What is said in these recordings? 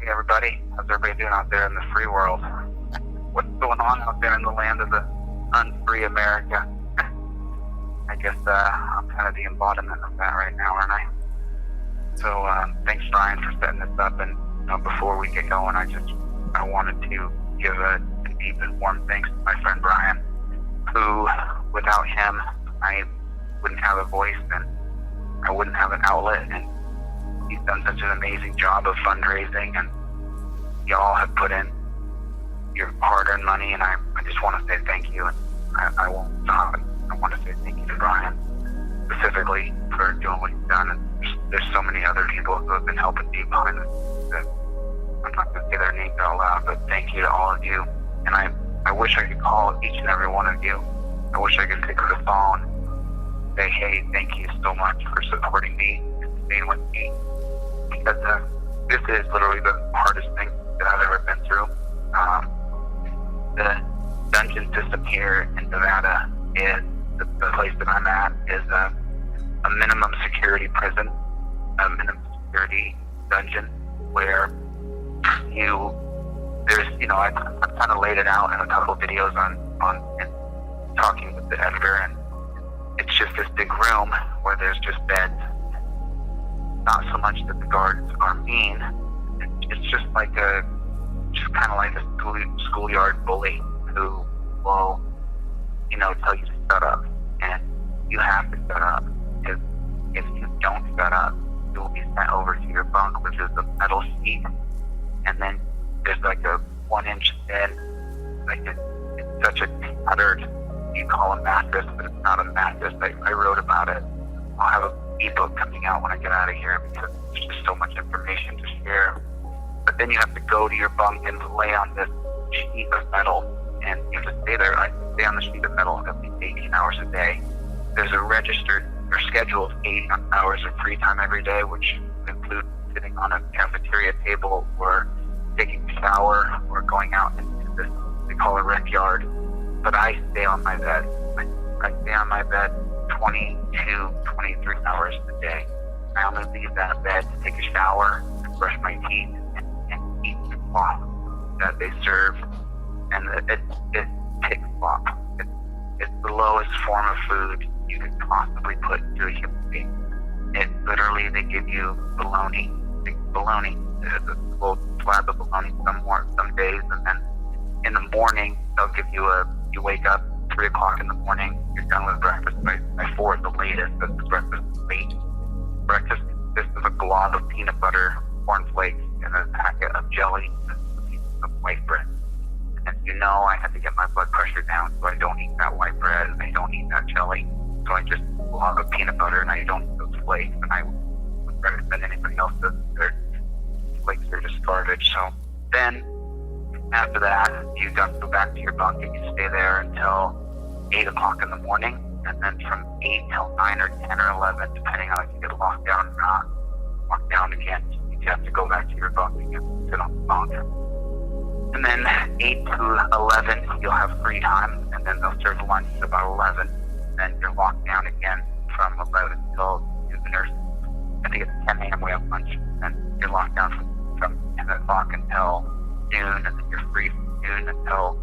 Hey everybody, how's everybody doing out there in the free world? What's going on out there in the land of the unfree America? I guess I'm kind of the embodiment of that right now, aren't I? So thanks Brian for setting this up, and before we get going, I wanted to give a deep and warm thanks to my friend Brian, who without him I wouldn't have a voice and I wouldn't have an outlet, and he's done such an amazing job of fundraising, and y'all have put in your hard-earned money, and I just want to say thank you, and I won't stop. I want to say thank you to Brian specifically for doing what he's done, and there's so many other people who have been helping me behind this. I'm not going to say their names out loud, but thank you to all of you, and I wish I could call each and every one of you. I wish I could pick up the phone, say, hey, thank you so much for supporting me and staying with me, because this is literally the hardest thing that I've ever been through. The dungeon system here in Nevada is the place that I'm at is a minimum security prison, a minimum security dungeon where I've kind of laid it out in a couple of videos and talking with the editor, and it's just this big room where there's just beds. Not so much that the guards are mean, it's just kind of like a schoolyard bully who will, tell you to shut up, and you have to shut up, because if you don't shut up, you will be sent over to your bunk, which is a metal sheet, and then there's like a 1-inch bed, it's such a tattered, you call a mattress, but it's not a mattress. I wrote about it. I'll have an ebook coming out when I get out of here, because there's just so much information to share. But then you have to go to your bunk and lay on this sheet of metal, and you have to stay there. I stay on the sheet of metal at least 18 hours a day. There's a registered or scheduled 8 hours of free time every day, which include sitting on a cafeteria table or taking a shower or going out into this, they call a rec yard. But I stay on my bed. I stay on my bed 22, 23 hours a day. I only leave that bed to take a shower, and brush my teeth, and eat the cloth that they serve. And it's pig slop. It's the lowest form of food you could possibly put into a human being. It literally, they give you bologna, a little slab of bologna some days, and then in the morning they'll give you you wake up 3 o'clock in the morning, you're done with breakfast by 4 at the latest. That's the breakfast late. Breakfast consists of a glob of peanut butter, cornflakes, and a packet of jelly and a piece of white bread. And I had to get my blood pressure down, so I don't eat that white bread and I don't eat that jelly. So I just glob of peanut butter and I don't eat those flakes, and I would recommend anybody else that their flakes are just garbage. So then after that, you got to go back to your bunk and you stay there until 8 o'clock in the morning, and then from 8 till 9 or 10 or 11, depending on if you get locked down or not, locked down again, you have to go back to your bunk and sit on the bunk. And then 8 to 11, you'll have free time, and then they'll serve lunch at about 11, then you're locked down again from 11 till noon, or I think it's 10 a.m. we have lunch, and you're locked down from 10 o'clock until noon, and then you're free from noon until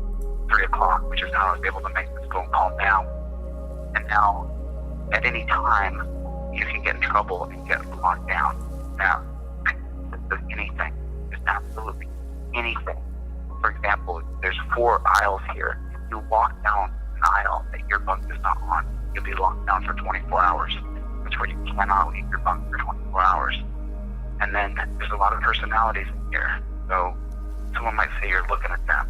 3 o'clock, which is how I was able to make this phone call now. And now, at any time, you can get in trouble and get locked down. Now, anything, just absolutely anything. For example, there's 4 aisles here. If you walk down an aisle that your bunk is not on, you'll be locked down for 24 hours. That's where you cannot leave your bunk for 24 hours. And then there's a lot of personalities in here. So someone might say you're looking at them.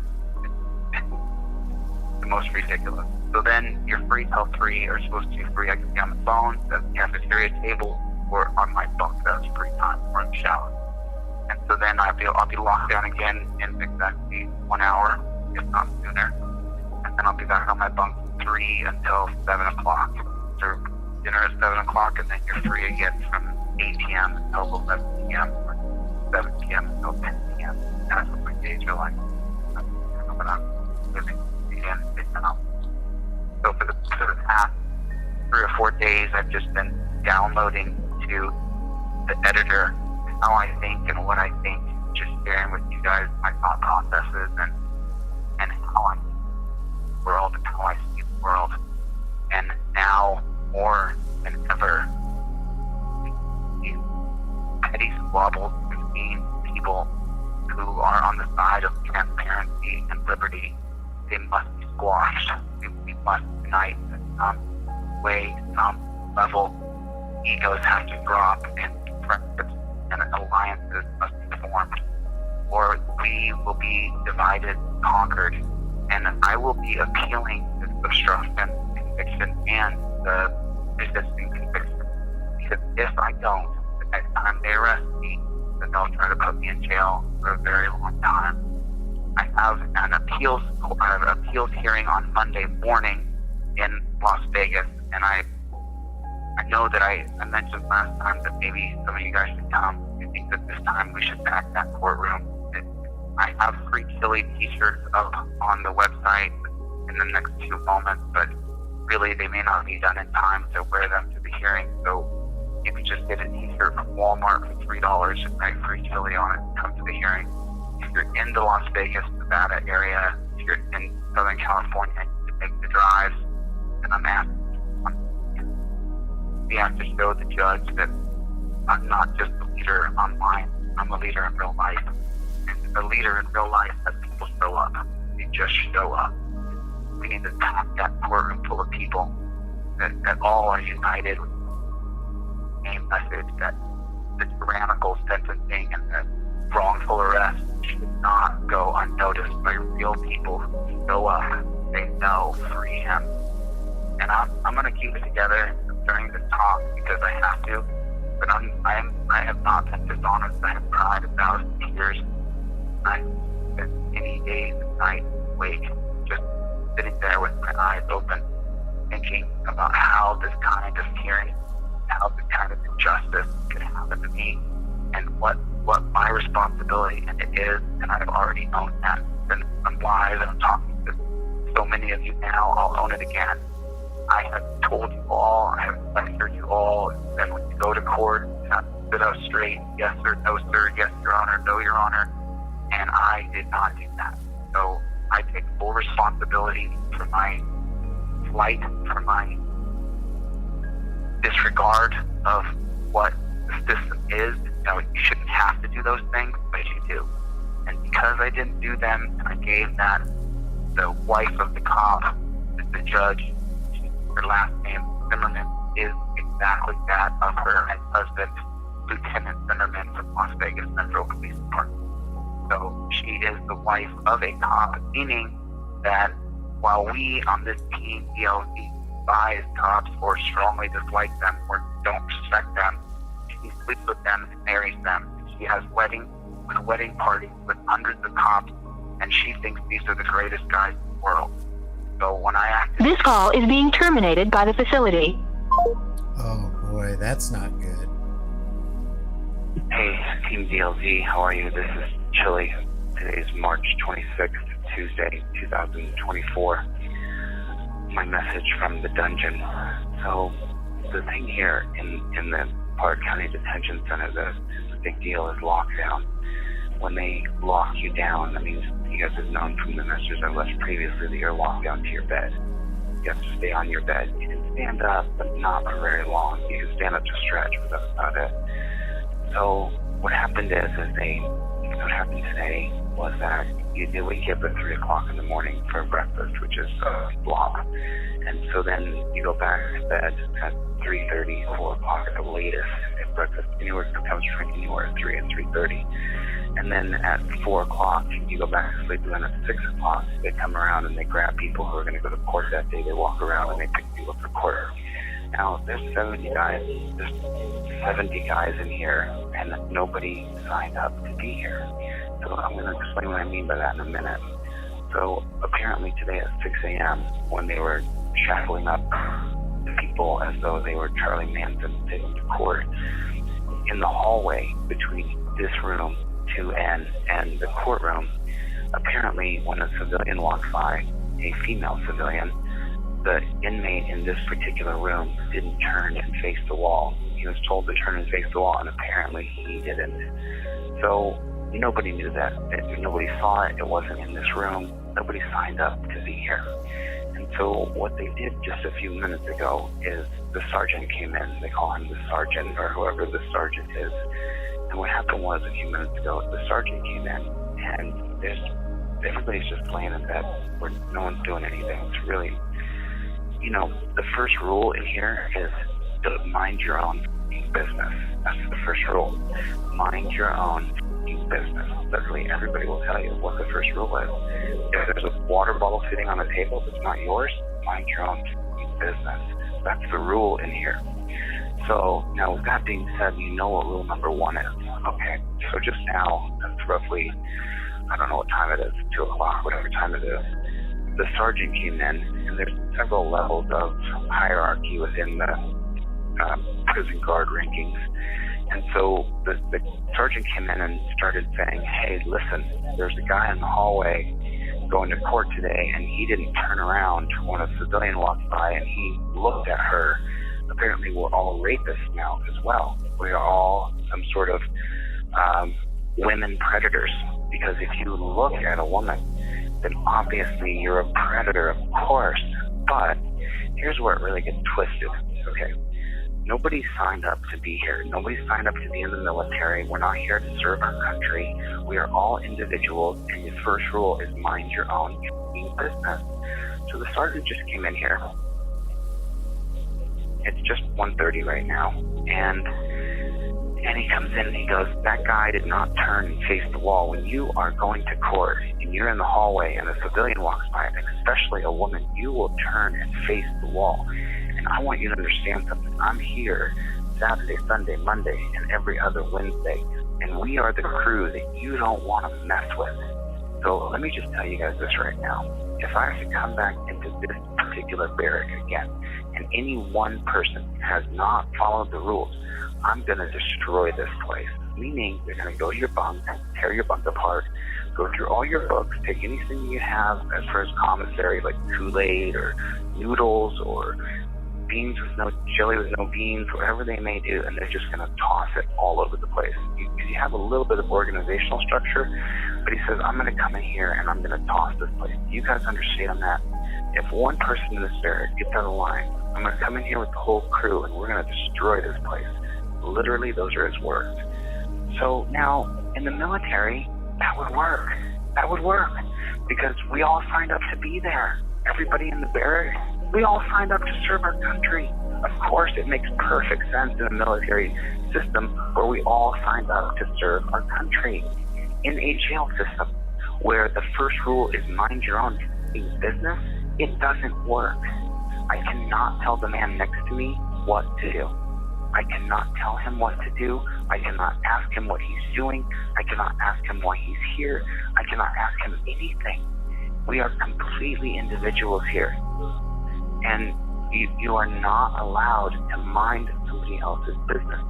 It's the most ridiculous. So then you're free till 3, or supposed to be free. I can be on the phone, at the cafeteria table, or on my bunk. That's free time, or in the shower. And so then I'll be locked down again in exactly 1 hour, if not sooner. And then I'll be back on my bunk from 3 until 7 o'clock. So dinner at 7 o'clock, and then you're free again from 8 p.m. until 11 p.m. or 7 p.m. until 10 p.m. And that's what my days are like. When I'm living in Vietnam. So for the past 3 or 4 days, I've just been downloading to the editor how I think and what I think just sharing with you guys my thought processes and how I see the world and how I see the world. And now, more than ever, these petty squabbles between people who are on the side of transparency and liberty, they must be squashed. We must unite in some way, some level. Egos have to drop and friendships and alliances must be formed, or we will be divided, conquered. And I will be appealing this obstruction, conviction, and the resisting conviction. Because if I don't, the next time they arrest me, then they'll try to put me in jail for a very long time. I have an appeals hearing on Monday morning in Las Vegas, and I know that I mentioned last time that maybe some of you guys should come. I think that this time we should pack that courtroom. I have free Chille t-shirts up on the website in the next 2 moments, but really they may not be done in time to wear them to the hearing. So you can just get a t-shirt from Walmart for $3 and write free Chille on it and come to the hearing. If you're in the Las Vegas, Nevada area, if you're in Southern California, you can make the drive, and I'm asking we have to show the judge that I'm not just a leader online, I'm a leader in real life. And a leader in real life has people show up. They just show up. We need to pack that courtroom full of people that all are united with the same message that the tyrannical sentencing and the wrongful arrest should not go unnoticed by real people who show up. They know, free him. And I'm going to keep it together during this talk because I have to, but I have not been dishonest. I have cried 1,000 tears. I've spent many days and nights awake, just sitting there with my eyes open, thinking about how this kind of hearing, how this kind of injustice could happen to me, and what my responsibility and it is, and I've already owned that. And I'm live and I'm talking to so many of you now. I'll own it again. I have told you all, I have lectured you all, that when you go to court, you have to sit up straight, yes sir, no sir, yes your honor, no your honor, and I did not do that. So I take full responsibility for my flight, for my disregard of what the system is. You shouldn't have to do those things, but you do. And because I didn't do them, and I gave that, the wife of the cop, the judge, her last name, Zimmerman, is exactly that of her ex-husband, Lieutenant Zimmerman from Las Vegas Metro Police Department. So she is the wife of a cop, meaning that while we on this team, DLZ, despise cops or strongly dislike them or don't respect them, she sleeps with them and marries them. She has wedding parties with hundreds of cops, and she thinks these are the greatest guys in the world. So when I acted... This call is being terminated by the facility. Oh boy, that's not good. Hey, Team DLZ, how are you? This is Chille. Today is March 26th, Tuesday, 2024. My message from the dungeon. So, the thing here in the Park County Detention Center, the big deal is lockdown. When they lock you down, that means you guys have known from the messages I left previously that you're locked down to your bed. You have to stay on your bed. You can stand up, but not for very long. You can stand up to stretch, but that's about it. So what happened today was that you wake up at 3 o'clock in the morning for breakfast, which is block. And so then you go back to bed at 3:30, 4 o'clock at the latest. If breakfast anywhere comes from anywhere at 3 and 3:30. And then at 4 o'clock, you go back to sleep, and then at 6 o'clock, they come around and they grab people who are going to go to court that day. They walk around and they pick you up for court. Now, there's 70 guys in here, and nobody signed up to be here. So I'm going to explain what I mean by that in a minute. So apparently today at 6 a.m., when they were shackling up people as though they were Charlie Manson taking to court, in the hallway between this room 2N and the courtroom, apparently when a civilian walked by, a female civilian, the inmate in this particular room didn't turn and face the wall. He was told to turn and face the wall, and apparently he didn't. So nobody knew that. Nobody saw it. It wasn't in this room. Nobody signed up to be here. And so what they did just a few minutes ago is the sergeant came in. They call him the sergeant or whoever the sergeant is. And what happened was a few minutes ago, the sergeant came in and everybody's just playing in bed where no one's doing anything. It's really, the first rule in here is to mind your own business. That's the first rule. Mind your own business. Literally, everybody will tell you what the first rule is. If there's a water bottle sitting on the table that's not yours, mind your own business. That's the rule in here. So now with that being said, you know what rule number 1 is. Okay, so just now, it's roughly, I don't know what time it is, 2 o'clock, whatever time it is, the sergeant came in, and there's several levels of hierarchy within the prison guard rankings. And so the sergeant came in and started saying, hey, listen, there's a guy in the hallway going to court today, and he didn't turn around when a civilian walked by, and he looked at her. Apparently we're all rapists now as well. We are all some sort of women predators, because if you look at a woman, then obviously you're a predator, of course. But here's where it really gets twisted, okay? Nobody signed up to be here. Nobody signed up to be in the military. We're not here to serve our country. We are all individuals, and the first rule is mind your own business. So the sergeant just came in here. It's just 1:30 right now, and he comes in and he goes, that guy did not turn and face the wall. When you are going to court and you're in the hallway and a civilian walks by, and especially a woman, you will turn and face the wall. And I want you to understand something. I'm here Saturday, Sunday, Monday, and every other Wednesday, and we are the crew that you don't want to mess with. So let me just tell you guys this right now. If I have to come back into this particular barrack again, and any one person has not followed the rules, I'm going to destroy this place. Meaning, you're going to go to your bunk, tear your bunk apart, go through all your books, take anything you have as far as commissary, like Kool-Aid or noodles or beans with no chili with no beans, whatever they may do, and they're just going to toss it all over the place. You have a little bit of organizational structure, but he says, I'm going to come in here and I'm going to toss this place. Do you guys understand that? If one person in this barrack gets out of line, I'm going to come in here with the whole crew and we're going to destroy this place. Literally, those are his words. So now, in the military, that would work. That would work, because we all signed up to be there. Everybody in the barrack, we all signed up to serve our country. Of course, it makes perfect sense in a military system where we all signed up to serve our country. In a jail system where the first rule is mind your own business, it doesn't work. I cannot tell the man next to me what to do. I cannot tell him what to do. I cannot ask him what he's doing. I cannot ask him why he's here. I cannot ask him anything. We are completely individuals here. And you are not allowed to mind somebody else's business.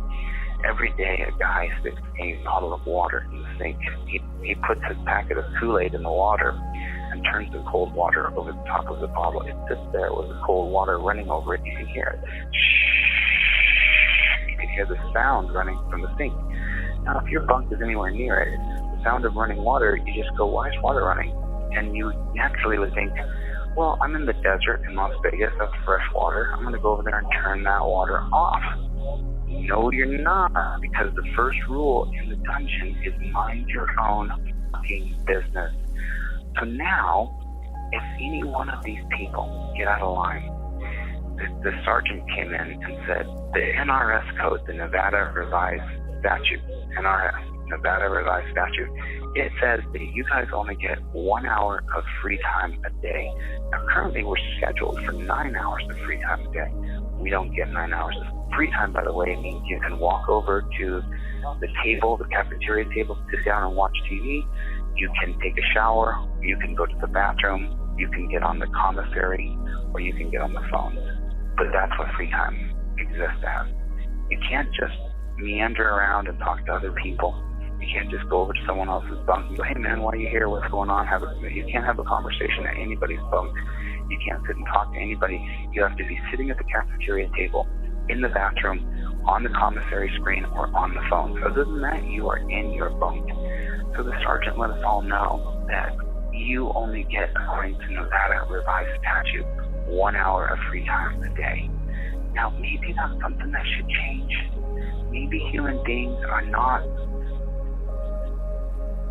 Every day a guy sticks a bottle of water in the sink. He puts his packet of Kool-Aid in the water and turns the cold water over the top of the bottle. It sits there with the cold water running over it. You can hear it. You can hear the sound running from the sink. Now, if your bunk is anywhere near it, the sound of running water, you just go, why is water running? And you naturally would think, well, I'm in the desert in Las Vegas, that's fresh water. I'm going to go over there and turn that water off. No, you're not, because the first rule in the dungeon is mind your own fucking business. So now, if any one of these people get out of line, the sergeant came in and said, the NRS code, the Nevada Revised Statute, Nevada Revised Statute, it says that you guys only get 1 hour of free time a day. Now, currently, we're scheduled for 9 hours of free time a day. We don't get 9 hours of free time, by the way. It means you can walk over to the table, the cafeteria table, sit down and watch TV. You can take a shower. You can go to the bathroom. You can get on the commissary, or you can get on the phone. But that's what free time exists as. You can't just meander around and talk to other people. You can't just go over to someone else's bunk and go, hey man, why are you here? What's going on? You can't have a conversation at anybody's bunk. You can't sit and talk to anybody. You have to be sitting at the cafeteria table, in the bathroom, on the commissary screen, or on the phone. Other than that, you are in your bunk. So the sergeant let us all know that you only get, according to Nevada revised statute, 1 hour of free time a day. Now, maybe that's something that should change. Maybe human beings are not.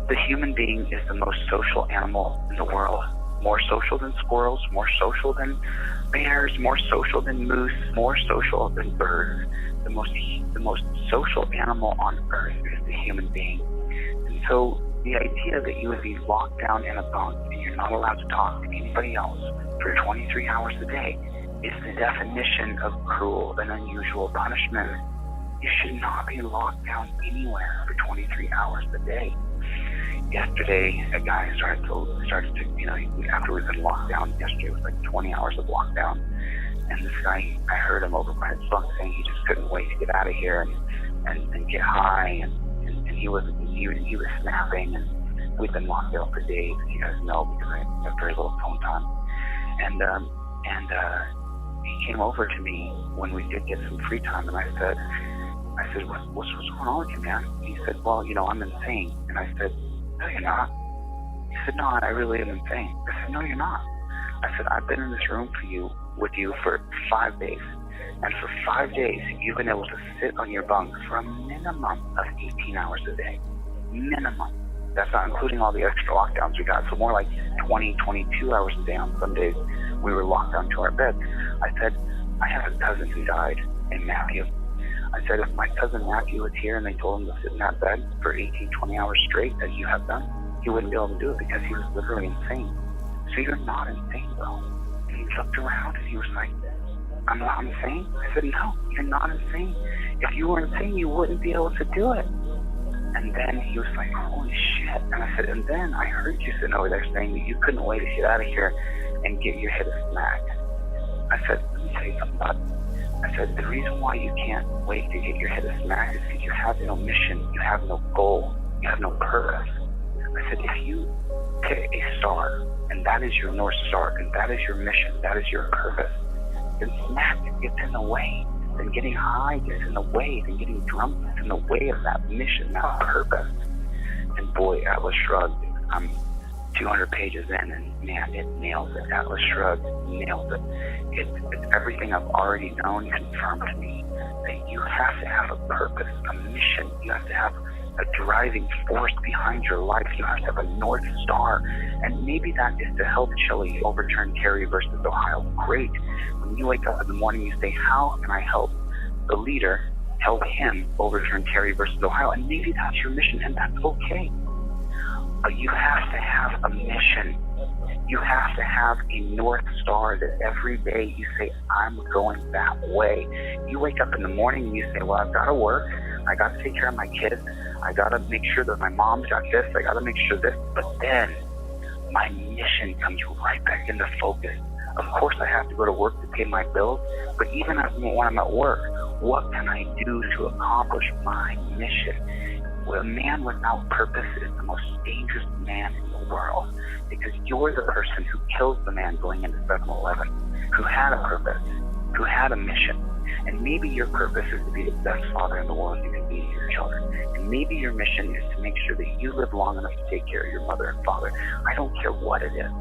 The human being is the most social animal in the world. More social than squirrels, more social than bears, more social than moose, more social than birds. The most social animal on earth is the human being. And so the idea that you would be locked down in a bunk and you're not allowed to talk to anybody else for 23 hours a day is the definition of cruel and unusual punishment. You should not be locked down anywhere for 23 hours a day. Yesterday, a guy started to, after we've been locked down, yesterday was like 20 hours of lockdown. And this guy, I heard him over by his bunk saying he just couldn't wait to get out of here and get high. And he was snapping. And we've been locked out for days, as you guys know, because I have very little phone time. And he came over to me when we did get some free time, and I said, what's going on with you, man? He said, well, I'm insane. And I said, no, you're not. He said, no, I really am insane. I said, no, you're not. I said, I've been in this room with you for 5 days. And for 5 days, you've been able to sit on your bunk for a minimum of 18 hours a day. Minimum. That's not including all the extra lockdowns we got. So more like 20, 22 hours a day on some days we were locked down to our bed. I said, I have a cousin who died named Matthew. I said, if my cousin Matthew was here and they told him to sit in that bed for 18, 20 hours straight, as you have done, he wouldn't be able to do it because he was literally insane. So you're not insane, though. And he looked around and he was like, I'm not insane? I said, no, you're not insane. If you were insane, you wouldn't be able to do it. And then he was like, holy shit. And I said, and then I heard you sitting over there saying that you couldn't wait to get out of here and get your head smacked. I said, let me tell you something about it. I said, the reason why you can't wait to get your head smacked is because you have no mission, you have no goal, you have no purpose. I said, if you pick a star, and that is your North Star, and that is your mission, that is your purpose, then smack gets in the way. Then getting high gets in the way. Then getting drunk gets in the way of that mission, that purpose. And boy, Atlas Shrugged, I'm 200 pages in, and man, it nails it. Atlas Shrugged nails it. It's everything I've already known confirmed to me, that you have to have a purpose, a mission. You have to have a driving force behind your life. You have to have a North Star. And maybe that is to help Chille overturn Terry versus Ohio. Great. When you wake up in the morning, you say, how can I help the leader help him overturn Terry versus Ohio? And maybe that's your mission, and that's okay. But you have to have a mission. You have to have a North Star that every day you say, I'm going that way. You wake up in the morning and you say, well, I've got to work. I got to take care of my kids. I got to make sure that my mom's got this. I got to make sure this. But then my mission comes right back into focus. Of course, I have to go to work to pay my bills. But even when I'm at work, what can I do to accomplish my mission? Well, a man without purpose is the most dangerous man in the world, because you're the person who kills the man going into 7-Eleven, who had a purpose, who had a mission. And maybe your purpose is to be the best father in the world you can be to your children. And maybe your mission is to make sure that you live long enough to take care of your mother and father. I don't care what it is.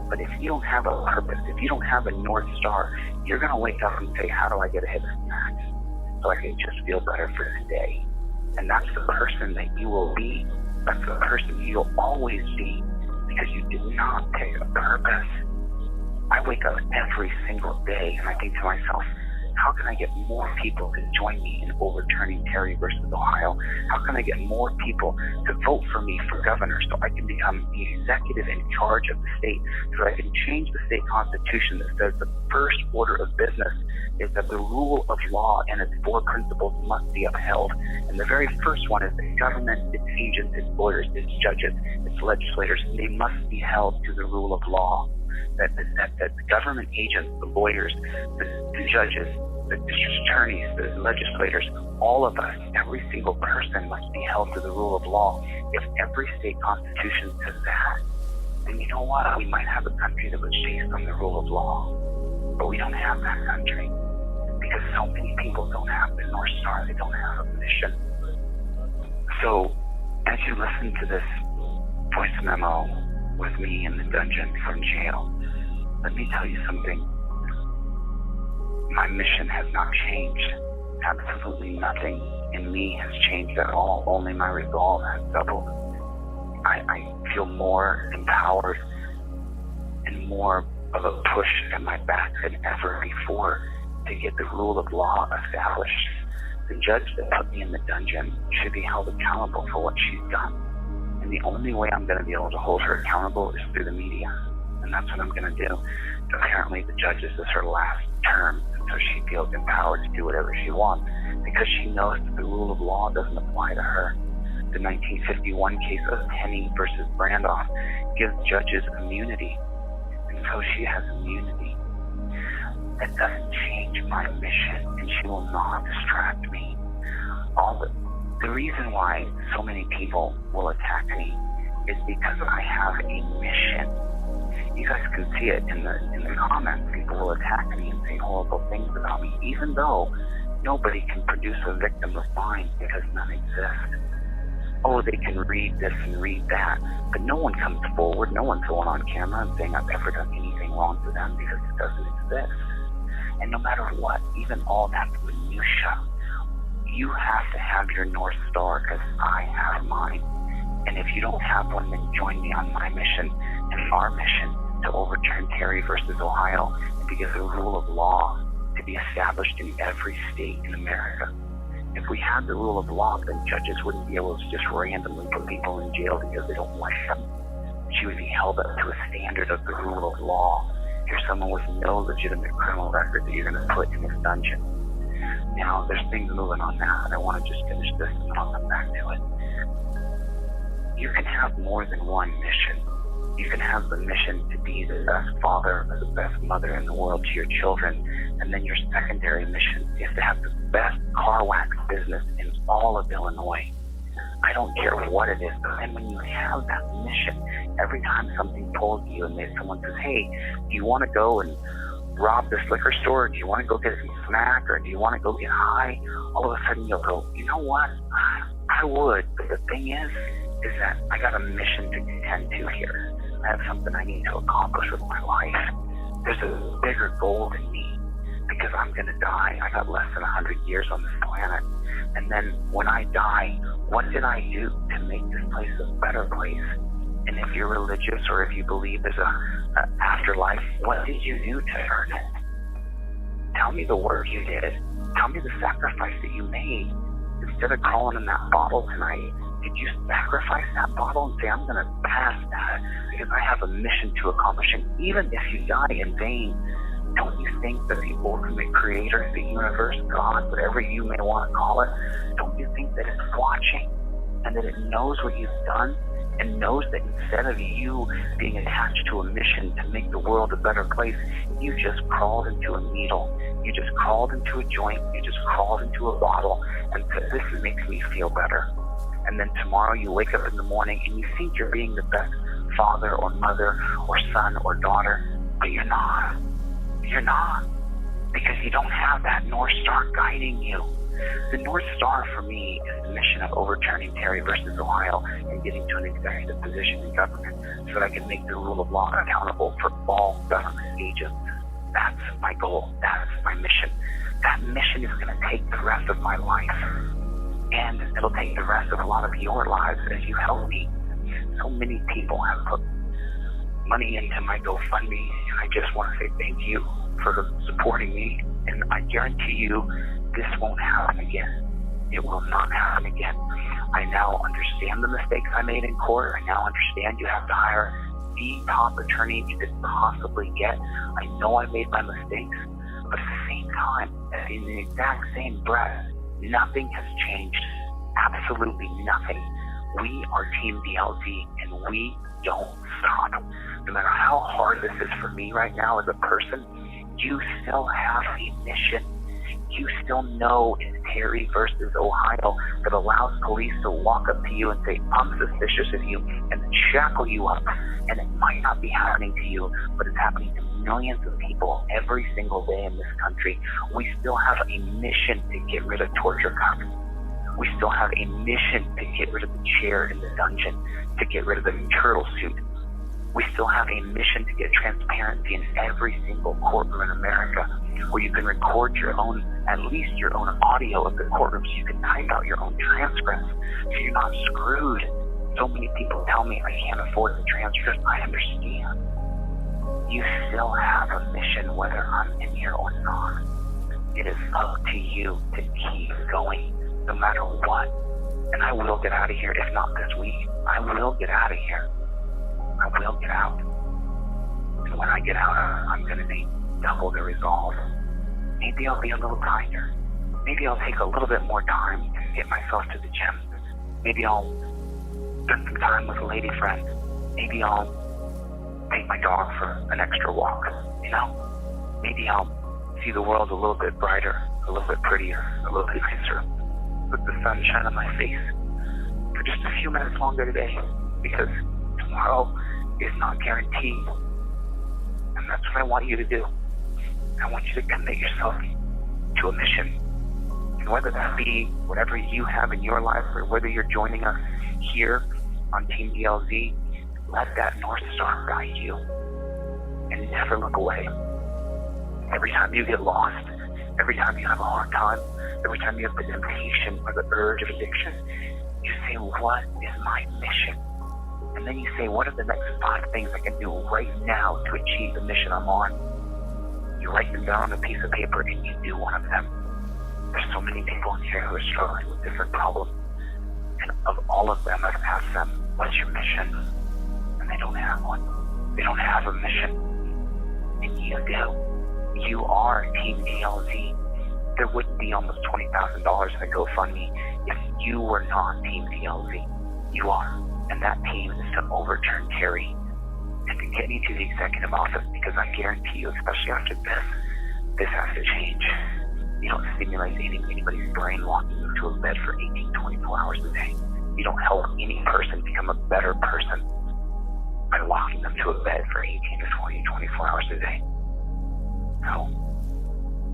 But if you don't have a purpose, if you don't have a North Star, you're going to wake up and say, how do I get ahead of snacks so I can just feel better for today? And that's the person that you will be. That's the person you'll always be, because you did not take a purpose. I wake up every single day and I think to myself, how can I get more people to join me in overturning Terry versus Ohio? How can I get more people to vote for me for governor so I can become the executive in charge of the state, so I can change the state constitution that says the first order of business is that the rule of law and its 4 principles must be upheld. And the very first one is that government, its agents, its lawyers, its judges, its legislators, they must be held to the rule of law. That the government agents, the lawyers, the judges, the district attorneys, the legislators, all of us, every single person must be held to the rule of law. If every state constitution says that, then you know what? We might have a country that was based on the rule of law. But we don't have that country because so many people don't have the North Star. They don't have a mission. So as you listen to this voice memo with me in the dungeon from jail. Let me tell you something. My mission has not changed. Absolutely nothing in me has changed at all. Only my resolve has doubled. I feel more empowered and more of a push at my back than ever before to get the rule of law established. The judge that put me in the dungeon should be held accountable for what she's done. And the only way I'm going to be able to hold her accountable is through the media. And that's what I'm going to do. Apparently the judge, this is her last term, so she feels empowered to do whatever she wants because she knows that the rule of law doesn't apply to her. The 1951 case of Penny versus Brandoff gives judges immunity. And so she has immunity. That doesn't change my mission, and she will not distract me. The reason why so many people will attack me is because I have a mission. You guys can see it in the comments. People will attack me and say horrible things about me, even though nobody can produce a victim of mine because none exist. Oh, they can read this and read that, but no one comes forward, no one's going on camera and saying I've ever done anything wrong to them because it doesn't exist. And no matter what, even all that minutia, you have to have your North Star because I have mine. And if you don't have one, then join me on my mission and our mission to overturn Terry versus Ohio and to get the rule of law to be established in every state in America. If we had the rule of law, then judges wouldn't be able to just randomly put people in jail because they don't like them. She would be held up to a standard of the rule of law. You're someone with no legitimate criminal record that you're going to put in this dungeon. Now, there's things moving on that, and I want to just finish this and I'll come back to it. You can have more than one mission. You can have the mission to be the best father or the best mother in the world to your children, and then your secondary mission is to have the best car wax business in all of Illinois. I don't care what it is, but then when you have that mission, every time something pulls you and someone says, hey, do you want to go and rob this liquor store? Or do you want to go get some snack? Or do you want to go get high? All of a sudden you'll go, you know what? I would, but the thing is that I got a mission to contend to here. I have something I need to accomplish with my life. There's a bigger goal than me because I'm going to die. I got less than 100 years on this planet. And then when I die, what did I do to make this place a better place? And if you're religious or if you believe there's a afterlife, what did you do to earn it? Tell me the work you did. Tell me the sacrifice that you made. Instead of crawling in that bottle tonight, did you sacrifice that bottle and say, I'm going to pass that because I have a mission to accomplish? And even if you die in vain, don't you think that the ultimate creator, the universe, God, whatever you may want to call it, don't you think that it's watching and that it knows what you've done and knows that instead of you being attached to a mission to make the world a better place, you just crawled into a needle, you just crawled into a joint, you just crawled into a bottle and said, this makes me feel better. And then tomorrow you wake up in the morning and you think you're being the best father or mother or son or daughter, but you're not. You're not. Because you don't have that North Star guiding you. The North Star for me is the mission of overturning Terry versus Ohio and getting to an executive position in government so that I can make the rule of law accountable for all government agents. That's my goal. That's my mission. That mission is going to take the rest of my life. And it'll take the rest of a lot of your lives as you help me. So many people have put money into my GoFundMe, and I just want to say thank you for supporting me. And I guarantee you, this won't happen again. It will not happen again. I now understand the mistakes I made in court. I now understand you have to hire the top attorney you could possibly get. I know I made my mistakes, but at the same time, in the exact same breath, nothing has changed. Absolutely nothing. We are Team BLZ, and we don't stop. No matter how hard this is for me right now as a person, you still have a mission. You still know it's Terry versus Ohio that allows police to walk up to you and say, I'm suspicious of you, and then shackle you up. And it might not be happening to you, but it's happening to millions of people every single day in this country. We still have a mission to get rid of torture cops. We still have a mission to get rid of the chair in the dungeon, to get rid of the turtle suit. We still have a mission to get transparency in every single courtroom in America, where you can record your own, at least your own audio of the courtroom, so you can type out your own transcripts, so you're not screwed. So many people tell me I can't afford the transcript. I understand. You still have a mission, whether I'm in here or not. It is up to you to keep going, no matter what. And I will get out of here, if not this week. I will get out of here. I will get out. And when I get out, I'm going to need double the resolve. Maybe I'll be a little kinder. Maybe I'll take a little bit more time to get myself to the gym. Maybe I'll spend some time with a lady friend. Maybe I'll take my dog for an extra walk. You know, maybe I'll see the world a little bit brighter, a little bit prettier, a little bit nicer. Let the sun shine on my face for just a few minutes longer today, because tomorrow is not guaranteed. And that's what I want you to do. I want you to commit yourself to a mission. And whether that be whatever you have in your life, or whether you're joining us here on Team DLZ, let that North Star guide you. And never look away. Every time you get lost, every time you have a hard time, every time you have the temptation or the urge of addiction, you say, what is my mission? And then you say, what are the next 5 things I can do right now to achieve the mission I'm on? You write them down on a piece of paper and you do one of them. There's so many people in here who are struggling with different problems. And of all of them, I've asked them, what's your mission? And they don't have one. They don't have a mission. And you do. You are Team DLZ. There wouldn't be almost $20,000 in the GoFundMe if you were not Team DLZ. You are. And that team is to overturn Terry and to get me to the executive office, because I guarantee you, especially after this has to change. You don't stimulate anybody's brain locking them to a bed for 18, 24 hours a day. You don't help any person become a better person by locking them to a bed for 18 to 20, 24 hours a day. So,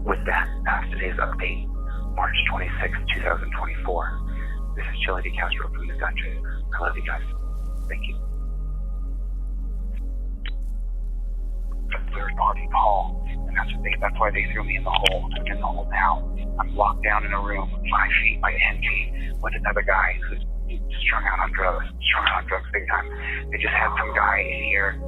with that, that's today's update, March 26, 2024. This is Chille DeCastro from the Dungeon. I love you guys. Thank you. Third party call, and that's why they threw me in the hole. I'm in the hole now. I'm locked down in a room 5 feet by 10 feet with another guy who's strung out on drugs big time. They just had some guy in here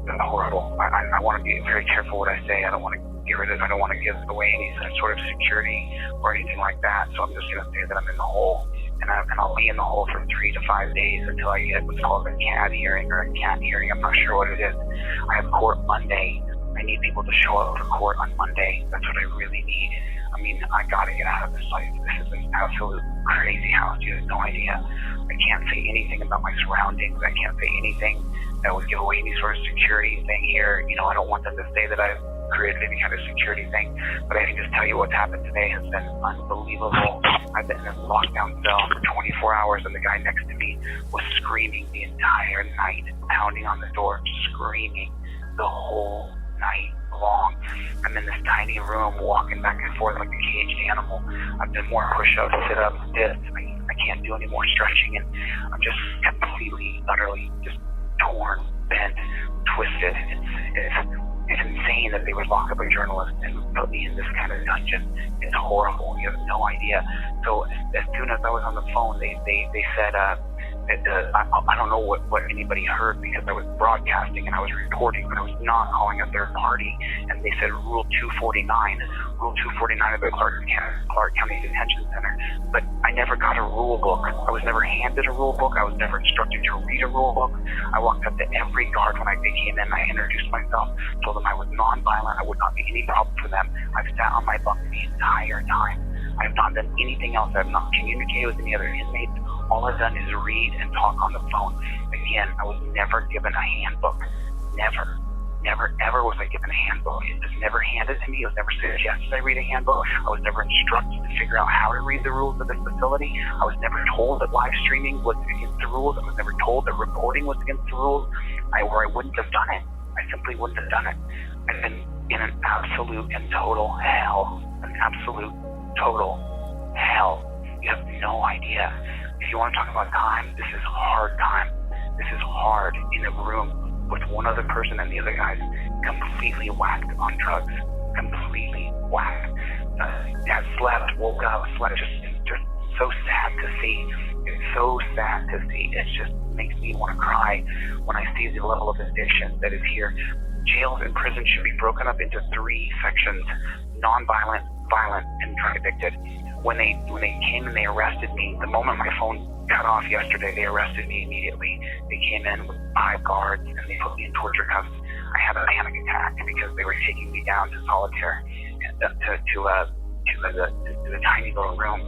that's horrible. I want to be very careful what I say. I don't want to give away any sort of security or anything like that. So I'm just going to say that I'm in the hole. And I'll be in the hole for 3 to 5 days until I get what's called a CAD hearing or a CAT hearing. I'm not sure what it is. I have court Monday. I need people to show up for court on Monday. That's what I really need. I mean, I gotta get out of this place. This is an absolute crazy house. You have no idea. I can't say anything about my surroundings. I can't say anything that would give away any sort of security thing here. You know, I don't want them to say that I've created any kind of security thing, but I can just tell you what's happened today has been unbelievable. I've been in a lockdown cell for 24 hours, and the guy next to me was screaming the entire night, pounding on the door, screaming the whole night long. I'm in this tiny room walking back and forth like a caged animal. I've done more push-ups, sit-ups, dips. I can't do any more stretching, and I'm just completely, utterly just torn, bent, twisted. It's insane that they would lock up a journalist and put me in this kind of dungeon. It's horrible. You have no idea. So as soon as I was on the phone, they said, I don't know what anybody heard, because I was broadcasting and I was reporting, but I was not calling a third party. And they said Rule 249 of the Clark County Detention Center. But I never got a rule book. I was never handed a rule book. I was never instructed to read a rule book. I walked up to every guard when they came in. I introduced myself, told them I was nonviolent. I would not be any problem for them. I've sat on my bunk the entire time. I have not done anything else. I have not communicated with any other inmates. All I've done is read and talk on the phone. Again, I was never given a handbook. Never, ever was I given a handbook. It was never handed to me. It was never suggested I read a handbook. I was never instructed to figure out how to read the rules of this facility. I was never told that live streaming was against the rules. I was never told that recording was against the rules, or I wouldn't have done it. I simply wouldn't have done it. I've been in an absolute and total hell. An absolute, total hell. You have no idea. If you want to talk about time, this is hard time. This is hard in a room with one other person and the other guy's completely whacked on drugs. Completely whacked. Dad slept, woke up, slept. Just so sad to see. It's so sad to see. It just makes me want to cry when I see the level of addiction that is here. Jails and prisons should be broken up into 3 sections: non-violent, violent, and drug addicted. When they came and they arrested me, the moment my phone cut off yesterday, they arrested me immediately. They came in with 5 guards and they put me in torture cuffs. I had a panic attack because they were taking me down to solitaire and to the tiny little room.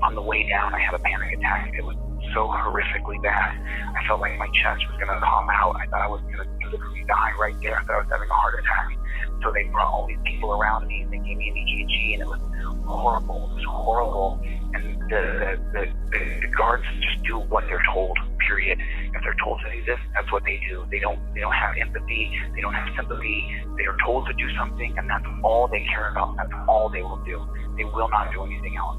On the way down, I had a panic attack. It was so horrifically bad. I felt like my chest was going to pop out. I thought I was going to literally die right there. I thought I was having a heart attack. So they brought all these people around me and they gave me an EKG, and it was horrible. It was horrible. And the guards just do what they're told, period. If they're told to do this, that's what they do. They don't have empathy. They don't have sympathy. They are told to do something, and that's all they care about. That's all they will do. They will not do anything else.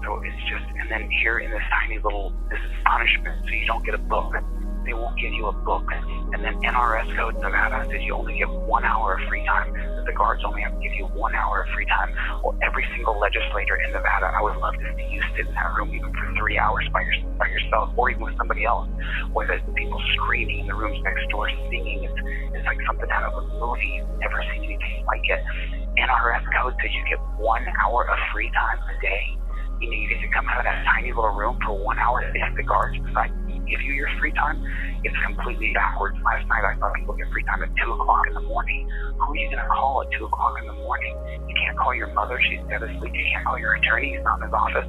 So it's just, and then here in this tiny little, this is punishment, so you don't get a book. They won't give you a book. And then NRS code Nevada says you only get 1 hour of free time. The guards only have to give you 1 hour of free time. Well, every single legislator in Nevada, I would love to see you sit in that room even for 3 hours by yourself, or even with somebody else, where there's people screaming in the rooms next door, singing. It's like something out of a movie. You've never seen anything like it. NRS code says you get 1 hour of free time a day. You know, you get to come out of that tiny little room for 1 hour. If the guards decide to give you your free time, it's completely backwards. Last night I saw people get free time at 2 o'clock in the morning. Who are you going to call at 2 o'clock in the morning? You can't call your mother. She's dead asleep. You can't call your attorney. He's not in his office.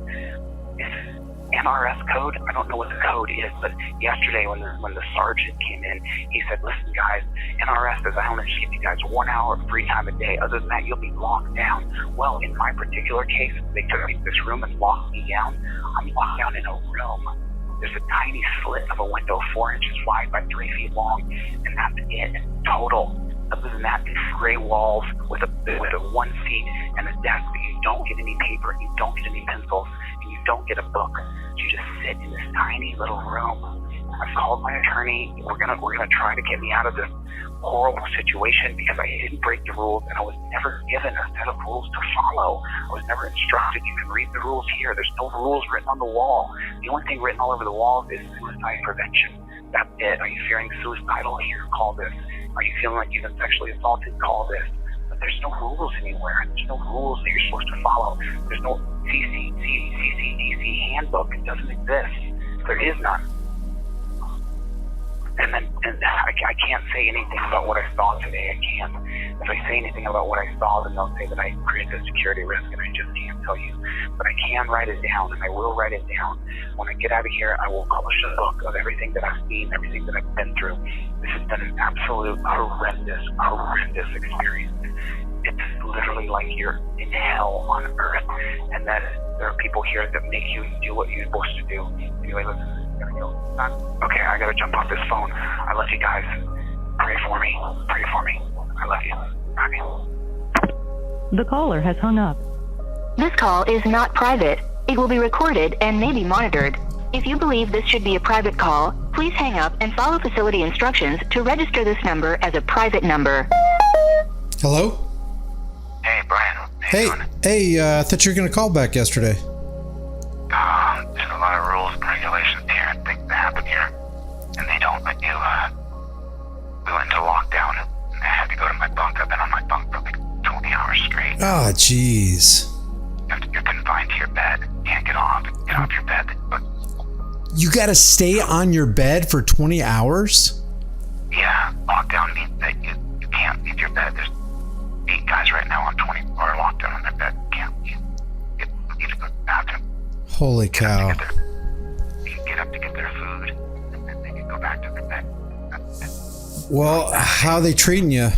It's NRS code. I don't know what the code is, but yesterday when the sergeant came in, he said, listen guys, NRS says I only give you guys 1 hour of free time a day. Other than that, you'll be locked down. Well, in my particular case, they took me to this room and locked me down. I'm locked down in a room. There's a tiny slit of a window 4 inches wide by 3 feet long, and that's it, total. Other than that, it's gray walls with a 1 seat and a desk, but you don't get any paper, you don't get any pencils, and you don't get a book. You just sit in this tiny little room. I've called my attorney. We're gonna try to get me out of this horrible situation because I didn't break the rules, and I was never given a set of rules to follow. I was never instructed. You can read the rules here. There's no rules written on the wall. The only thing written all over the walls is suicide prevention. That's it. Are you feeling suicidal? Here, call this. Are you feeling like you've been sexually assaulted? Call this. But there's no rules anywhere. There's no rules that you're supposed to follow. There's no CCDC handbook. It doesn't exist. There is none. And I can't say anything about what I saw today. I can't. If I say anything about what I saw, then they'll say that I created a security risk, and I just can't tell you. But I can write it down, and I will write it down. When I get out of here, I will publish a book of everything that I've seen, everything that I've been through. This has been an absolute horrendous experience. It's literally like you're in hell on earth, and that there are people here that make you do what you're supposed to do. Anyway, listen. Okay, I gotta jump off this phone. I love you guys. Pray for me. Pray for me. I love you. Bye. The caller has hung up. This call is not private. It will be recorded and may be monitored. If you believe this should be a private call, please hang up and follow facility instructions to register this number as a private number. Hello? Hey, Brian. How you doing? Hey, I thought you were going to call back yesterday. There's a lot of rules and regulations here and things that happen here, and they don't let you, we went into lockdown, and I had to go to my bunk. I've been on my bunk for like 20 hours straight. Oh, jeez. You're confined to your bed. You can't get off your bed. But, You got to stay on your bed for 20 hours? yeah, lockdown means that you can't leave your bed. There's 8 guys right now on 24-hour lockdown on their bed. You can't leave. You need to go to the bathroom. Holy cow. You can get up to get their food, and then they can go back to their bed. That's it. Well, how are they treating you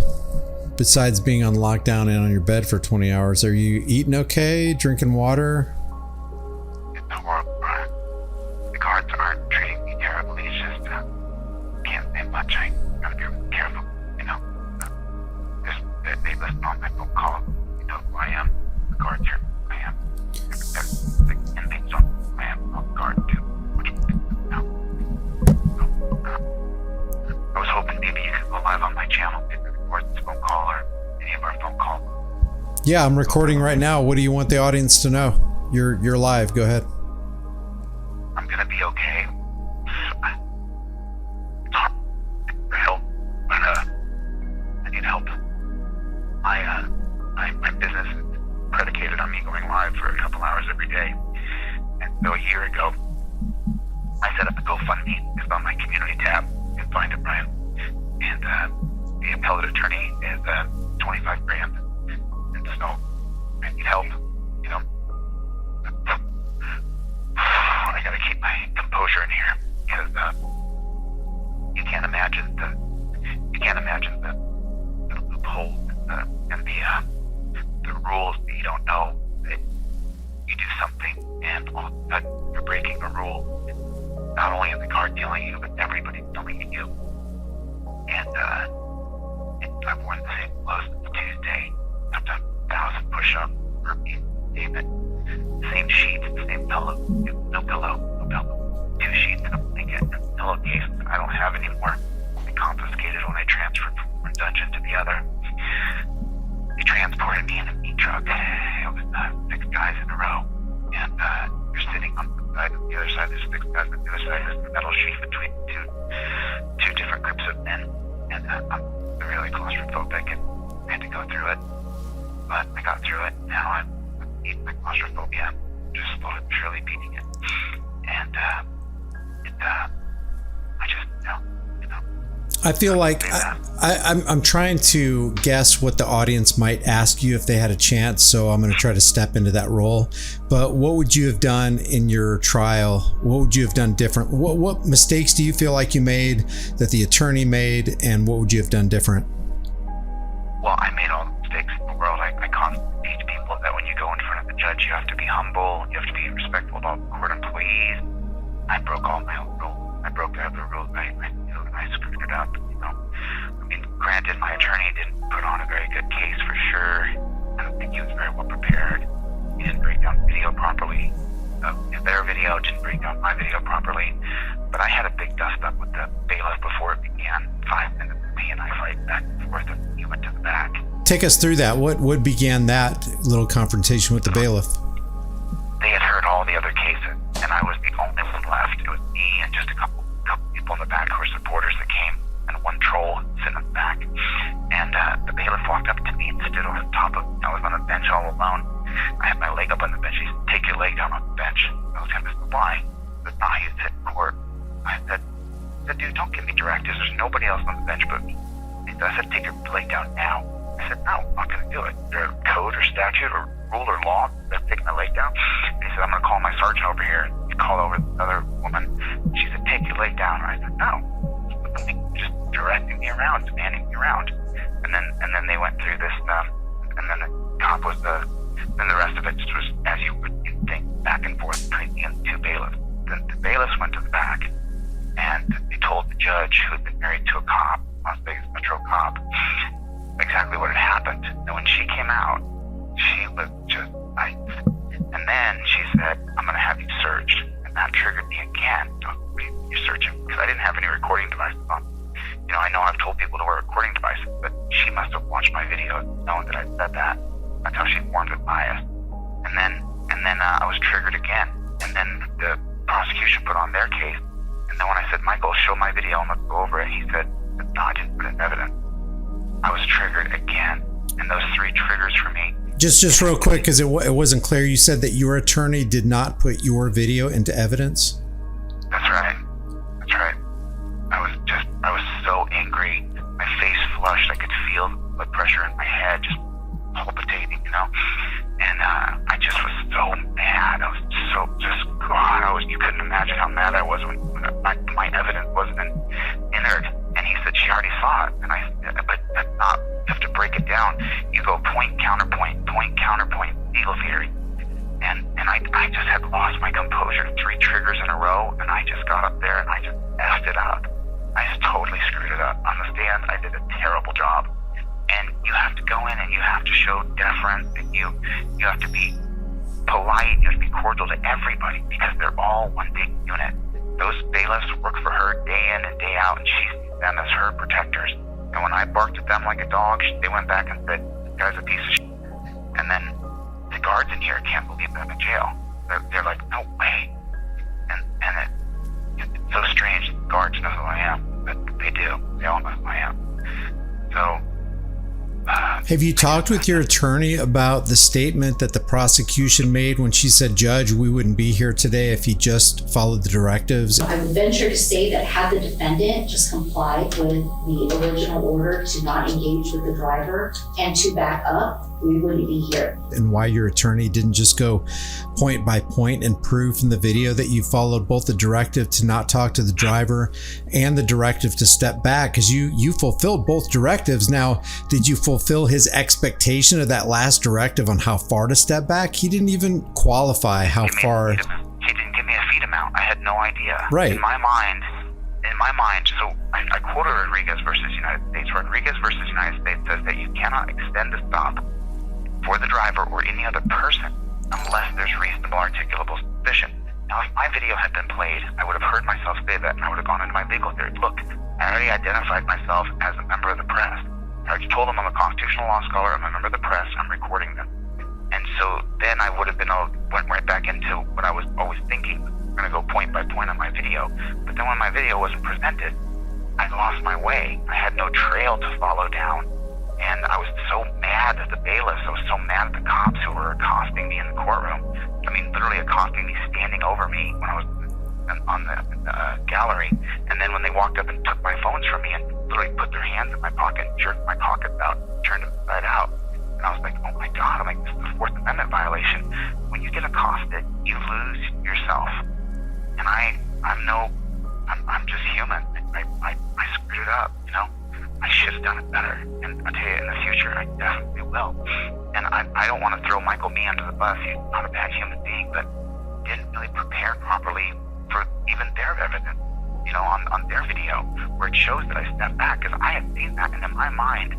besides being on lockdown and on your bed for 20 hours? Are you eating okay? Drinking water? It's horrible, Brian. The guards aren't treating me terribly. It's just, can't say much. I gotta be really careful, you know. They listen on my phone call. You know who I am. The guards here. I am. The inmates don't Yeah, I'm recording right now. What do you want the audience to know? You're live. Go ahead. I'm gonna be okay. It's hard for help, but I need help. My business is predicated on me going live for a couple hours every day. And so a year ago, I set up a GoFundMe. It's on my community tab. You can find it, Brian. And the appellate attorney is $25,000. And so I need help. You know, I gotta keep my composure in here because you can't imagine the loopholes and the rules that you don't know that you do something and all of a sudden you're breaking a rule. Not only is the guard telling you, but everybody's telling you. And I've worn the same clothes since Tuesday. I've done 1,000 push-ups, burpees, David. Same sheets, same pillow. No pillow. 2 sheets and a blanket and a pillowcase that I don't have anymore. They confiscated when I transferred from one dungeon to the other. They transported me in a meat truck. It was 6 guys in a row. And you're sitting on the side, on the other side, there's 6 guys on the other side. There's a metal sheet between two different groups of men. And I'm really claustrophobic and I had to go through it. But I got through it. Now I'm beating my claustrophobia. Just slowly but surely beating it. And I just, you know. I feel like I'm trying to guess what the audience might ask you if they had a chance, so I'm going to try to step into that role. But what would you have done in your trial? What would you have done different? What mistakes do you feel like you made that the attorney made, and what would you have done different? Well, I made all the mistakes in the world. I constantly teach people that when you go in front of the judge, you have to be humble, you have to be respectful to all the court employees. I broke all my own rules. I broke every rule I knew, and I screwed it up. You know, I mean, granted, my attorney didn't put on a very good case for sure. I don't think he was very well prepared. He didn't break down video properly. Their video didn't break down my video properly. But I had a big dust up with the bailiff before it began. 5 minutes of me and I fight back and forth, and he went to the back. Take us through that. What began that little confrontation with the bailiff? They had heard all the other cases, and I was the only one left. It was me and just a couple people in the back who were supporters that came, and one troll sitting in the back. And the bailiff walked up to me and stood on top of me. I was on a bench all alone. I had my leg up on the bench. He said, "Take your leg down on the bench." I was kind of, "Why?" He said, "Nah, you sit in court." I said, "Dude, don't give me directives. There's nobody else on the bench but me." I said, "Take your leg down now." I said, "No, I'm not going to do it. Is there a code or statute or rule or law that's taking my leg down?" And he said, "I'm going to call my sergeant over here." He called over the other woman. She said, "Take your leg down." I said, "No." Just directing me around, demanding me around. And then they went through this stuff. And then the cop was then the rest of it just was, as you would think, back and forth between me and the 2 bailiffs. Then the bailiffs went to the back, and they told the judge, who had been married to a cop, Las Vegas Metro cop, exactly what had happened. And when she came out, she was just ice. And then she said, "I'm going to have you searched." And that triggered me again. You're searching? Because I didn't have any recording devices on. You know, I know I've told people to wear recording devices, but she must have watched my video knowing that I said that. That's how she formed with bias. And then I was triggered again. And then the prosecution put on their case. And then when I said, "Michael, show my video and let's go over it," he said, "No, I didn't put it in evidence." I was triggered again. And those 3 triggers for me. Just real quick, because it wasn't clear. You said that your attorney did not put your video into evidence? That's right. That's right. I was so angry. My face flushed. I could feel the pressure in my head just palpitating, you know? And I just was so mad. I was so God, you couldn't imagine how mad I was when my evidence wasn't entered. And he said, "She already saw it." And I said, "But that's not, you have to break it down. You go point, counterpoint, legal theory." And I just had lost my composure. 3 triggers in a row, and I just got up there and I just effed it up. I just totally screwed it up. On the stand, I did a terrible job. And you have to go in and you have to show deference, and you have to be polite, you have to be cordial to everybody, because they're all one big unit. Those bailiffs work for her day in and day out, and she sees them as her protectors. And when I barked at them like a dog, they went back and said, "This guy's a piece of shit." And then the guards in here can't believe that I'm in jail. They're like, no way. And it's so strange. The guards know who I am, but they do. They all know who I am. So. Have you talked with your attorney about the statement that the prosecution made when she said, Judge, we wouldn't be here today if he just followed the directives? I would venture to say that had the defendant just complied with the original order to not engage with the driver and to back up, we wouldn't be here. And why your attorney didn't just go point by point and prove from the video that you followed both the directive to not talk to the driver and the directive to step back, because you fulfilled both directives. Now, did you fulfill his expectation of that last directive on how far to step back? He didn't even qualify how far. He didn't give me a feet amount. I had no idea. Right. In my mind, so I quoted Rodriguez versus United States. Rodriguez versus United States says that you cannot extend the stop for the driver or any other person unless there's reasonable articulable suspicion. Now, if my video had been played, I would have heard myself say that, and I would have gone into my legal theory. Look, I already identified myself as a member of the press. I already told them I'm a constitutional law scholar, I'm a member of the press, I'm recording them. And so then I would have went right back into what I was always thinking. I'm going to go point by point on my video. But then when my video wasn't presented, I lost my way. I had no trail to follow down. And I was so mad at the bailiffs. I was so mad at the cops who were accosting me in the courtroom. I mean, literally accosting me, standing over me when I was on the gallery. And then when they walked up and took my phones from me and literally put their hands in my pocket, jerked my pockets out, turned them inside out. And I was like, oh my God, I'm like, this is a Fourth Amendment violation. When you get accosted, you lose yourself. And I'm just human. I screwed it up, you know? I should have done it better. And I'll tell you, in the future, I definitely will. And I don't want to throw Michael Me under the bus. He's not a bad human being, but didn't really prepare properly for even their evidence, you know, on their video, where it shows that I stepped back, because I had seen that, and in my mind,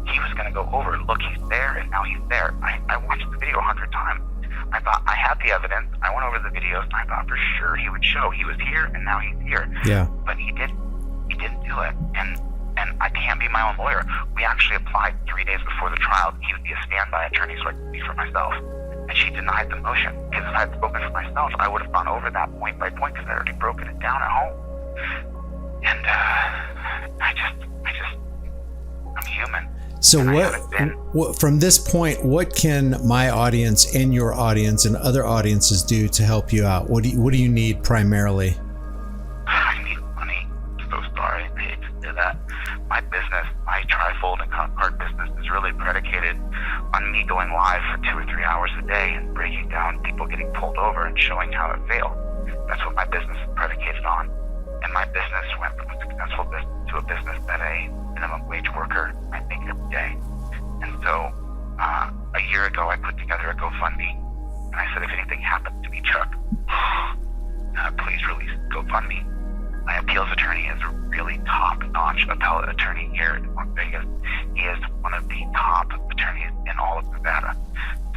he was going to go over, look, he's there, and now he's there. I watched the video 100 times. I thought I had the evidence. I went over the videos, and I thought for sure he would show he was here, and now he's here. Yeah. But he didn't do it. And I can't be my own lawyer. We actually applied 3 days before the trial. He would be a standby attorney so I could speak for myself. And she denied the motion. Because if I had spoken for myself, I would have gone over that point by point, because I already broken it down at home. And I'm human. So what from this point, what can my audience and your audience and other audiences do to help you out? What do you need primarily? I need money. I'm so sorry. I hate to say that. My business, my trifold and card business, is really predicated on me going live for 2 or 3 hours a day and breaking down people getting pulled over and showing how it failed. That's what my business is predicated on. And my business went from a successful business to a business that a minimum wage worker might make every day. And so a year ago, I put together a GoFundMe, and I said, if anything happens to me, Chuck, please release GoFundMe. My appeals attorney is a really top-notch appellate attorney here in Las Vegas. He is one of the top attorneys in all of Nevada.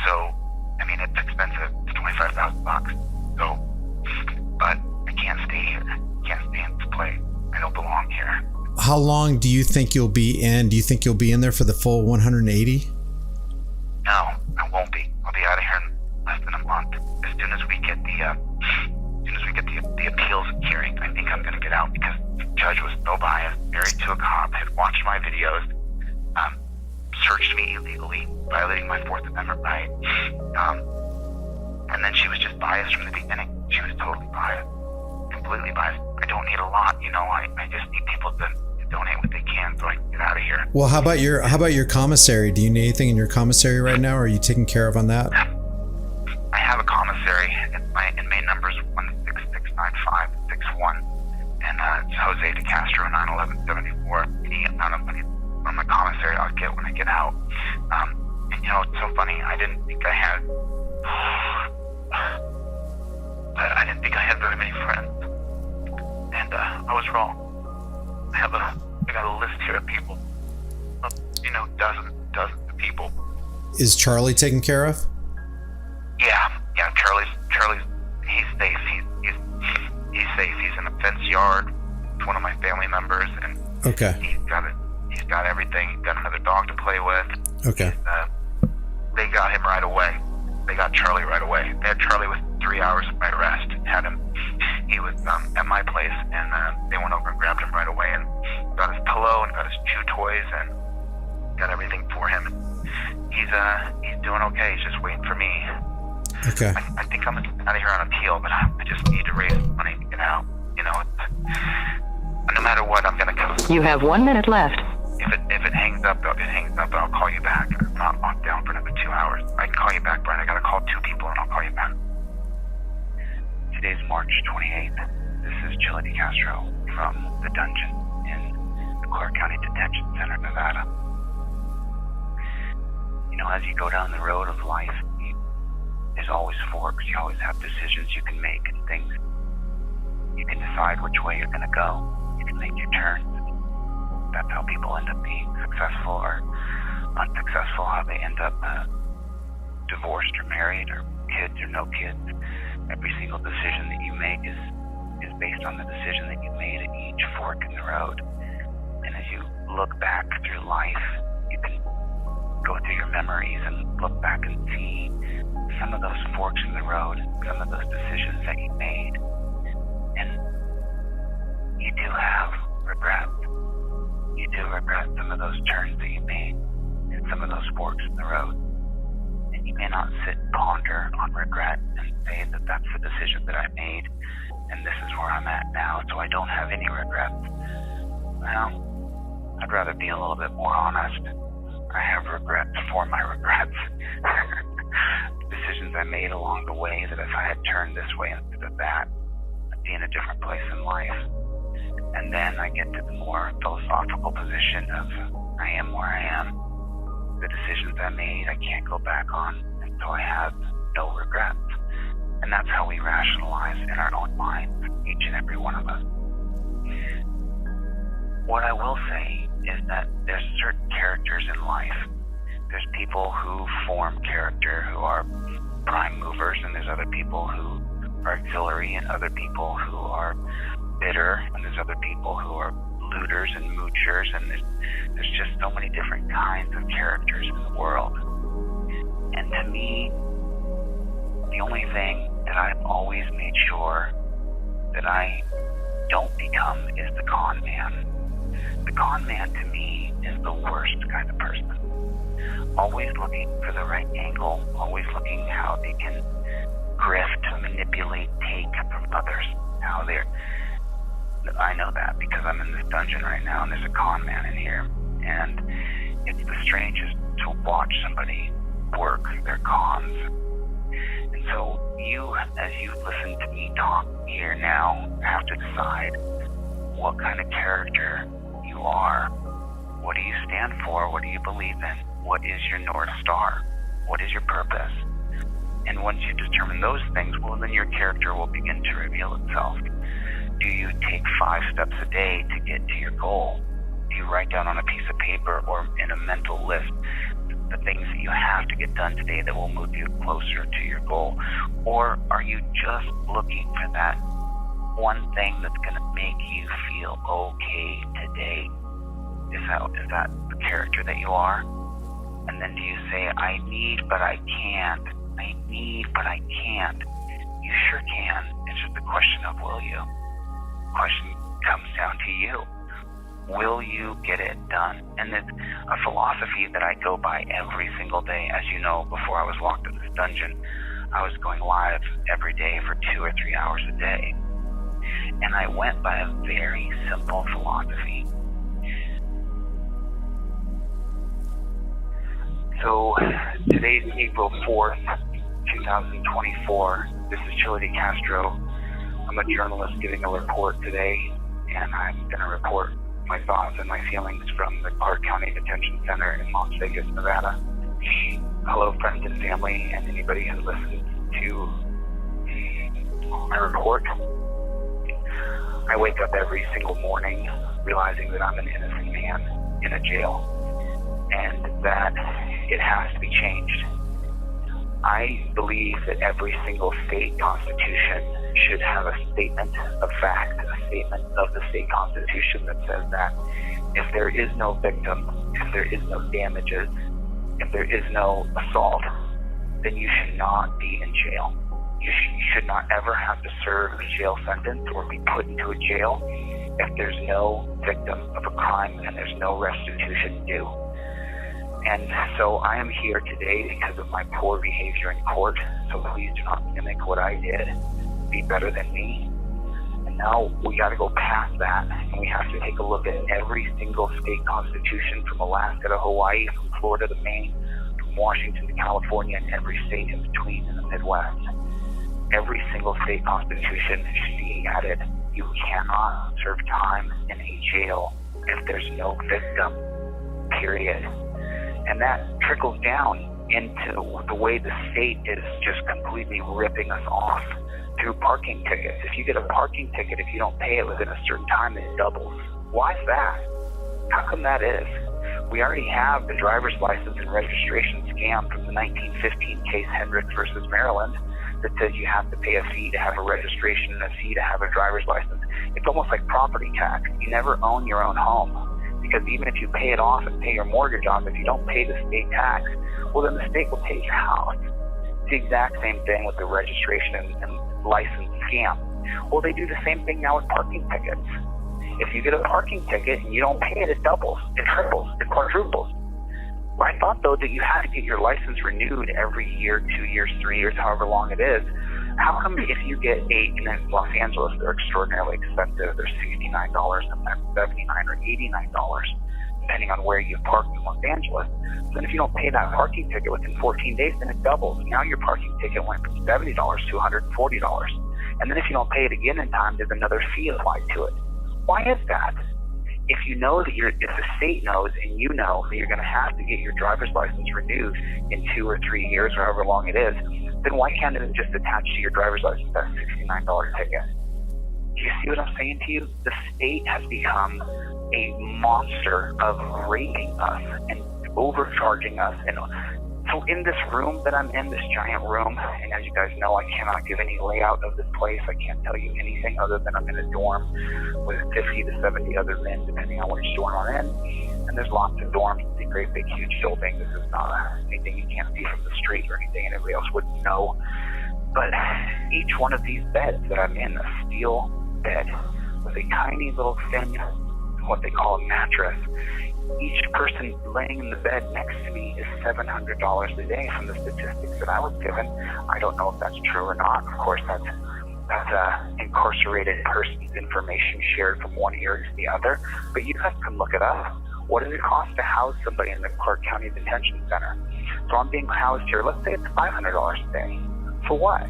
So, I mean, it's expensive. It's $25,000. So, but I can't stay here. I can't stay in this place. I don't belong here. How long do you think you'll be in? Do you think you'll be in there for the full 180? No, I won't be. I'll be out of here in less than a month. As soon as we get the appeals hearing, I think I'm going to get out, because the judge was so biased, married to a cop, had watched my videos, searched me illegally, violating my Fourth Amendment right, and then she was just biased from the beginning. She was totally biased, completely biased. I don't need a lot, you know. I just need people to donate what they can so I can get out of here. Well, how about your commissary? Do you need anything in your commissary right now, or are you taken care of on that? I have a commissary. My inmate number is 1669561, and it's Jose De Castro, 91174. Any amount of money from my commissary I'll get when I get out. And you know, it's so funny. I didn't think I had very many friends, and I was wrong. I got a list here of people, you know, dozens of people. Is Charlie taken care of? Yeah. Charlie's he's safe. He's safe. He's in a fenced yard with one of my family members, and he's got everything. He's got another dog to play with. Okay. they got him right away. They got Charlie right away. They had Charlie within 3 hours of my arrest. Had him. He was at my place, and they went over and grabbed him right away and got his pillow and got his chew toys and got everything for him. He's doing okay. He's just waiting for me. Okay. I think I'm gonna get out of here on appeal, but I just need to raise money to get out. You know, no matter what, I'm gonna come. You have 1 minute left. If it hangs up, it hangs up, and I'll call you back. I'm not locked down for another 2 hours. I can call you back, Brian. I gotta call 2 people, and I'll call you back. Today's March 28th. This is Chille Castro from the Dungeon in the Clark County Detention Center, Nevada. You know, as you go down the road of life, there's always forks. You always have decisions you can make and things. You can decide which way you're going to go. You can make your turns. That's how people end up being successful or unsuccessful, how they end up divorced or married or kids or no kids. Every single decision that you make is based on the decision that you made at each fork in the road. And as you look back through life, you can go through your memories and look back and see some of those forks in the road, some of those decisions that you made. And you do have regrets. You do regret some of those turns that you made and some of those forks in the road. And you may not sit and ponder on regret and say that that's the decision that I made and this is where I'm at now, so I don't have any regrets. Well, I'd rather be a little bit more honest. I have regrets for my regrets. Decisions I made along the way that if I had turned this way instead of that, I'd be in a different place in life. And then I get to the more philosophical position of I am where I am. The decisions I made, I can't go back on, and so I have no regrets. And that's how we rationalize in our own minds, each and every one of us. What I will say is that there's certain characters in life. There's people who form character, who are prime movers, and there's other people who are auxiliary, and other people who are bitter, and there's other people who are looters and moochers, and there's just so many different kinds of characters in the world. And to me, the only thing that I've always made sure that I don't become is the con man. The con man to me is the worst kind of person. Always looking for the right angle, always looking how they can grift, manipulate, take from others, how they're... I know that because I'm in this dungeon right now and there's a con man in here, and it's the strangest to watch somebody work their cons. And so you, as you listen to me talk here now, have to decide what kind of character you are. What do you stand for? What do you believe in? What is your North Star? What is your purpose? And once you determine those things, well, then your character will begin to reveal itself. Do you take 5 steps a day to get to your goal? Do you write down on a piece of paper or in a mental list the things that you have to get done today that will move you closer to your goal? Or are you just looking for that one thing that's going to make you feel okay today? Is that the character that you are? And then do you say, I need, but I can't. I need, but I can't. You sure can. It's just a question of will you? The question comes down to you. Will you get it done? And it's a philosophy that I go by every single day. As you know, before I was locked in this dungeon, I was going live every day for 2 or 3 hours a day. And I went by a very simple philosophy. So today's April 4th, 2024. This is Chille Castro. I'm a journalist giving a report today, and I'm going to report my thoughts and my feelings from the Clark County Detention Center in Las Vegas, Nevada. Hello, friends and family, and anybody who listens to my report. I wake up every single morning realizing that I'm an innocent man in a jail, and that it has to be changed. I believe that every single state constitution should have a statement of fact, a statement of the state constitution that says that if there is no victim, if there is no damages, if there is no assault, then you should not be in jail. You should not ever have to serve a jail sentence or be put into a jail if there's no victim of a crime and there's no restitution due. And so I am here today because of my poor behavior in court, so please do not mimic what I did. Be better than me. And now we got to go past that, and we have to take a look at every single state constitution, from Alaska to Hawaii, from Florida to Maine, from Washington to California, and every state in between in the Midwest. Every single state constitution should be added. You cannot serve time in a jail if there's no victim, period. And that trickles down into the way the state is just completely ripping us off through parking tickets. If you get a parking ticket, if you don't pay it within a certain time, it doubles. Why is that? How come that is? We already have the driver's license and registration scam from the 1915 case Hendrick versus Maryland that says you have to pay a fee to have a registration and a fee to have a driver's license. It's almost like property tax. You never own your own home, because even if you pay it off and pay your mortgage off, if you don't pay the state tax, well, then the state will take your house. It's the exact same thing with the registration and license scam. Well, they do the same thing now with parking tickets. If you get a parking ticket and you don't pay it, it doubles, it triples, it quadruples. Well, I thought, though, that you had to get your license renewed every year, 2 years, 3 years, however long it is. How come if you get in Los Angeles, they're extraordinarily expensive. They're $69, sometimes $79 or $89, depending on where you park in Los Angeles. Then if you don't pay that parking ticket within 14 days, then it doubles. Now your parking ticket went from $70 to $140. And then if you don't pay it again in time, there's another fee applied to it. Why is that? If you know that if the state knows and you know that you're going to have to get your driver's license renewed in 2 or 3 years, or however long it is, then why can't it just attach to your driver's license that $69 ticket? Do you see what I'm saying to you? The state has become a monster of raping us and overcharging us. And so in this room that I'm in, this giant room, and as you guys know, I cannot give any layout of this place. I can't tell you anything other than I'm in a dorm with 50 to 70 other men, depending on which dorm I'm in. And there's lots of dorms. It's a great big huge building. This is not anything you can't see from the street or anything anybody else wouldn't know. But each one of these beds that I'm in, a steel bed with a tiny little thin, what they call a mattress. Each person laying in the bed next to me is $700 a day from the statistics that I was given. I don't know if that's true or not. Of course, that's incarcerated person's information shared from one ear to the other. But you guys can look it up. What does it cost to house somebody in the Clark County Detention Center? So I'm being housed here. Let's say it's $500 a day. For what?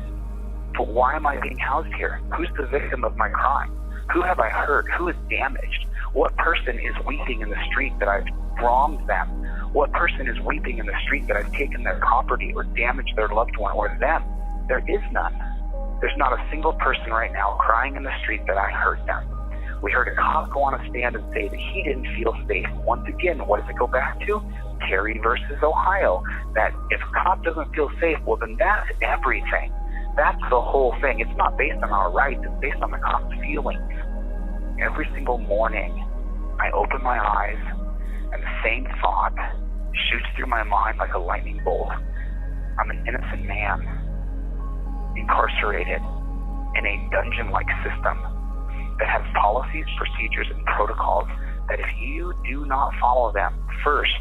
For why am I being housed here? Who's the victim of my crime? Who have I hurt? Who is damaged? What person is weeping in the street that I've wronged them? What person is weeping in the street that I've taken their property or damaged their loved one or them? There is none. There's not a single person right now crying in the street that I hurt them. We heard a cop go on a stand and say that he didn't feel safe. Once again, what does it go back to? Terry versus Ohio. That if a cop doesn't feel safe, well, then that's everything. That's the whole thing. It's not based on our rights. It's based on the cop's feelings. Every single morning, I open my eyes, and the same thought shoots through my mind like a lightning bolt. I'm an innocent man, incarcerated in a dungeon-like system that has policies, procedures, and protocols that if you do not follow them, first,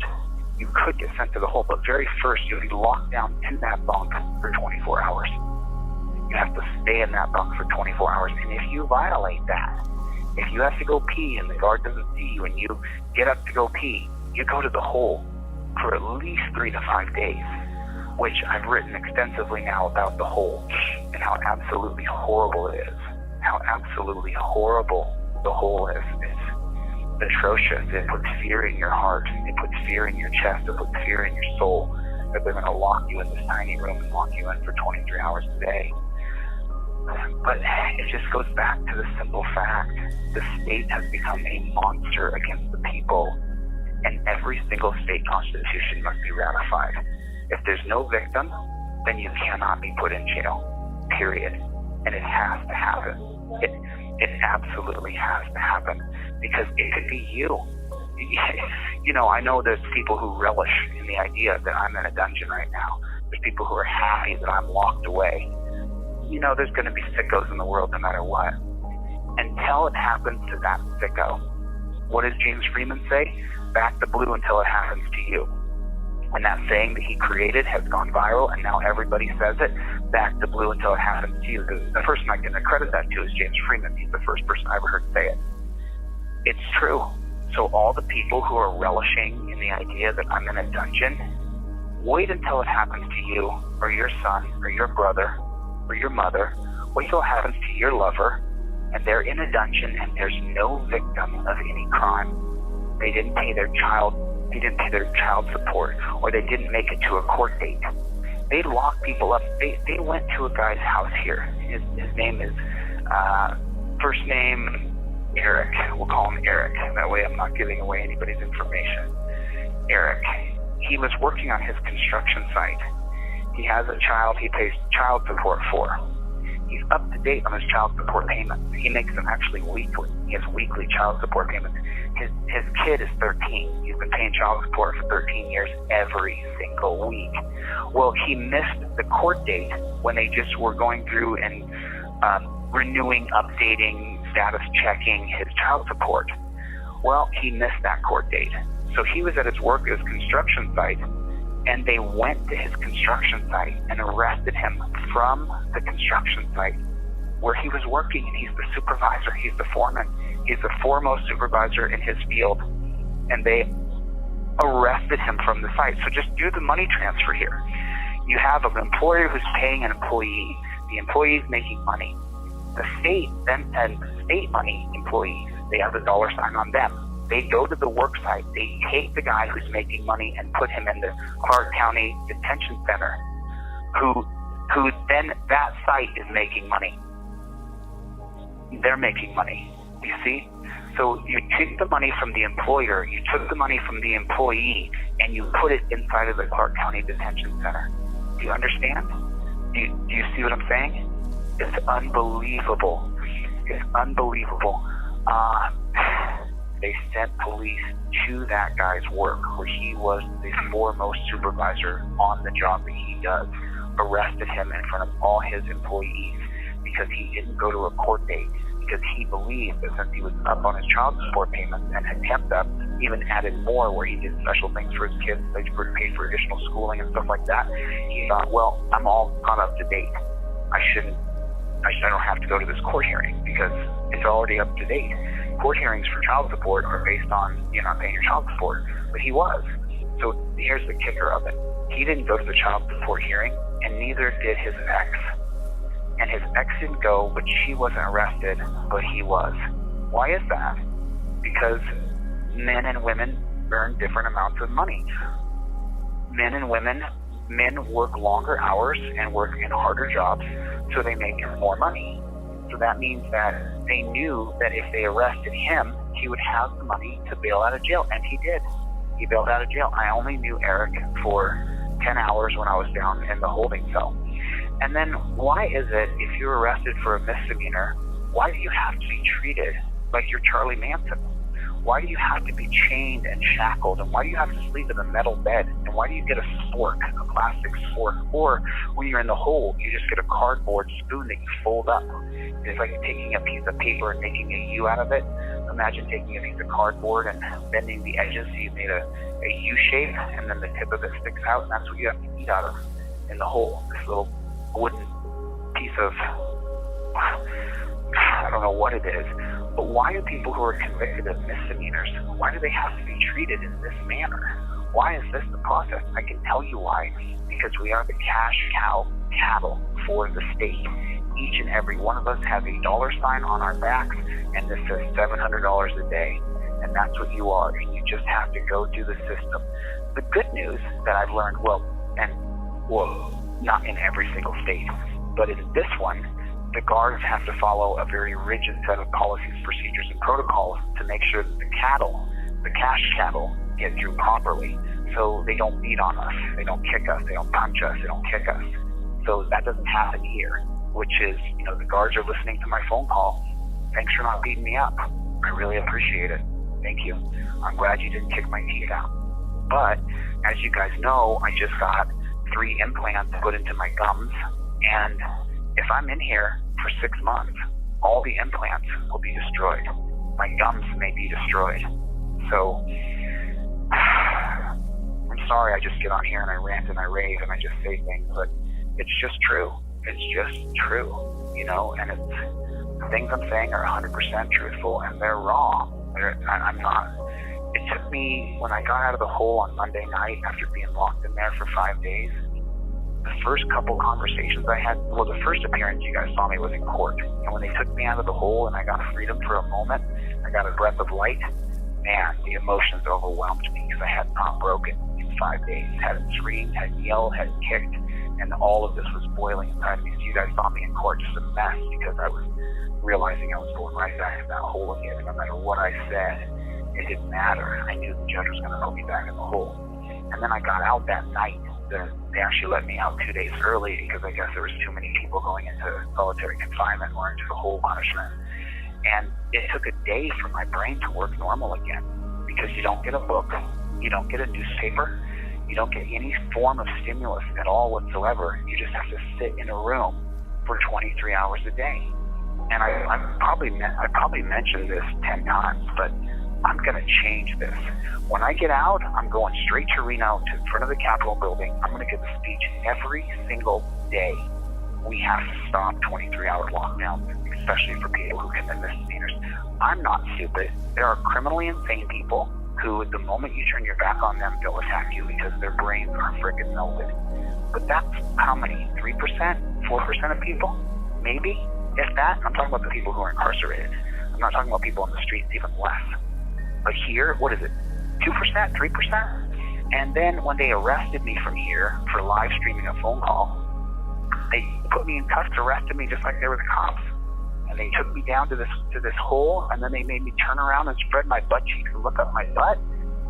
you could get sent to the hole, but very first, you'll be locked down to that bunk for 24 hours. You have to stay in that bunk for 24 hours, and if you violate that, if you have to go pee and the guard doesn't see you and you get up to go pee, you go to the hole for at least 3 to 5 days, which I've written extensively now about the hole and how absolutely horrible it is. How absolutely horrible the hole is. It's atrocious. It puts fear in your heart. It puts fear in your chest. It puts fear in your soul that they're going to lock you in this tiny room and lock you in for 23 hours a day. But it just goes back to the simple fact. The state has become a monster against the people, and every single state constitution must be ratified. If there's no victim, then you cannot be put in jail, period. And it has to happen. It absolutely has to happen, because it could be you. I know there's people who relish in the idea that I'm in a dungeon right now. There's people who are happy that I'm locked away. There's going to be sickos in the world no matter what. Until it happens to that sicko, what does James Freeman say? Back the blue until it happens to you. And that saying that he created has gone viral, and now everybody says it. Back the blue until it happens to you. The person I can accredit that to is James Freeman. He's the first person I ever heard say it. It's true. So all the people who are relishing in the idea that I'm in a dungeon, wait until it happens to you, or your son, or your brother, or your mother. Wait till it happens to your lover, and they're in a dungeon, and there's no victim of any crime. They didn't pay their child support, or they didn't make it to a court date. They lock people up. They went to a guy's house here. His name is, first name, Eric. We'll call him Eric. That way I'm not giving away anybody's information. Eric. He was working on his construction site. He has a child he pays child support for. He's up to date on his child support payments. He makes them actually weekly. He has weekly child support payments. His kid is 13. He's been paying child support for 13 years every single week. Well, he missed the court date when they just were going through and renewing, updating, status checking his child support. Well, he missed that court date. So he was at his construction site, and they went to his construction site and arrested him from the construction site where he was working. And he's the supervisor, he's the foreman, he's the foremost supervisor in his field, and they arrested him from the site. So just do the money transfer here. You have an employer who's paying an employee. The employee is making money. The state then sends state money employees. They have a dollar sign on them. They go to the work site. They take the guy who's making money and put him in the Clark County Detention Center, who then that site is making money. They're making money. You see? So you took the money from the employer, you took the money from the employee, and you put it inside of the Clark County Detention Center. Do you understand? Do you see what I'm saying? It's unbelievable. It's unbelievable. They sent police to that guy's work where he was the foremost supervisor on the job that he does, arrested him in front of all his employees because he didn't go to a court date, because he believed that since he was up on his child support payments and had kept up, even added more where he did special things for his kids, they paid for additional schooling and stuff like that. He thought, well, I'm all caught up to date. I don't have to go to this court hearing because it's already up to date. Court hearings for child support are based on you not paying your child support, but he was. So here's the kicker of it. He didn't go to the child support hearing, and neither did his ex. And his ex didn't go, but she wasn't arrested, but he was. Why is that? Because men and women earn different amounts of money. Men work longer hours and work in harder jobs, so they make more money. So that means that they knew that if they arrested him, he would have the money to bail out of jail, and he did. He bailed out of jail. I only knew Eric for 10 hours when I was down in the holding cell. And then why is it, if you're arrested for a misdemeanor, why do you have to be treated like you're Charlie Manson? Why do you have to be chained and shackled? And why do you have to sleep in a metal bed? And why do you get a fork, a plastic fork? Or when you're in the hole, you just get a cardboard spoon that you fold up. It's like taking a piece of paper and making a U out of it. Imagine taking a piece of cardboard and bending the edges so you made a U shape, and then the tip of it sticks out, and that's what you have to eat out of in the hole. This little wooden piece of, I don't know what it is. But why do people who are convicted of misdemeanors, why do they have to be treated in this manner? Why is this the process? I can tell you why. Because we are the cash cow cattle for the state. Each and every one of us has a dollar sign on our backs, and this says $700 a day. And that's what you are, and you just have to go through the system. The good news that I've learned, not in every single state, but in this one, the guards have to follow a very rigid set of policies, procedures, and protocols to make sure that the cash cattle, get through properly. So they don't beat on us, they don't kick us, they don't punch us, they don't kick us. So that doesn't happen here, which is, the guards are listening to my phone call. Thanks for not beating me up. I really appreciate it. Thank you. I'm glad you didn't kick my teeth out. But as you guys know, I just got 3 implants put into my gums, and if I'm in here for 6 months, all the implants will be destroyed. My gums may be destroyed. So I'm sorry I just get on here and I rant and I rave and I just say things, but it's just true. It's just true, you know, and it's, the things I'm saying are 100% truthful, and they're wrong. I'm not. It took me, when I got out of the hole on Monday night after being locked in there for 5 days, the first couple conversations I had, well, the first appearance you guys saw me was in court. And when they took me out of the hole and I got freedom for a moment, I got a breath of light, man, the emotions overwhelmed me because I had not broken in 5 days. Hadn't screamed, hadn't yelled, hadn't kicked, and all of this was boiling inside of me. So you guys saw me in court just a mess because I was realizing I was going right back in that hole again. And no matter what I said, it didn't matter. I knew the judge was going to put me back in the hole. And then I got out that night. They actually let me out 2 days early because I guess there was too many people going into solitary confinement or into the hole punishment. And it took a day for my brain to work normal again, because you don't get a book, you don't get a newspaper, you don't get any form of stimulus at all whatsoever. You just have to sit in a room for 23 hours a day. And I probably mentioned this 10 times, but I'm going to change this. When I get out, I'm going straight to Reno, to in front of the Capitol building. I'm going to give a speech every single day. We have to stop 23-hour lockdowns, especially for people who commit misdemeanors. I'm not stupid. There are criminally insane people who, at the moment you turn your back on them, they'll attack you because their brains are freaking melted. But that's how many? 3%? 4% of people? Maybe? If that? I'm talking about the people who are incarcerated. I'm not talking about people on the streets, even less. But here, what is it? 2%? 3%? And then when they arrested me from here for live streaming a phone call, they put me in cuffs, arrested me just like they were the cops. And they took me down to this hole, and then they made me turn around and spread my butt cheeks and look up my butt.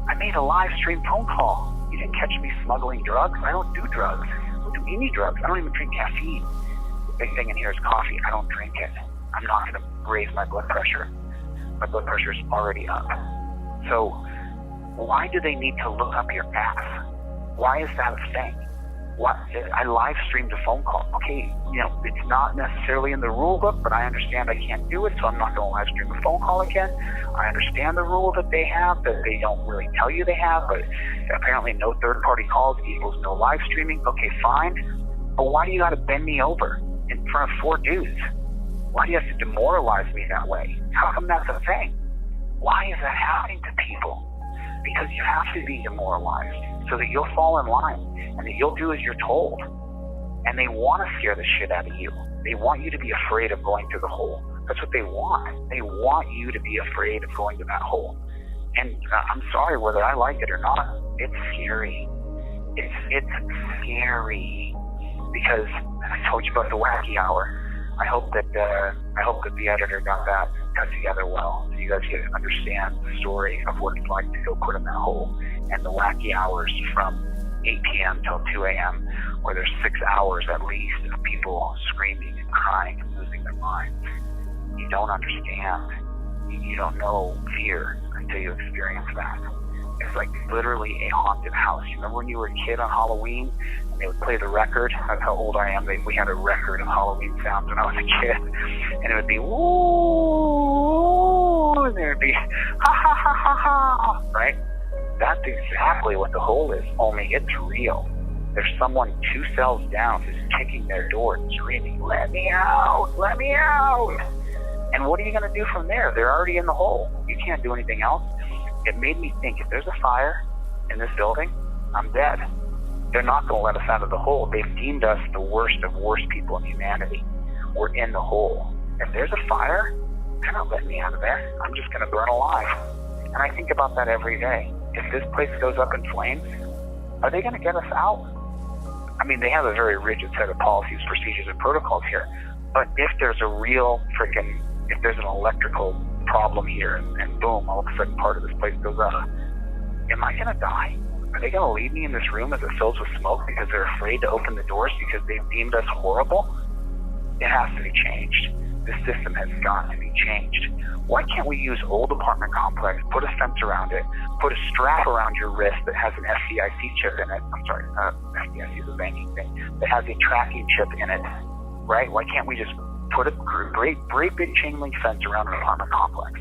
I made a live stream phone call. You didn't catch me smuggling drugs. I don't do drugs. I don't do any drugs. I don't even drink caffeine. The big thing in here is coffee. I don't drink it. I'm not going to raise my blood pressure. My blood pressure is already up. So why do they need to look up your ass? Why is that a thing? What? I live streamed a phone call. Okay, you know, it's not necessarily in the rule book, but I understand I can't do it, so I'm not going to live stream a phone call again. I understand the rule that they have, that they don't really tell you they have, but apparently no third-party calls equals no live streaming. Okay, fine. But why do you got to bend me over in front of 4 dudes? Why do you have to demoralize me that way? How come that's a thing? Why is that happening to people? Because you have to be demoralized so that you'll fall in line and that you'll do as you're told. And they want to scare the shit out of you. They want you to be afraid of going to the hole. That's what they want. They want you to be afraid of going to that hole. And I'm sorry, whether I like it or not, it's scary. It's scary. Because I told you about the wacky hour. I hope that the editor got that cut together well, so you guys can understand the story of what it's like to go put in that hole, and the wacky hours from 8 p.m. till 2 a.m., where there's 6 hours at least of people screaming and crying and losing their minds. You don't understand. You don't know fear until you experience that. It's like literally a haunted house. You remember when you were a kid on Halloween and they would play the record? That's how old I am. We had a record of Halloween sounds when I was a kid. And it would be, woo, and there would be, ha, ha, ha, ha, ha, right? That's exactly what the hole is, only it's real. There's someone 2 cells down who's kicking their door and screaming, let me out, let me out. And what are you going to do from there? They're already in the hole. You can't do anything else. It made me think, if there's a fire in this building, I'm dead. They're not going to let us out of the hole. They've deemed us the worst of worst people in humanity. We're in the hole. If there's a fire, they're not letting me out of there. I'm just going to burn alive. And I think about that every day. If this place goes up in flames, are they going to get us out? I mean, they have a very rigid set of policies, procedures, and protocols here. But if there's a real if there's an electrical problem here and boom, all of a sudden part of this place goes up, am I going to die? Are they going to leave me in this room as it fills with smoke because they're afraid to open the doors because they've deemed us horrible? It has to be changed. The system has got to be changed. Why can't we use old apartment complex, put a fence around it, put a strap around your wrist that has an FDIC chip in it? I'm sorry, FDIC is a banking thing, that has a tracking chip in it, right? Why can't we just put a great big chain link fence around an apartment complex?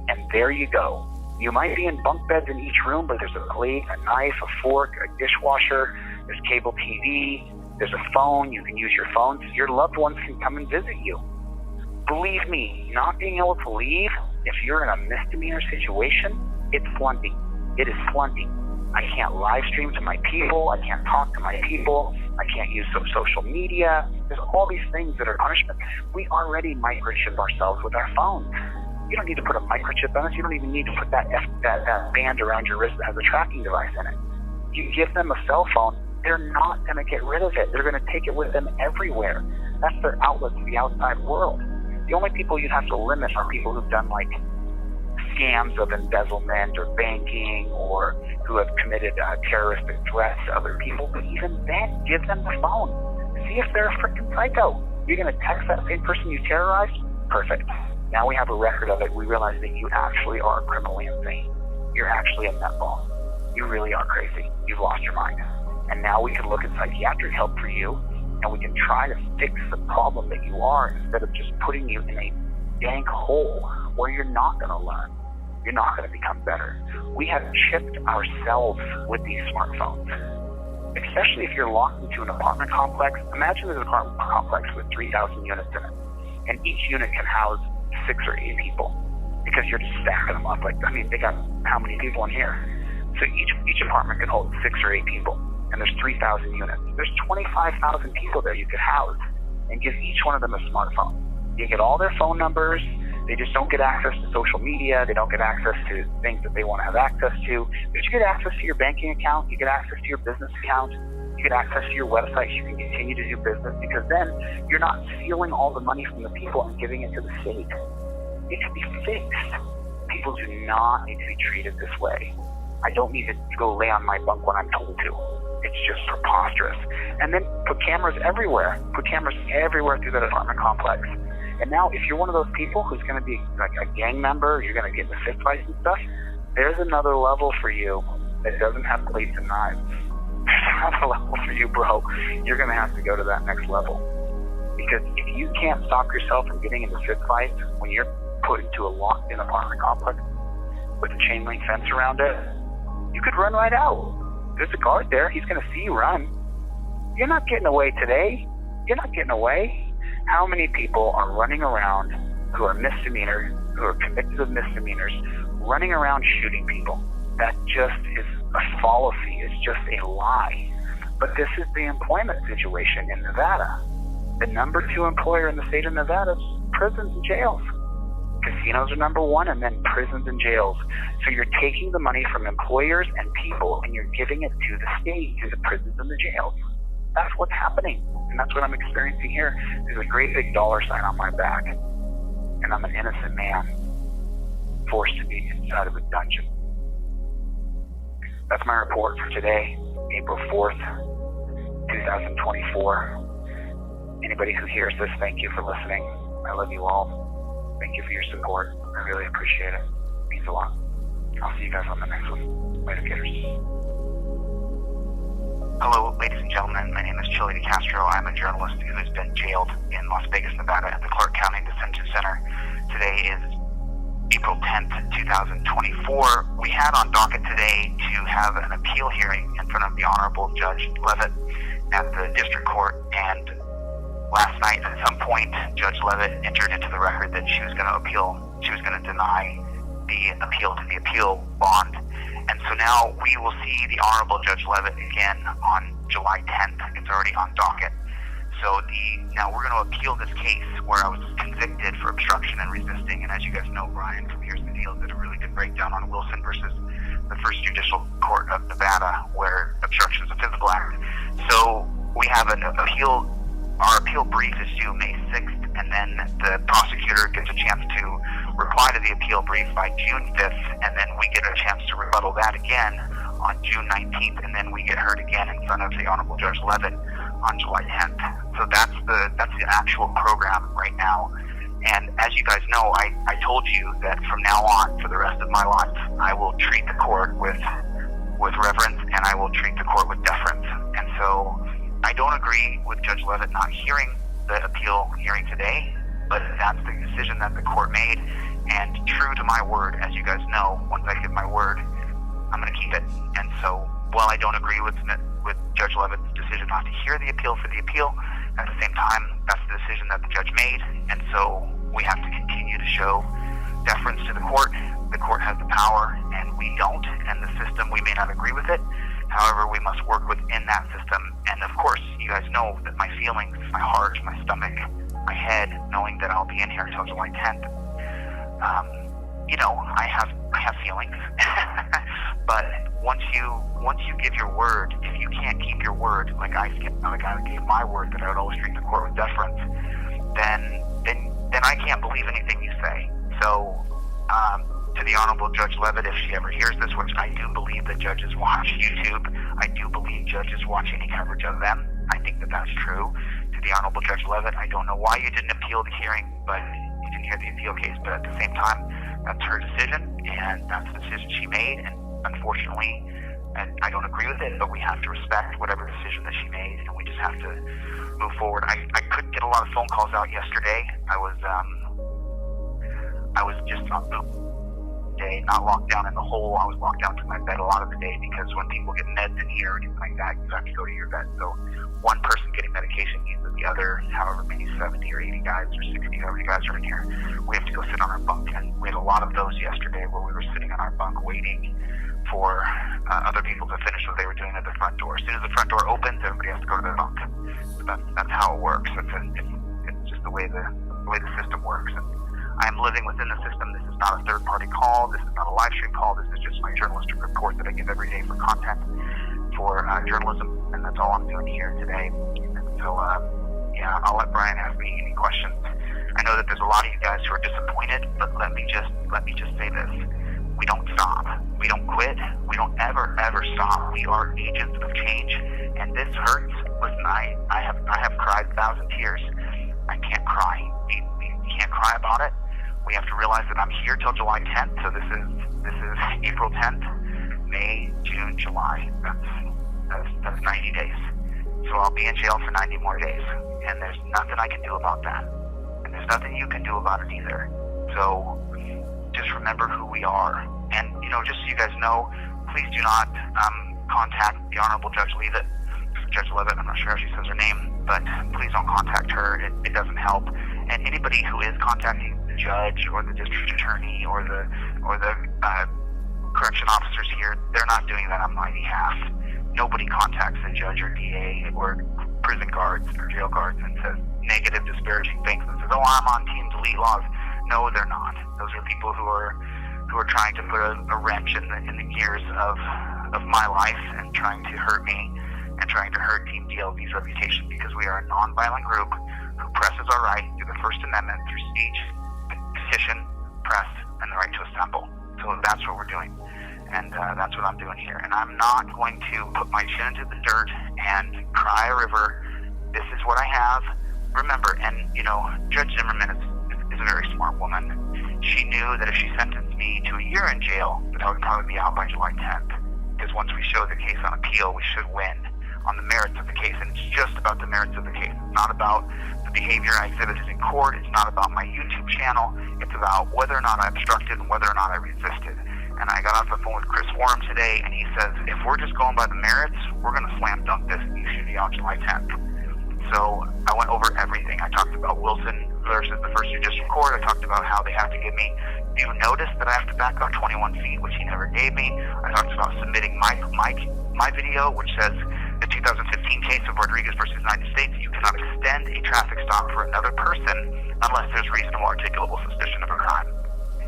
And there you go. You might be in bunk beds in each room, but there's a plate, a knife, a fork, a dishwasher, there's cable TV, there's a phone, you can use your phone, so your loved ones can come and visit you. Believe me, not being able to leave, if you're in a misdemeanor situation, it's flunky. It is flunky. I can't live stream to my people, I can't talk to my people, I can't use social media. There's all these things that are punishment. We already microchip ourselves with our phones. You don't need to put a microchip on us. You don't even need to put that band around your wrist that has a tracking device in it. You give them a cell phone, they're not going to get rid of it. They're going to take it with them everywhere. That's their outlet to the outside world. The only people you have to limit are people who've done like scams of embezzlement or banking, or who have committed terroristic threats to other people. But even then, give them the phone. See if they're a freaking psycho. You're going to text that same person you terrorized? Perfect. Now we have a record of it. We realize that you actually are criminally insane. You're actually a nutball. You really are crazy. You've lost your mind. And now we can look at psychiatric help for you, and we can try to fix the problem that you are, instead of just putting you in a dank hole where you're not going to learn. You're not going to become better. We have chipped ourselves with these smartphones. Especially if you're locked into an apartment complex. Imagine there's an apartment complex with 3,000 units in it, and each unit can house 6 or 8 people, because you're just stacking them up. They got how many people in here? So each apartment can hold 6 or 8 people, and there's 3,000 units. There's 25,000 people there you could house, and give each one of them a smartphone. You get all their phone numbers. They just don't get access to social media. They don't get access to things that they want to have access to. But you get access to your banking account. You get access to your business account. You get access to your website. You can continue to do business, because then you're not stealing all the money from the people and giving it to the state. It can be fixed. People do not need to be treated this way. I don't need to go lay on my bunk when I'm told to. It's just preposterous. And then put cameras everywhere. Put cameras everywhere through that apartment complex. And now, if you're one of those people who's going to be like a gang member, you're going to get in the fist fights and stuff, there's another level for you that doesn't have plates and knives. There's another level for you, bro. You're going to have to go to that next level. Because if you can't stop yourself from getting into fist fights when you're put into a locked-in apartment complex with a chain link fence around it, you could run right out. There's a guard there. He's going to see you run. You're not getting away today. You're not getting away. How many people are running around who are misdemeanors, who are convicted of misdemeanors, running around shooting people? That just is a fallacy. It's just a lie. But this is the employment situation in Nevada. The number 2 employer in the state of Nevada is prisons and jails. Casinos are number 1, and then prisons and jails. So you're taking the money from employers and people, and you're giving it to the state, to the prisons and the jails. That's what's happening, and that's what I'm experiencing here. There's a great big dollar sign on my back, and I'm an innocent man forced to be inside of a dungeon. That's my report for today, April 4th, 2024. Anybody who hears this, thank you for listening. I love you all. Thank you for your support. I really appreciate it. It means a lot. I'll see you guys on the next one. Later, gators. Hello, ladies and gentlemen. My name is Chille I'm a journalist who has been jailed in Las Vegas, Nevada at the Clark County Detention Center. Today is April 10th, 2024. We had on docket today to have an appeal hearing in front of the Honorable Judge Levitt at the district court, and last night at some point Judge Levitt entered into the record that she was going to appeal, she was going to deny the appeal to the appeal bond. And so now we will see the Honorable Judge Levitt again on July 10th. It's already on docket. So now we're going to appeal this case where I was convicted for obstruction and resisting. And as you guys know, Brian from Here's the Deal did a really good breakdown on Wilson versus the First Judicial Court of Nevada, where obstruction is a physical act. So we have an appeal. Our appeal brief is due May 6th, and then the prosecutor gets a chance to reply to the appeal brief by June 5th, and then we get a chance to rebuttal that again on June 19th, and then we get heard again in front of the Honorable Judge Levitt on July 10th. So that's the actual program right now. And as you guys know, I told you that from now on, for the rest of my life, I will treat the court with reverence, and I will treat the court with deference. And so I don't agree with Judge Levitt not hearing the appeal hearing today, but that's the decision that the court made. And true to my word, as you guys know, once I give my word, I'm going to keep it. And so while I don't agree with Judge Levitt's decision not to hear the appeal for the appeal, at the same time, that's the decision that the judge made. And so we have to continue to show deference to the court. The court has the power, and we don't. And the system, we may not agree with it. However, we must work within that system. And of course, you guys know that my feelings, my heart, my stomach, my head, knowing that I'll be in here until July 10th, I have feelings. But once you give your word, if you can't keep your word, like I gave my word that I would always treat the court with deference, then I can't believe anything you say. So, to the Honorable Judge Levitt, if she ever hears this, which I do believe that judges watch YouTube, I do believe judges watch any coverage of them. I think that that's true. To the Honorable Judge Levitt, I don't know why you didn't appeal the hearing, but you didn't hear the appeal case. But at the same time, that's her decision, and that's the decision she made. And unfortunately, and I don't agree with it, but we have to respect whatever decision that she made, and we just have to move forward. I couldn't get a lot of phone calls out yesterday. I was just on the day, not locked down in the hole. I was locked down to my bed a lot of the day, because when people get meds in here or anything like that, you have to go to your bed. So one person getting medication means that the other, however many 70 or 80 guys or 60, however many guys are in here, we have to go sit on our bunk. And we had a lot of those yesterday where we were sitting on our bunk waiting for other people to finish what they were doing at the front door. As soon as the front door opens, everybody has to go to their bunk. So that's how it works. It's just the way the system works. And I'm living within the system. This is not a third-party call. This is not a live stream call. This is just my journalistic report that I give every day for content, for journalism, and that's all I'm doing here today. And so, I'll let Brian ask me any questions. I know that there's a lot of you guys who are disappointed, but let me just say this: we don't stop. We don't quit. We don't ever stop. We are agents of change, and this hurts. Listen, I have cried 1,000 tears. I can't cry. We can't cry about it. We have to realize that I'm here till July 10th. So this is April 10th, May, June, July. That's 90 days. So I'll be in jail for 90 more days, and there's nothing I can do about that, and there's nothing you can do about it either. So just remember who we are, and just so you guys know, please do not contact the Honorable Judge Levitt. I'm not sure how she says her name, but please don't contact her. It doesn't help. And anybody who is contacting the judge or the district attorney or the correction officers here, they're not doing that on my behalf. Nobody contacts the judge or DA or prison guards or jail guards and says negative, disparaging things and says, "Oh, I'm on Team Delete Laws." No, they're not. Those are people who are trying to put a wrench in the gears of my life and trying to hurt me and trying to hurt Team DLV's reputation, because we are a nonviolent group who presses our right through the First Amendment, through speech, petition, press, and the right to assemble. So that's what we're doing, and that's what I'm doing here. And I'm not going to put my chin into the dirt and cry a river. This is what I have. Remember, and Judge Zimmerman is a very smart woman. She knew that if she sentenced me to a year in jail, that I would probably be out by July 10th. Because once we show the case on appeal, we should win on the merits of the case. And it's just about the merits of the case. It's not about the behavior I exhibited in court. It's not about my YouTube channel. It's about whether or not I obstructed and whether or not I resisted. And I got off the phone with Chris Warren today, and he says, if we're just going by the merits, we're going to slam dunk this, and you should be out July 10th. So I went over everything. I talked about Wilson versus the First Judicial Court. I talked about how they have to give me due notice that I have to back up 21 feet, which he never gave me. I talked about submitting my video, which says the 2015 case of Rodriguez versus United States, you cannot extend a traffic stop for another person unless there's reasonable articulable suspicion of a crime.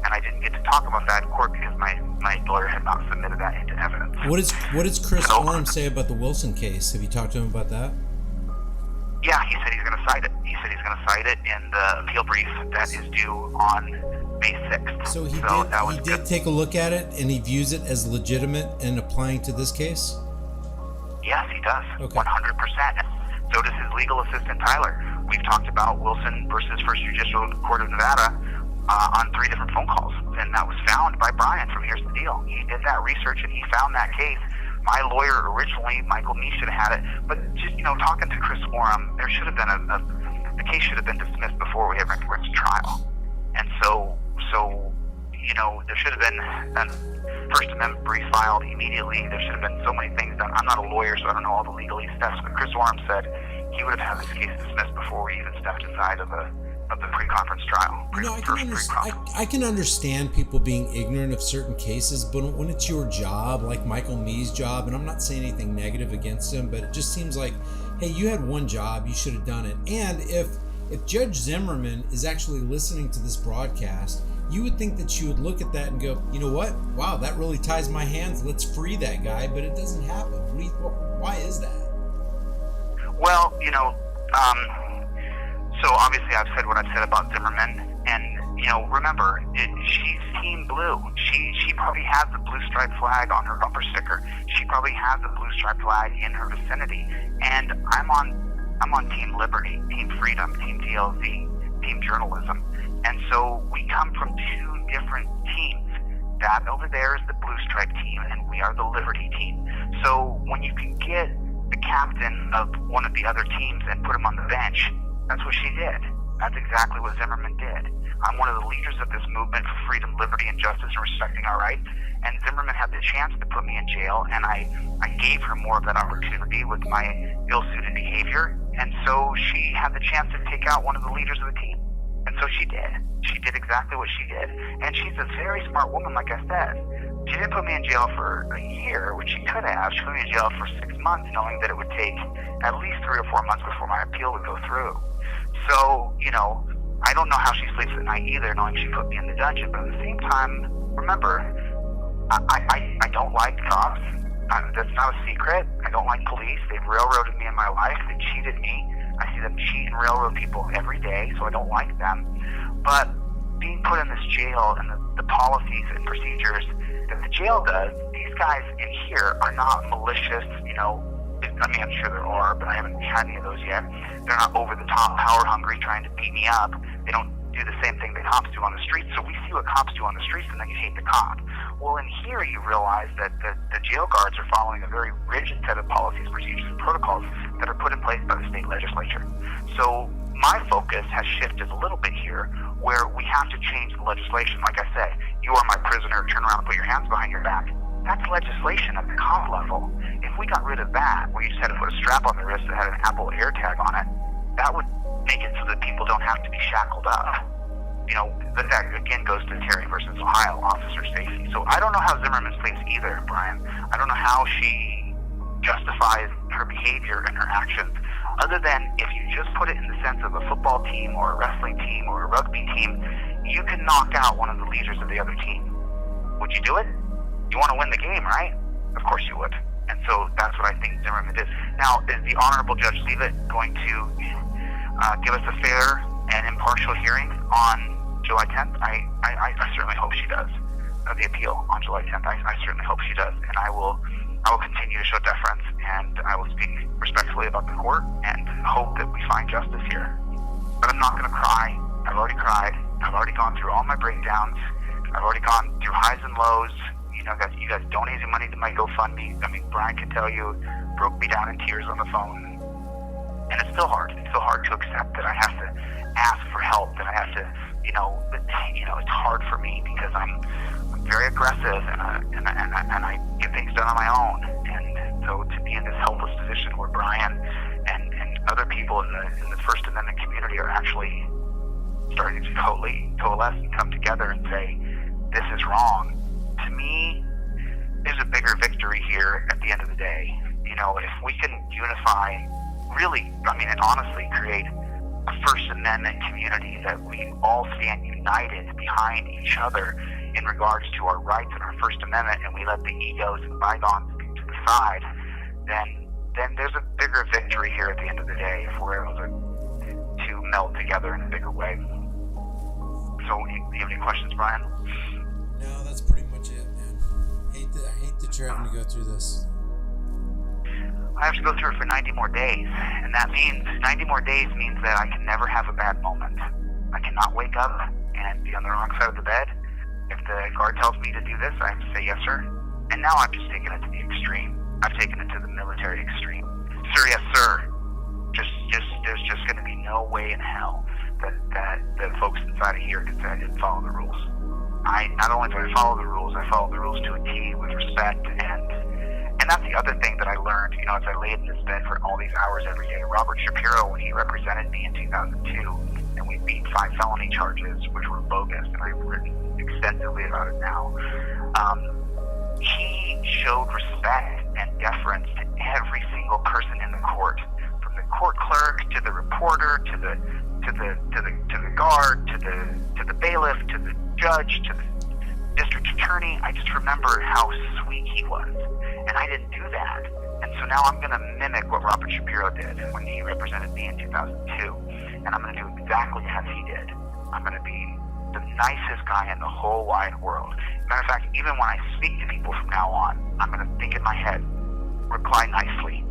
And I didn't get to talk about that in court because my lawyer had not submitted that into evidence. What does Chris Warren say about the Wilson case? Have you talked to him about that? Yeah, he said he's going to cite it. He said he's going to cite it in the appeal brief that is due on May 6th. So he did take a look at it, and he views it as legitimate and applying to this case? Yes, he does. Okay. 100%. So does his legal assistant, Tyler. we've talked about Wilson versus First Judicial Court of Nevada on 3 different phone calls, and that was found by Brian from Here's the Deal. He did that research and he found that case. My lawyer originally, Michael Nee, should have had it, but just, talking to Chris Oram, there should have been the case should have been dismissed before we ever went to trial. And so there should have been a First Amendment brief filed immediately. There should have been so many things done. I'm not a lawyer, so I don't know all the legalese steps, but Chris Oram said he would have had this case dismissed before we even stepped inside of the pre-conference trial. I can understand people being ignorant of certain cases, but when it's your job, like Michael Nee's job, and I'm not saying anything negative against him, but it just seems like, hey, you had one job, you should have done it. And if Judge Zimmerman is actually listening to this broadcast, you would think that she would look at that and go, you know what? Wow, that really ties my hands. Let's free that guy. But it doesn't happen. Why is that? Well, so obviously I've said what I've said about Zimmerman, and remember, she's Team Blue. She probably has the blue stripe flag on her bumper sticker. She probably has the blue stripe flag in her vicinity, and I'm on Team Liberty, Team Freedom, Team TLZ, Team Journalism. And so we come from 2 different teams. That over there is the blue stripe team, and we are the Liberty team. So when you can get the captain of one of the other teams and put him on the bench, that's what she did. That's exactly what Zimmerman did. I'm one of the leaders of this movement for freedom, liberty, and justice, and respecting our rights. And Zimmerman had the chance to put me in jail, and I gave her more of that opportunity with my ill-suited behavior. And so she had the chance to take out one of the leaders of the team. And so she did. She did exactly what she did. And she's a very smart woman, like I said. She didn't put me in jail for a year, which she could have. She put me in jail for 6 months, knowing that it would take at least 3 or 4 months before my appeal would go through. So, I don't know how she sleeps at night either, knowing she put me in the dungeon. But at the same time, remember, I don't like cops. That's not a secret. I don't like police. They've railroaded me in my life. They cheated me. I see them cheat and railroad people every day, so I don't like them. But being put in this jail and the policies and procedures that the jail does, these guys in here are not malicious, I'm sure there are, but I haven't had any of those yet. They're not over-the-top, power-hungry, trying to beat me up. They don't do the same thing that cops do on the streets. So we see what cops do on the streets, and then you hate the cop. Well, in here you realize that the jail guards are following a very rigid set of policies, procedures, and protocols that are put in place by the state legislature. So my focus has shifted a little bit here, where we have to change the legislation. Like I said, you are my prisoner, turn around and put your hands behind your back. That's legislation at the cop level. If we got rid of that, where you just had to put a strap on the wrist that had an Apple AirTag on it, that would make it so that people don't have to be shackled up. That again goes to Terry versus Ohio, officer safety. So I don't know how Zimmerman sleeps either, Brian. I don't know how she justifies her behavior and her actions, other than if you just put it in the sense of a football team or a wrestling team or a rugby team, you can knock out one of the leaders of the other team. Would you do it? You want to win the game, right? Of course you would. And so that's what I think Zimmerman did. Now, is the Honorable Judge Leavitt going to give us a fair and impartial hearing on July 10th? I certainly hope she does. The appeal on July 10th. I certainly hope she does. And I will continue to show deference, and I will speak respectfully about the court and hope that we find justice here. But I'm not going to cry. I've already cried. I've already gone through all my breakdowns. I've already gone through highs and lows. You guys donating money to my GoFundMe. Brian can tell you, broke me down in tears on the phone. And it's still hard. It's still hard to accept that I have to ask for help, and I have to, it's hard for me because I'm very aggressive and I get things done on my own. And so to be in this helpless position where Brian and other people in the First Amendment community are actually starting to coalesce and come together and say, this is wrong. To me, there's a bigger victory here at the end of the day. If we can unify, really, and honestly create a First Amendment community that we all stand united behind each other in regards to our rights and our First Amendment, and we let the egos and bygones to the side, then there's a bigger victory here at the end of the day if we're able to meld together in a bigger way. So, do you have any questions, Brian? No, that's pretty much it, man. I hate that you're having to go through this. I have to go through it for 90 more days. And that means 90 more days means that I can never have a bad moment. I cannot wake up and be on the wrong side of the bed. If the guard tells me to do this, I have to say yes, sir. And now I'm just taking it to the extreme. I've taken it to the military extreme. Sir, yes, sir. There's just going to be no way in hell that the folks inside of here can say I didn't follow the rules. Not only do I follow the rules to a T with respect, and that's the other thing that I learned, as I laid in this bed for all these hours every day. Robert Shapiro, when he represented me in 2002, and we beat 5 felony charges, which were bogus, and I've written extensively about it now, he showed respect and deference to every single person in the court, from the court clerk to the reporter to the guard to the bailiff to the judge to the district attorney. I just remember how sweet he was, and I didn't do that. And so now I'm going to mimic what Robert Shapiro did when he represented me in 2002, and I'm going to do exactly as he did. I'm going to be the nicest guy in the whole wide world. Matter of fact, even when I speak to people from now on, I'm going to think in my head, reply nicely,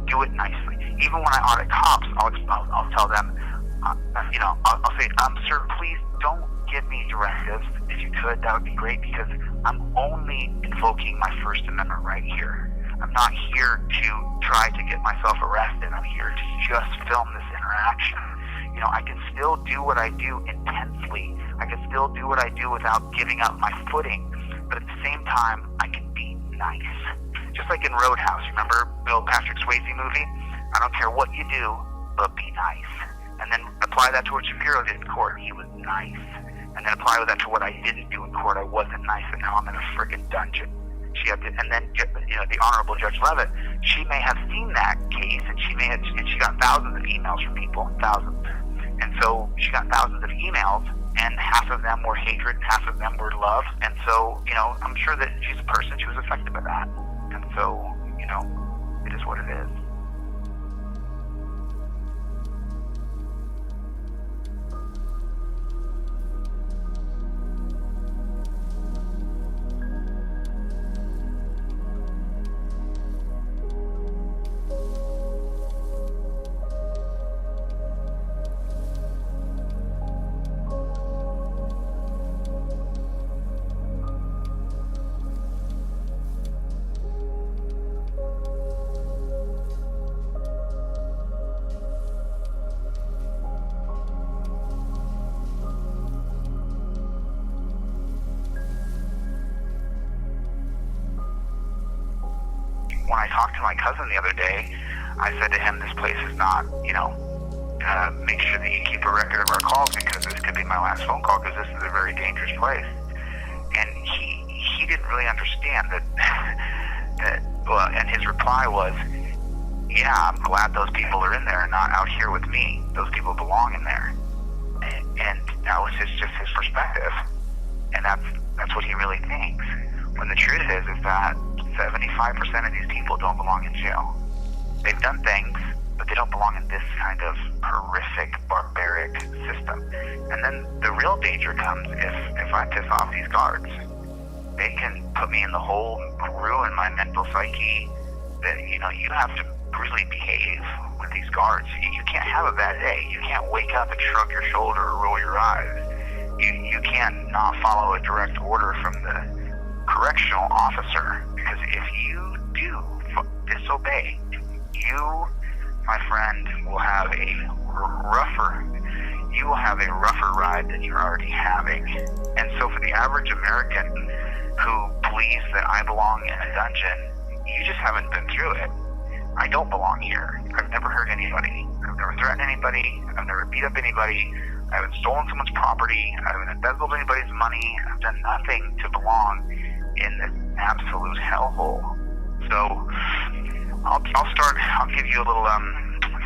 do it nicely. Even when I audit cops, I'll tell them, I'll say, sir, please don't give me directives. If you could, that would be great, because I'm only invoking my First Amendment right here. I'm not here to try to get myself arrested. I'm here to just film this interaction. I can still do what I do intensely. I can still do what I do without giving up my footing. But at the same time, I can be nice. Just like in Roadhouse. Remember Bill Patrick Swayze movie? I don't care what you do, but be nice. And then apply that to what Shapiro did in court. He was nice. And then apply that to what I didn't do in court. I wasn't nice, and now I'm in a friggin' dungeon. And then the Honorable Judge Leavitt, she may have seen that case, and she got thousands of emails from people, thousands. And so she got thousands of emails, and half of them were hatred, and half of them were love. And so, I'm sure that she's a person, she was affected by that. And so, it is what it is. When I talked to my cousin the other day, I said to him, this place is not, make sure that you keep a record of our calls, because this could be my last phone call, because this is a very dangerous place. And he didn't really understand that and his reply was, yeah, I'm glad those people are in there and not out here with me. Those people belong in there. And that was just his perspective. And that's what he really thinks. When the truth is that 75% of these people don't belong in jail. They've done things, but they don't belong in this kind of horrific, barbaric system. And then the real danger comes if I piss off these guards. They can put me in the hole, ruin my mental psyche. That you have to really behave with these guards. You can't have a bad day. You can't wake up and shrug your shoulder or roll your eyes. You can't not follow a direct order from the correctional officer, because if you do disobey, you, my friend, will have a rougher ride than you're already having. And so for the average American who believes that I belong in a dungeon, you just haven't been through it. I don't belong here. I've never hurt anybody. I've never threatened anybody. I've never beat up anybody. I haven't stolen someone's property. I haven't embezzled anybody's money. I've done nothing to belong in this absolute hellhole. So I'll give you a little,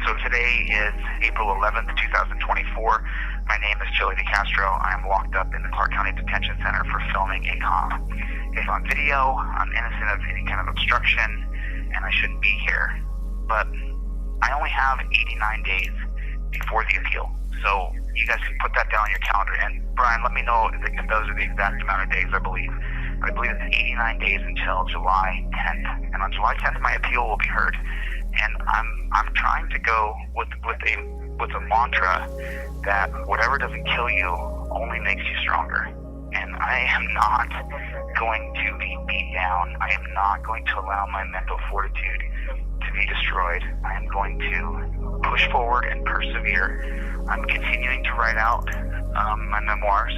so today is April 11th, 2024. My name is Chille DeCastro. I am locked up in the Clark County Detention Center for filming a cop. It's on video. I'm innocent of any kind of obstruction, and I shouldn't be here. But I only have 89 days before the appeal. So you guys can put that down on your calendar. And Brian, let me know if those are the exact amount of days, I believe. but I believe it's 89 days until July 10th. And on July 10th, my appeal will be heard. And I'm trying to go with a mantra that whatever doesn't kill you only makes you stronger. And I am not going to be beat down. I am not going to allow my mental fortitude to be destroyed. I am going to push forward and persevere. I'm continuing to write out my memoirs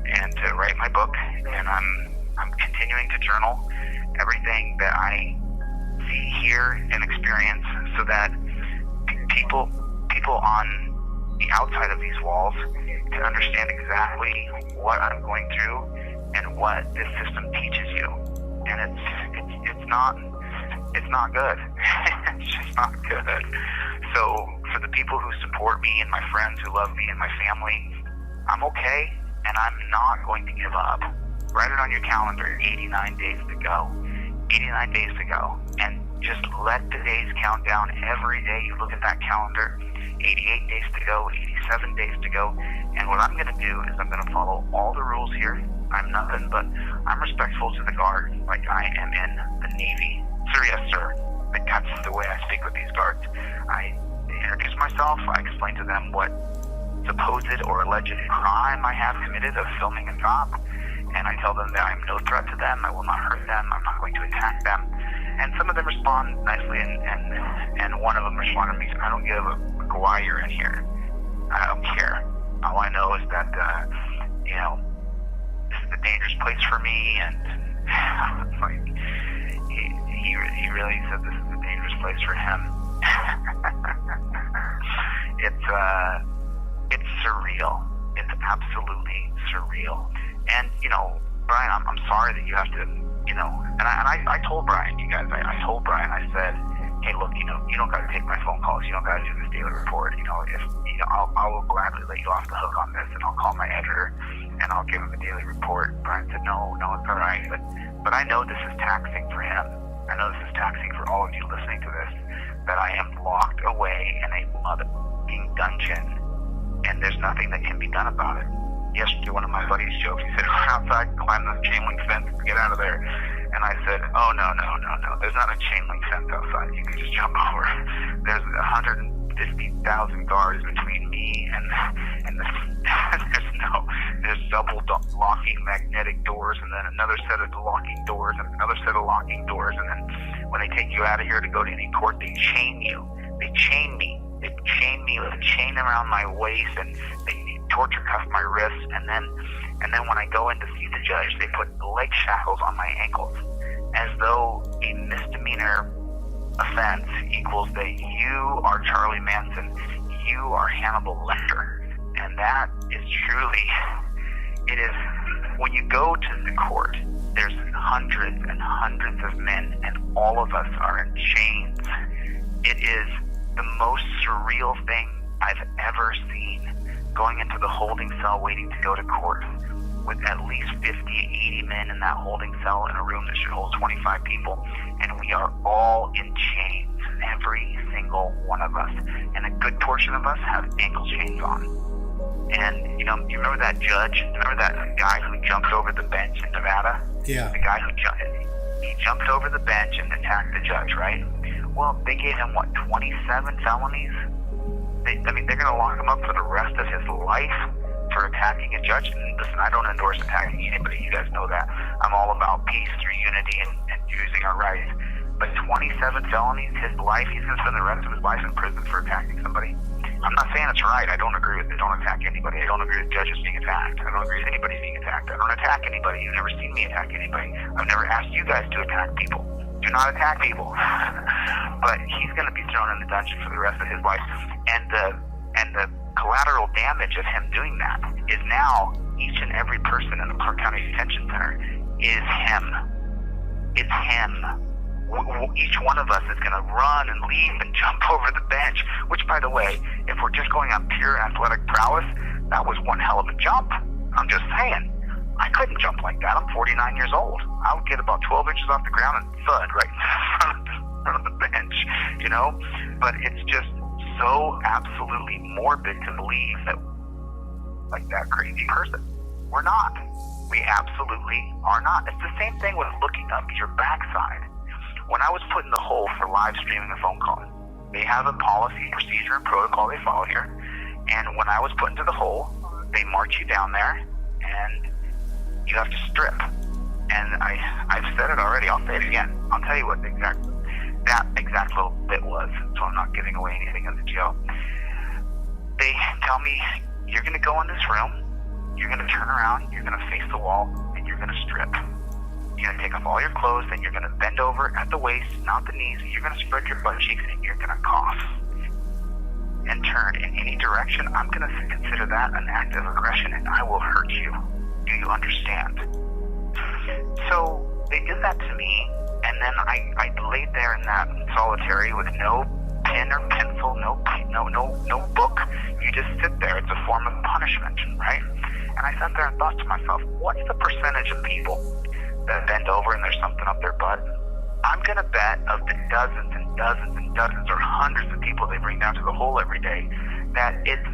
and to write my book, and I'm continuing to journal everything that I see, hear, and experience, so that people on the outside of these walls can understand exactly what I'm going through and what this system teaches you. And it's not good. It's just not good. So for the people who support me and my friends who love me and my family, I'm okay, and I'm not going to give up. Write it on your calendar, 89 days to go. 89 days to go. And just let the days count down. Every day you look at that calendar, 88 days to go, 87 days to go. And what I'm going to do is I'm going to follow all the rules here. I'm nothing but, I'm respectful to the guard, like I am in the Navy. Sir, yes, sir. Like, that's the way I speak with these guards. I introduce myself. I explain to them what supposed or alleged crime I have committed of filming a cop. And I tell them that I'm no threat to them. I will not hurt them. I'm not going to attack them. And some of them respond nicely, and one of them responded to me, I don't give a why you're in here. I don't care. All I know is that, this is a dangerous place for me, and it's like, he really said this is a dangerous place for him. It's surreal. It's absolutely surreal. And, Brian, I'm sorry that you have to, and I told Brian, you guys, I told Brian, I said, hey, look, you don't got to take my phone calls. You don't got to do this daily report. I will gladly let you off the hook on this, and I'll call my editor, and I'll give him a daily report. Brian said, no, it's all right. But I know this is taxing for him. I know this is taxing for all of you listening to this, that I am locked away in a motherfucking dungeon, and there's nothing that can be done about it. Yesterday, one of my buddies joked, he said, run outside, climb the chain link fence, get out of there. And I said, oh, no. There's not a chain link fence outside. You can just jump over. There's 150,000 guards between me and there's double locking magnetic doors, and then another set of locking doors, and another set of locking doors. And then when they take you out of here to go to any court, they chain you. They chain me. They chain me with a chain around my waist, and they torture cuff my wrists, and then when I go in to see the judge, they put leg shackles on my ankles, as though a misdemeanor offense equals that you are Charlie Manson, you are Hannibal Lecter. And that is truly, it is, when you go to the court, there's hundreds and hundreds of men, and all of us are in chains. It is the most surreal thing I've ever seen, going into the holding cell waiting to go to court, with at least 50, 80 men in that holding cell in a room that should hold 25 people, and we are all in chains, every single one of us, and a good portion of us have ankle chains on. And, you remember that judge? Remember that guy who jumped over the bench in Nevada? Yeah. The guy who jumped over the bench and attacked the judge, right? Well, they gave him, 27 felonies? They're going to lock him up for the rest of his life for attacking a judge. And listen, I don't endorse attacking anybody. You guys know that. I'm all about peace through unity and using our rights. But 27 felonies, his life, he's going to spend the rest of his life in prison for attacking somebody. I'm not saying it's right. I don't agree with it. Don't attack anybody. I don't agree with judges being attacked. I don't agree with anybody being attacked. I don't attack anybody. You've never seen me attack anybody. I've never asked you guys to attack people. Do not attack people. But he's going to be thrown in the dungeon for the rest of his life. And the collateral damage of him doing that is now each and every person in the Clark County Detention Center is him. It's him. Each one of us is going to run and leap and jump over the bench, which, by the way, if we're just going on pure athletic prowess, that was one hell of a jump. I'm just saying. I couldn't jump like that. I'm 49 years old. I would get about 12 inches off the ground and thud right in front of the bench, But it's just so absolutely morbid to believe that, like, that crazy person. We're not. We absolutely are not. It's the same thing with looking up your backside. When I was put in the hole for live streaming a phone call, they have a policy, procedure, and protocol they follow here. And when I was put into the hole, they march you down there, and you have to strip. And I've said it already. I'll say it again. I'll tell you what that exact little bit was, so I'm not giving away anything in the jail. They tell me, you're going to go in this room, you're going to turn around, you're going to face the wall, and you're going to strip. You're going to take off all your clothes, and you're going to bend over at the waist, not the knees, and you're going to spread your butt cheeks, and you're going to cough and turn in any direction. I'm going to consider that an act of aggression, and I will hurt you. Do you understand? So they did that to me, and then I laid there in that solitary with no pen or pencil, no book. You just sit there. It's a form of punishment, right? And I sat there and thought to myself, what's the percentage of people that bend over and there's something up their butt? I'm going to bet of the dozens and dozens and dozens or hundreds of people they bring down to the hole every day that it's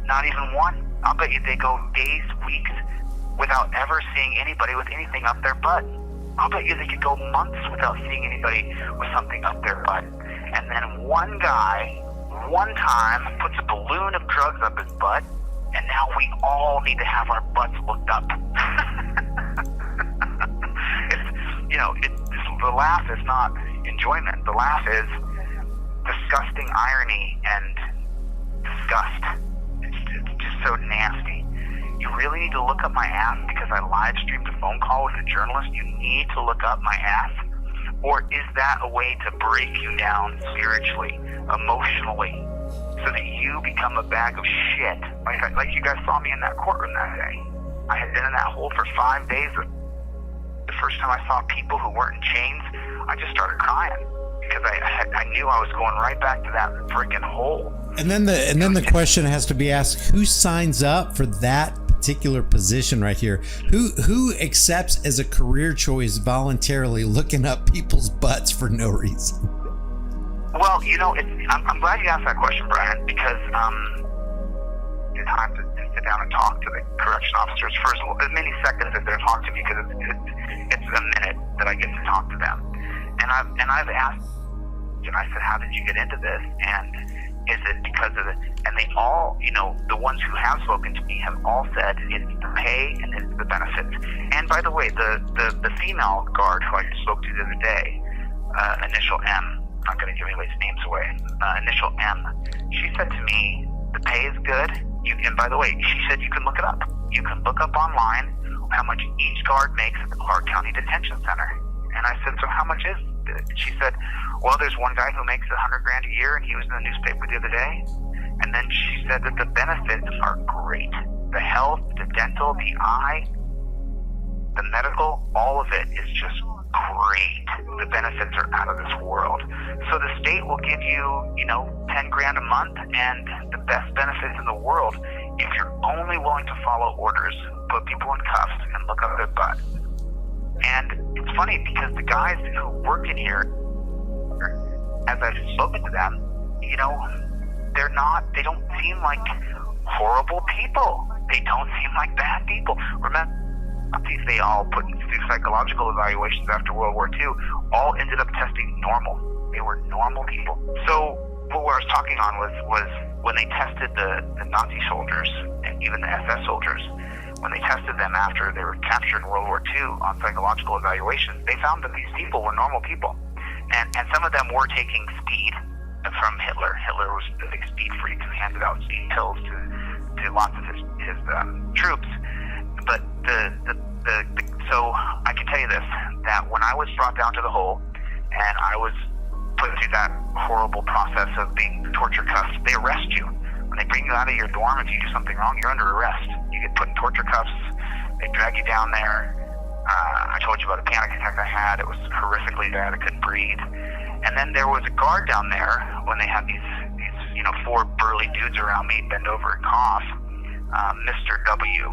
not even one. I'll bet you they go days, weeks without ever seeing anybody with anything up their butt. I'll bet you they could go months without seeing anybody with something up their butt. And then one guy, one time, puts a balloon of drugs up his butt, and now we all need to have our butts looked up. The laugh is not enjoyment. The laugh is disgusting irony and disgust. It's just so nasty. You really need to look up my ass because I live streamed a phone call with a journalist? You need to look up my ass? Or is that a way to break you down spiritually, emotionally, so that you become a bag of shit? Like you guys saw me in that courtroom that day. I had been in that hole for 5 days. The first time I saw people who weren't in chains, I just started crying because I knew I was going right back to that freaking hole. And then the question has to be asked: who signs up for that particular position right here? Who accepts as a career choice voluntarily looking up people's butts for no reason? Well, I'm glad you asked that question, Brian, because the time to sit down and talk to the correction officers for as many seconds as they're talking to me, because it's a minute that I get to talk to them, and I've asked, and I said, how did you get into this? And is it because of it? And they all, the ones who have spoken to me have all said it's the pay and it's the benefits. And by the way, the female guard who I spoke to the other day, initial M, I'm not going to give anybody's names away, initial M, she said to me, the pay is good. And by the way, she said you can look it up. You can look up online how much each guard makes at the Clark County Detention Center. And I said, so how much is it? She said, well, there's one guy who makes $100,000 a year, and he was in the newspaper the other day. And then she said that the benefits are great. The health, the dental, the eye, the medical, all of it is just great. The benefits are out of this world. So the state will give you, $10,000 a month and the best benefits in the world if you're only willing to follow orders, put people in cuffs, and look up their butt. And it's funny because the guys who work in here, as I've spoken to them, they don't seem like horrible people. They don't seem like bad people. Remember, they all put through psychological evaluations after World War II, all ended up testing normal. They were normal people. So what I was talking on was when they tested the Nazi soldiers and even the SS soldiers, when they tested them after they were captured in World War II on psychological evaluations, they found that these people were normal people. And some of them were taking speed from Hitler. Hitler was a big speed freak who handed out speed pills to lots of his troops. But so I can tell you this, that when I was brought down to the hole and I was put through that horrible process of being torture cuffed, they arrest you. When they bring you out of your dorm, if you do something wrong, you're under arrest. You get put in torture cuffs. They drag you down there. I told you about a panic attack I had. It was horrifically bad. I couldn't breathe. And then there was a guard down there when they had these 4 burly dudes around me bend over and cough. Mr. W.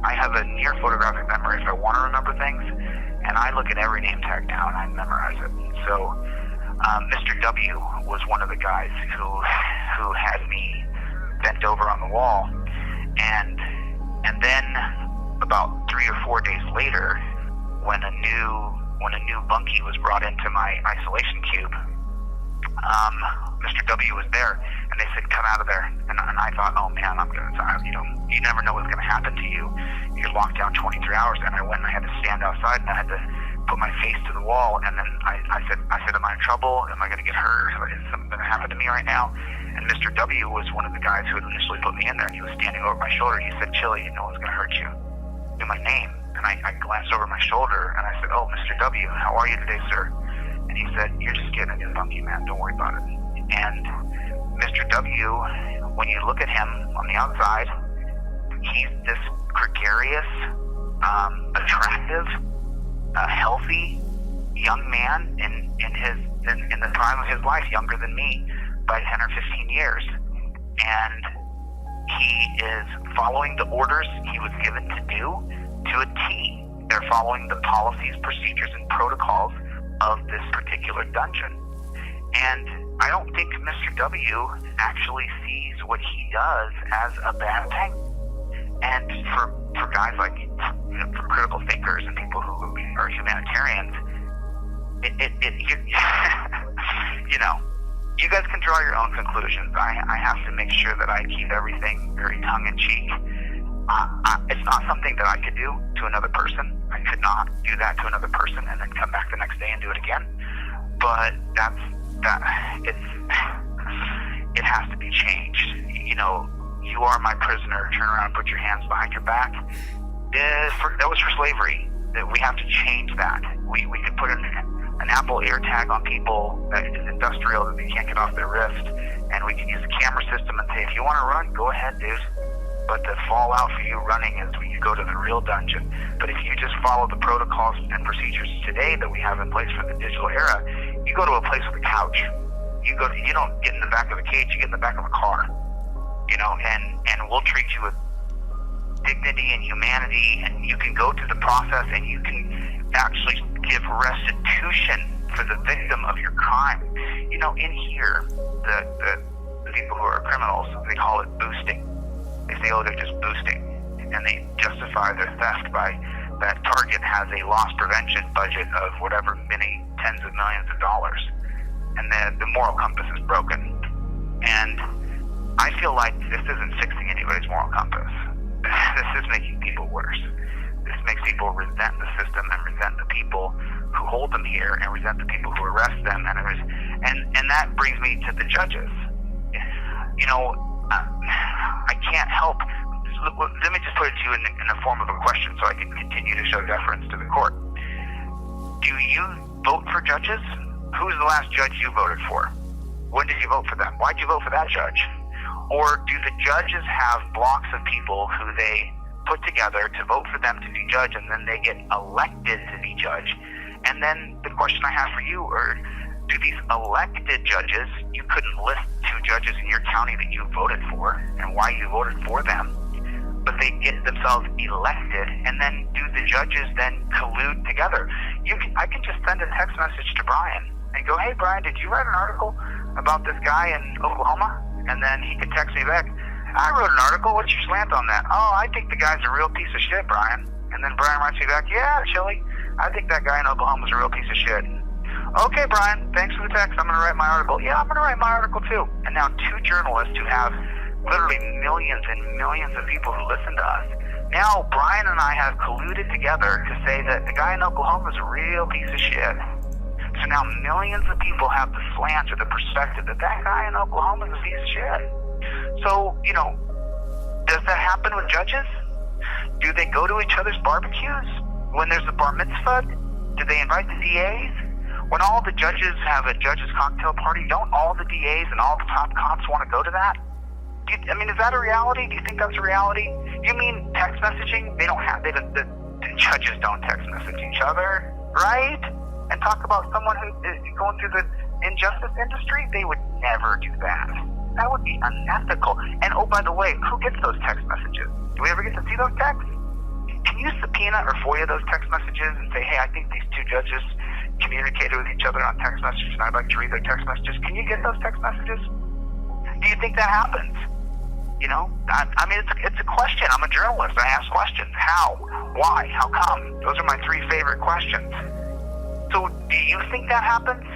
I have a near photographic memory if I want to remember things, and I look at every name tag down. I memorize it. So Mr. W was one of the guys who had me bent over on the wall, and about 3 or 4 days later, when a new bunkie was brought into my isolation cube, Mr. W was there, and they said, "Come out of there." And I thought, "Oh man, I'm gonna die." You never know what's gonna happen to you. You're locked down 23 hours. And I went and I had to stand outside, and I had to put my face to the wall. And then I said, "Am I in trouble? Am I gonna get hurt? Is something gonna happen to me right now?" And Mr. W was one of the guys who had initially put me in there, and he was standing over my shoulder. He said, "Chille, no one's gonna hurt you." Knew my name. And I glanced over my shoulder, and I said, "Oh, Mr. W, how are you today, sir?" And he said, "You're just getting a new bunkie, man. Don't worry about it." And Mr. W, when you look at him on the outside, he's this gregarious, attractive, healthy young man in the prime of his life, younger than me by 10 or 15 years. And he is following the orders he was given to do to a T. They're following the policies, procedures, and protocols of this particular dungeon. And I don't think Mr. W actually sees what he does as a bad thing. And for guys like, for critical thinkers and people who are humanitarians, you guys can draw your own conclusions. I have to make sure that I keep everything very tongue-in-cheek. It's not something that I could do to another person. I could not do that to another person and then come back the next day and do it again. But it has to be changed. You are my prisoner. Turn around and put your hands behind your back. That was for slavery. That we have to change that. We could put an Apple AirTag on people that is industrial, that they can't get off their wrist, and we can use a camera system and say, if you want to run, go ahead, dude. But the fallout for you running is when you go to the real dungeon. But if you just follow the protocols and procedures today that we have in place for the digital era, you go to a place with a couch. You don't get in the back of a cage, you get in the back of a car. And we'll treat you with dignity and humanity, and you can go through the process and you can actually give restitution for the victim of your crime. In here, the people who are criminals, they call it boosting. They say, oh, they're just boosting, and they justify their theft by that Target has a loss prevention budget of whatever many tens of millions of dollars, and the moral compass is broken. And I feel like this isn't fixing anybody's moral compass. This is making people worse. This makes people resent the system and resent the people who hold them here and resent the people who arrest them. And that brings me to the judges. I can't help. Let me just put it to you in the form of a question so I can continue to show deference to the court. Do you vote for judges? Who's the last judge you voted for? When did you vote for them? Why'd you vote for that judge? Or do the judges have blocks of people who they put together to vote for them to be judge, and then they get elected to be judge? And then the question I have for you are, do these elected judges, you couldn't list 2 judges in your county that you voted for and why you voted for them, but they get themselves elected, and then do the judges then collude together? I can just send a text message to Brian and go, hey, Brian, did you write an article about this guy in Oklahoma? And then he could text me back, I wrote an article, what's your slant on that? Oh, I think the guy's a real piece of shit, Brian. And then Brian writes me back, yeah, Chille, I think that guy in Oklahoma's a real piece of shit. Okay, Brian, thanks for the text. I'm going to write my article. Yeah, I'm going to write my article too. And now 2 journalists who have literally millions and millions of people who listen to us. Now Brian and I have colluded together to say that the guy in Oklahoma is a real piece of shit. So now millions of people have the slant or the perspective that guy in Oklahoma is a piece of shit. So, does that happen with judges? Do they go to each other's barbecues? When there's a bar mitzvah, do they invite the DAs? When all the judges have a judges cocktail party, don't all the DAs and all the top cops want to go to that? Is that a reality? Do you think that's a reality? You mean text messaging? The judges don't text message each other, right? And talk about someone who is going through the injustice industry? They would never do that. That would be unethical. And oh, by the way, who gets those text messages? Do we ever get to see those texts? Can you subpoena or FOIA those text messages and say, hey, I think these 2 judges communicated with each other on text messages and I'd like to read their text messages? Can you get those text messages? Do you think that happens? It's a question. I'm a journalist. I ask questions. How? Why? How come? Those are my 3 favorite questions. So do you think that happens?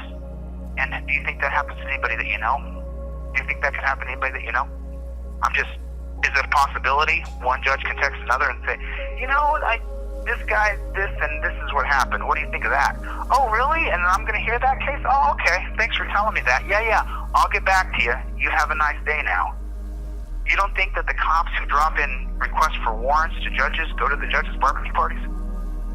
And do you think that happens to anybody that you know? Do you think that could happen to anybody that you know? Is it a possibility? One judge can text another and say, this guy, this, and this is what happened. What do you think of that? Oh, really? And I'm going to hear that case? Oh, okay. Thanks for telling me that. Yeah. I'll get back to you. You have a nice day now. You don't think that the cops who drop in requests for warrants to judges go to the judges' barbecue parties?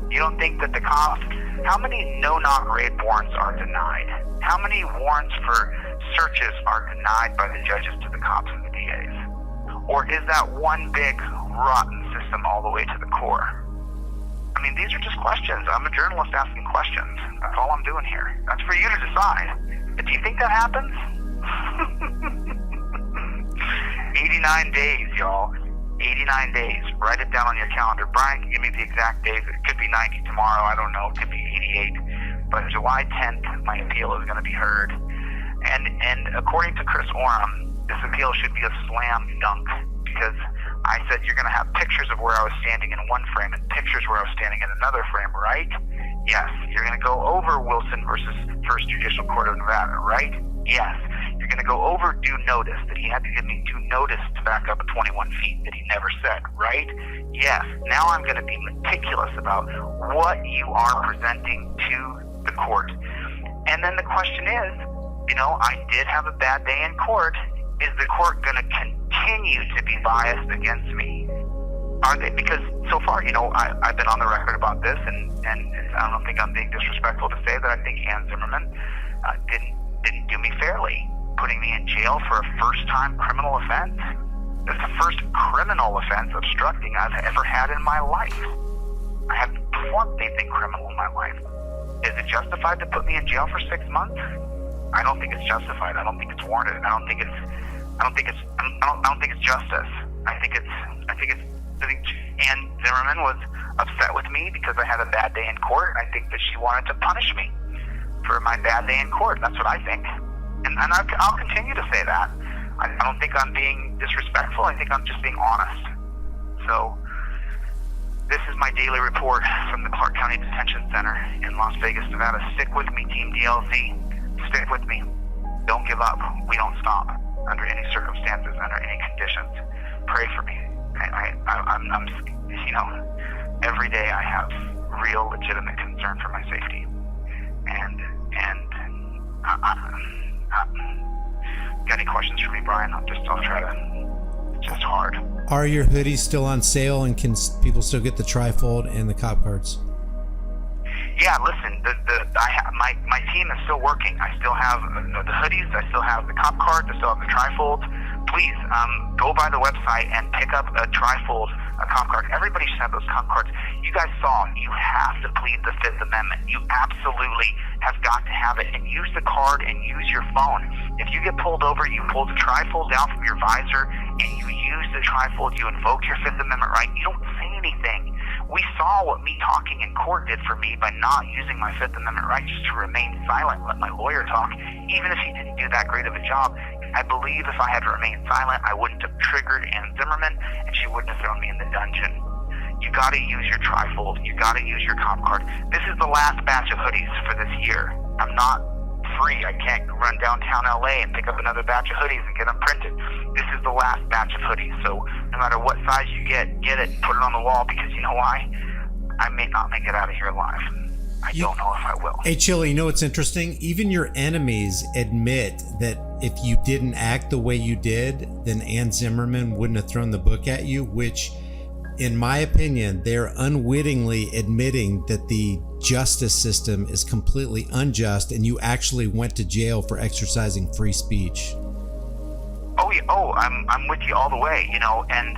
You don't think that the cops, how many no-knock raid warrants are denied? How many warrants for searches are denied by the judges to the cops and the DAs? Or is that one big rotten system all the way to the core? I mean, these are just questions. I'm a journalist asking questions. That's all I'm doing here. That's for you to decide. But do you think that happens? 89 days, y'all. 89 days. Write it down on your calendar. Brian can give me the exact days. It could be 90 tomorrow. I don't know. It could be 88. But July 10th, my appeal is going to be heard. And according to Chris Oram, this appeal should be a slam dunk, because I said you're going to have pictures of where I was standing in one frame and pictures where I was standing in another frame, right? Yes. You're going to go over Wilson versus First Judicial Court of Nevada, right? Yes. You're going to go over due notice, that he had to give me due notice to back up 21 feet that he never said, right? Yes. Now I'm going to be meticulous about what you are presenting to the court. And then the question is, I did have a bad day in court. Is the court going to continue to be biased against me? Are they? Because so far, I've been on the record about this, and I don't think I'm being disrespectful to say that I think Ann Zimmerman didn't do me fairly, putting me in jail for a first-time criminal offense. It's the first criminal offense obstructing I've ever had in my life. I haven't performed anything criminal in my life. Is it justified to put me in jail for 6 months? I don't think it's justified. I don't think it's warranted. I don't think it's justice. I think Ann Zimmerman was upset with me because I had a bad day in court. I think that she wanted to punish me for my bad day in court. That's what I think. And I'll continue to say that. I don't think I'm being disrespectful. I think I'm just being honest. So this is my daily report from the Clark County Detention Center in Las Vegas, Nevada. Stick with me, Team DLZ. Stick with me. Don't give up. We don't stop under any circumstances, under any conditions. Pray for me. I'm every day I have real legitimate concern for my safety. And got any questions for me, Brian? I'll try to. It's just hard. Are your hoodies still on sale, and can people still get the trifold and the cop cards? Yeah, listen, my team is still working. I still have the hoodies, I still have the cop cards, I still have the trifolds. Please go by the website and pick up a trifold, a cop card. Everybody should have those cop cards. You guys saw, you have to plead the Fifth Amendment. You absolutely have got to have it, and use the card and use your phone. If you get pulled over, you pull the trifold down from your visor and you use the trifold, you invoke your Fifth Amendment right. You don't say anything. We saw what me talking in court did for me by not using my Fifth Amendment right, just to remain silent, let my lawyer talk, even if he didn't do that great of a job. I believe if I had remained silent, I wouldn't have triggered Ann Zimmerman, and she wouldn't have thrown me in the dungeon. You got to use your trifold. You got to use your cop card. This is the last batch of hoodies for this year. I'm not free. I can't run downtown LA and pick up another batch of hoodies and get them printed. This is the last batch of hoodies. So no matter what size you get it and put it on the wall, because you know why? I may not make it out of here alive. I don't know if I will. Hey, Chille, you know what's interesting? Even your enemies admit that if you didn't act the way you did, then Ann Zimmerman wouldn't have thrown the book at you, which, in my opinion, they're unwittingly admitting that the justice system is completely unjust and you actually went to jail for exercising free speech. Oh, yeah. I'm with you all the way, and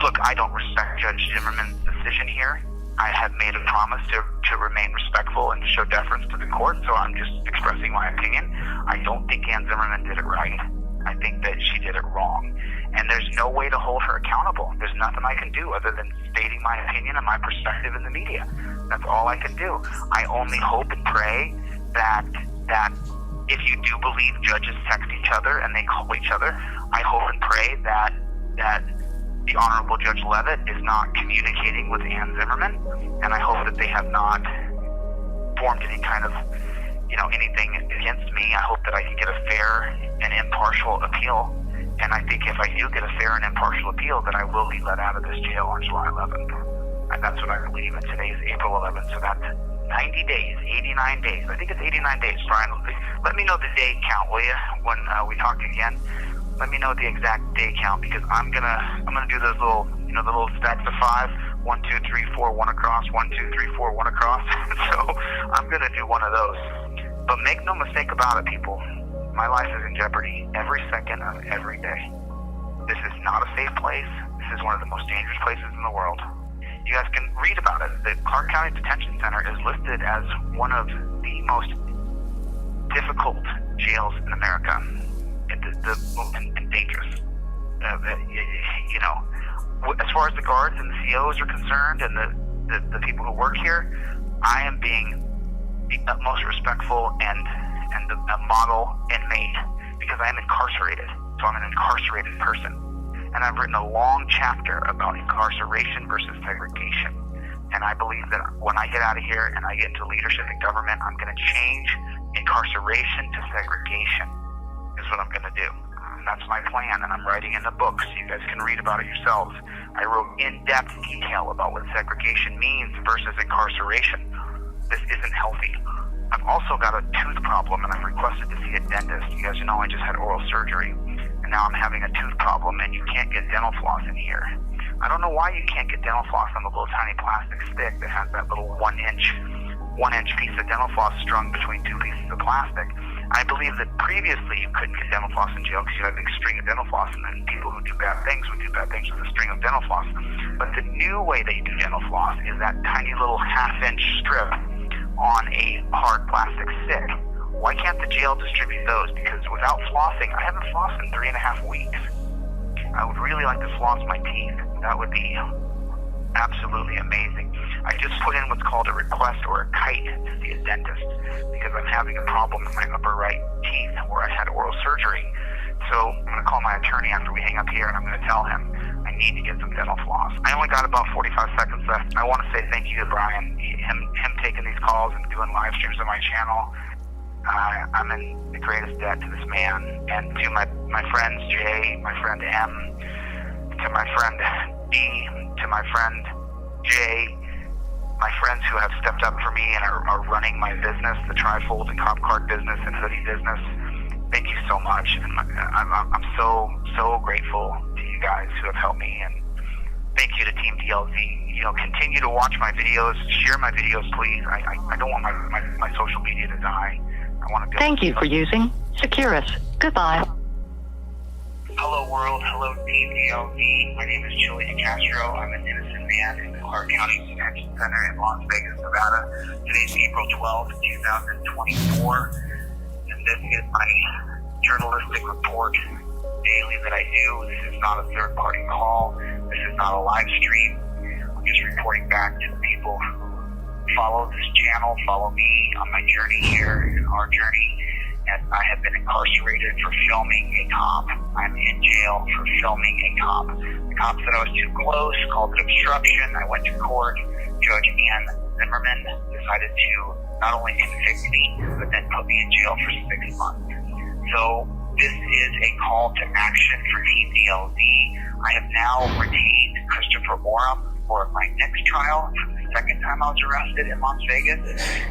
look, I don't respect Judge Zimmerman's decision here. I have made a promise to remain respectful and show deference to the court, so I'm just expressing my opinion. I don't think Ann Zimmerman did it right. I think that she did it wrong. And there's no way to hold her accountable. There's nothing I can do other than stating my opinion and my perspective in the media. That's all I can do. I only hope and pray that if you do believe judges text each other and they call each other, I hope and pray that the Honorable Judge Levitt is not communicating with Ann Zimmerman, and I hope that they have not formed any kind of, anything against me. I hope that I can get a fair and impartial appeal, and I think if I do get a fair and impartial appeal, that I will be let out of this jail on July 11th. And that's what I believe, and today is April 11th, so that's 90 days, 89 days. I think it's 89 days, Brian. Let me know the day count, will you, when we talk again? Let me know the exact day count, because I'm gonna do those little, the little stacks of 5. 1, 2, 3, 4, 1 across. 1, 2, 3, 4, 1 across. So I'm gonna do one of those. But make no mistake about it, people. My life is in jeopardy every second of every day. This is not a safe place. This is one of the most dangerous places in the world. You guys can read about it. The Clark County Detention Center is listed as one of the most difficult jails in America. And dangerous. As far as the guards and the COs are concerned, and the people who work here, I am being the utmost respectful and a model inmate, because I am incarcerated. So I'm an incarcerated person. And I've written a long chapter about incarceration versus segregation. And I believe that when I get out of here and I get into leadership in government, I'm going to change incarceration to segregation, is what I'm going to do. And that's my plan, and I'm writing in the books. You guys can read about it yourselves. I wrote in-depth detail about what segregation means versus incarceration. This isn't healthy. I've also got a tooth problem, and I've requested to see a dentist. You guys know I just had oral surgery, and now I'm having a tooth problem, and you can't get dental floss in here. I don't know why you can't get dental floss on the little tiny plastic stick that has that little one inch piece of dental floss strung between two pieces of plastic. I believe that previously you couldn't get dental floss in jail because you had a big string of dental floss, and then people who do bad things would do bad things with a string of dental floss. But the new way they do dental floss is that tiny little half-inch strip on a hard plastic stick. Why can't the jail distribute those? Because without flossing, I haven't flossed in 3.5 weeks. I would really like to floss my teeth. That would be absolutely amazing. I just put in what's called a request or a kite to see a dentist because I'm having a problem in my upper right teeth where I had oral surgery. So I'm going to call my attorney after we hang up here, and I'm going to tell him I need to get some dental floss. I only got about 45 seconds left. I want to say thank you to Brian. Him taking these calls and doing live streams on my channel. I'm in the greatest debt to this man, and to my friends Jay, my friend M, to my friend D, to my friend Jay, my friends who have stepped up for me and are running my business, the trifold and cop card business and hoodie business. Thank you so much. And I'm so grateful to you guys who have helped me, and thank you to Team DLZ. Continue to watch my videos, share my videos, please. I don't want my social media to die. I want to. Thank you for using Securus. Goodbye. Hello world, hello Team DLZ. My name is Chille Castro. I'm an innocent man in the Clark County Detention Center in Las Vegas, Nevada. Today's April 12th, 2024. And this is my journalistic report daily that I do. This is not a third-party call. This is not a live stream. I'm just reporting back to the people who follow this channel, follow me on my journey here, and our journey. And I have been incarcerated for filming a cop. I'm in jail for filming a cop. The cop said I was too close, called it obstruction. I went to court. Judge Ann Zimmerman decided to not only convict me, but then put me in jail for 6 months. So this is a call to action for Team DLZ. I have now retained Christopher Oram for my next trial. For the second time I was arrested in Las Vegas,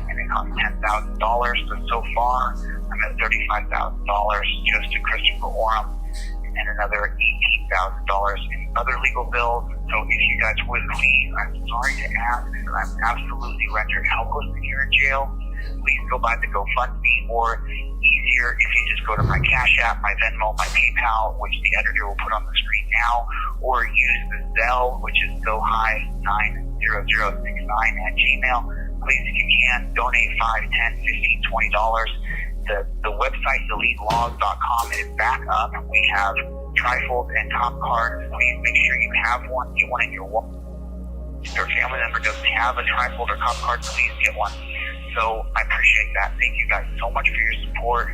and it cost $10,000. So far, I'm at $35,000 just to Christopher Oram, and another $18,000 in other legal bills. So if you guys would please, I'm sorry to ask, but I'm absolutely rendered helpless here in jail. Please go by the GoFundMe, or easier if you just go to my Cash App, my Venmo, my PayPal, which the editor will put on the screen now, or use the Zelle, which is gohigh90069@gmail. Please, if you can, donate $5, $10, $15, $20. The website, deletelawz.com, is back up. We have trifold and cop cards. Please make sure you have one. Get one in your wallet. If your family member doesn't have a trifold or cop card, please get one. So I appreciate that. Thank you guys so much for your support.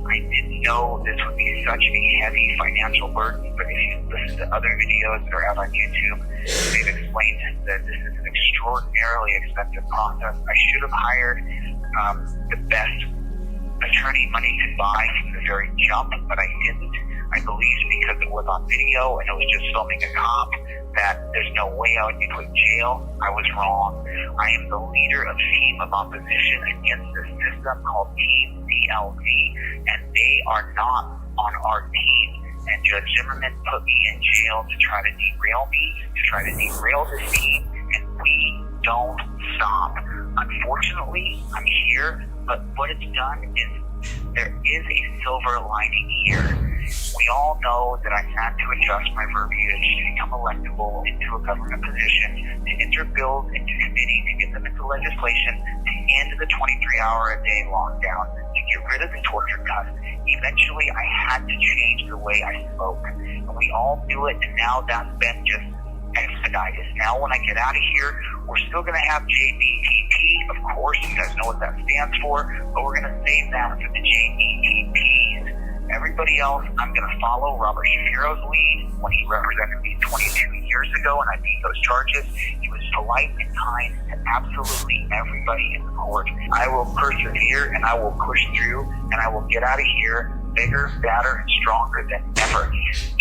I didn't know this would be such a heavy financial burden, but if you listen to other videos that are out on YouTube, they've explained that this is an extraordinarily expensive process. I should have hired the best attorney money could buy from the very jump, but I didn't. I believed because it was on video and it was just filming a cop that there's no way I would be put in jail. I was wrong. I am the leader of team of opposition against this system called Team DLZ, and they are not on our team. And Judge Zimmerman put me in jail to try to derail me, to try to derail this team, and we don't stop. Unfortunately, I'm here, but what it's done is there is a silver lining here. We all know that I had to adjust my verbiage to become electable into a government position, to enter bills into committee, to get them into legislation, to end the 23-hour-a-day lockdown, to get rid of the torture cuts. Eventually, I had to change the way I spoke. And we all do it, and now that's been just expedited. Now when I get out of here, we're still going to have JBTP, of course, you guys know what that stands for, but we're going to save that for the JBTPs. Everybody else, I'm going to follow Robert Shapiro's lead. When he represented me 22 years ago and I beat those charges, he was polite and kind to absolutely everybody in the court. I will persevere and I will push through and I will get out of here bigger, badder, and stronger than ever. 88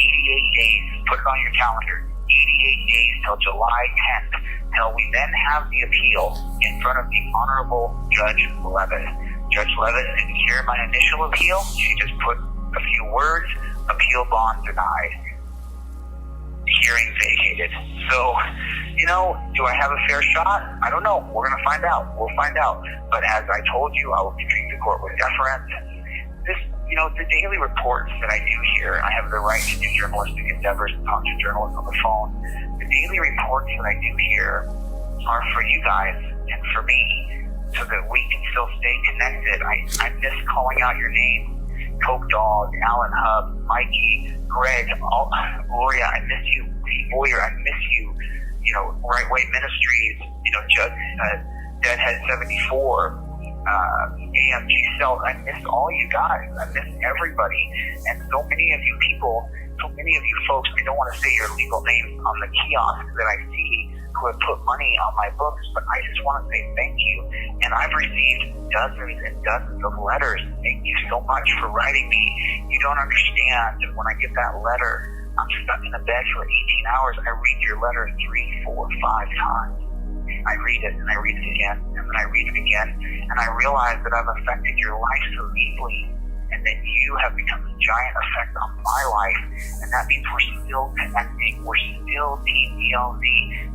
days, put it on your calendar. 88 days till July 10th, till we then have the appeal in front of the Honorable Judge Levitt. Judge Levitt didn't hear my initial appeal. She just put a few words, appeal bond denied, hearing vacated. So, do I have a fair shot? I don't know. We're going to find out. We'll find out. But as I told you, I will treat the court with deference. The daily reports that I do here, I have the right to do journalistic endeavors and talk to journalists on the phone. The daily reports that I do here are for you guys and for me, so that we can still stay connected. I miss calling out your name. Coke Dog, Alan Hub, Mikey, Greg, Gloria, I miss you. Boyer, I miss you. Right Way Ministries, Deadhead 74, AMG Cells. I miss all you guys. I miss everybody. And so many of you people, so many of you folks, I don't want to say your legal names on the kiosk that I see, who have put money on my books, but I just want to say thank you. And I've received dozens and dozens of letters. Thank you so much for writing me. You don't understand. When I get that letter, I'm stuck in a bed for 18 hours. I read your letter 3, 4, 5 times. I read it and I read it again and then I read it again, and I realize that I've affected your life so deeply, and that you have become a giant effect on my life, and that means we're still connecting. We're still Team DLZ.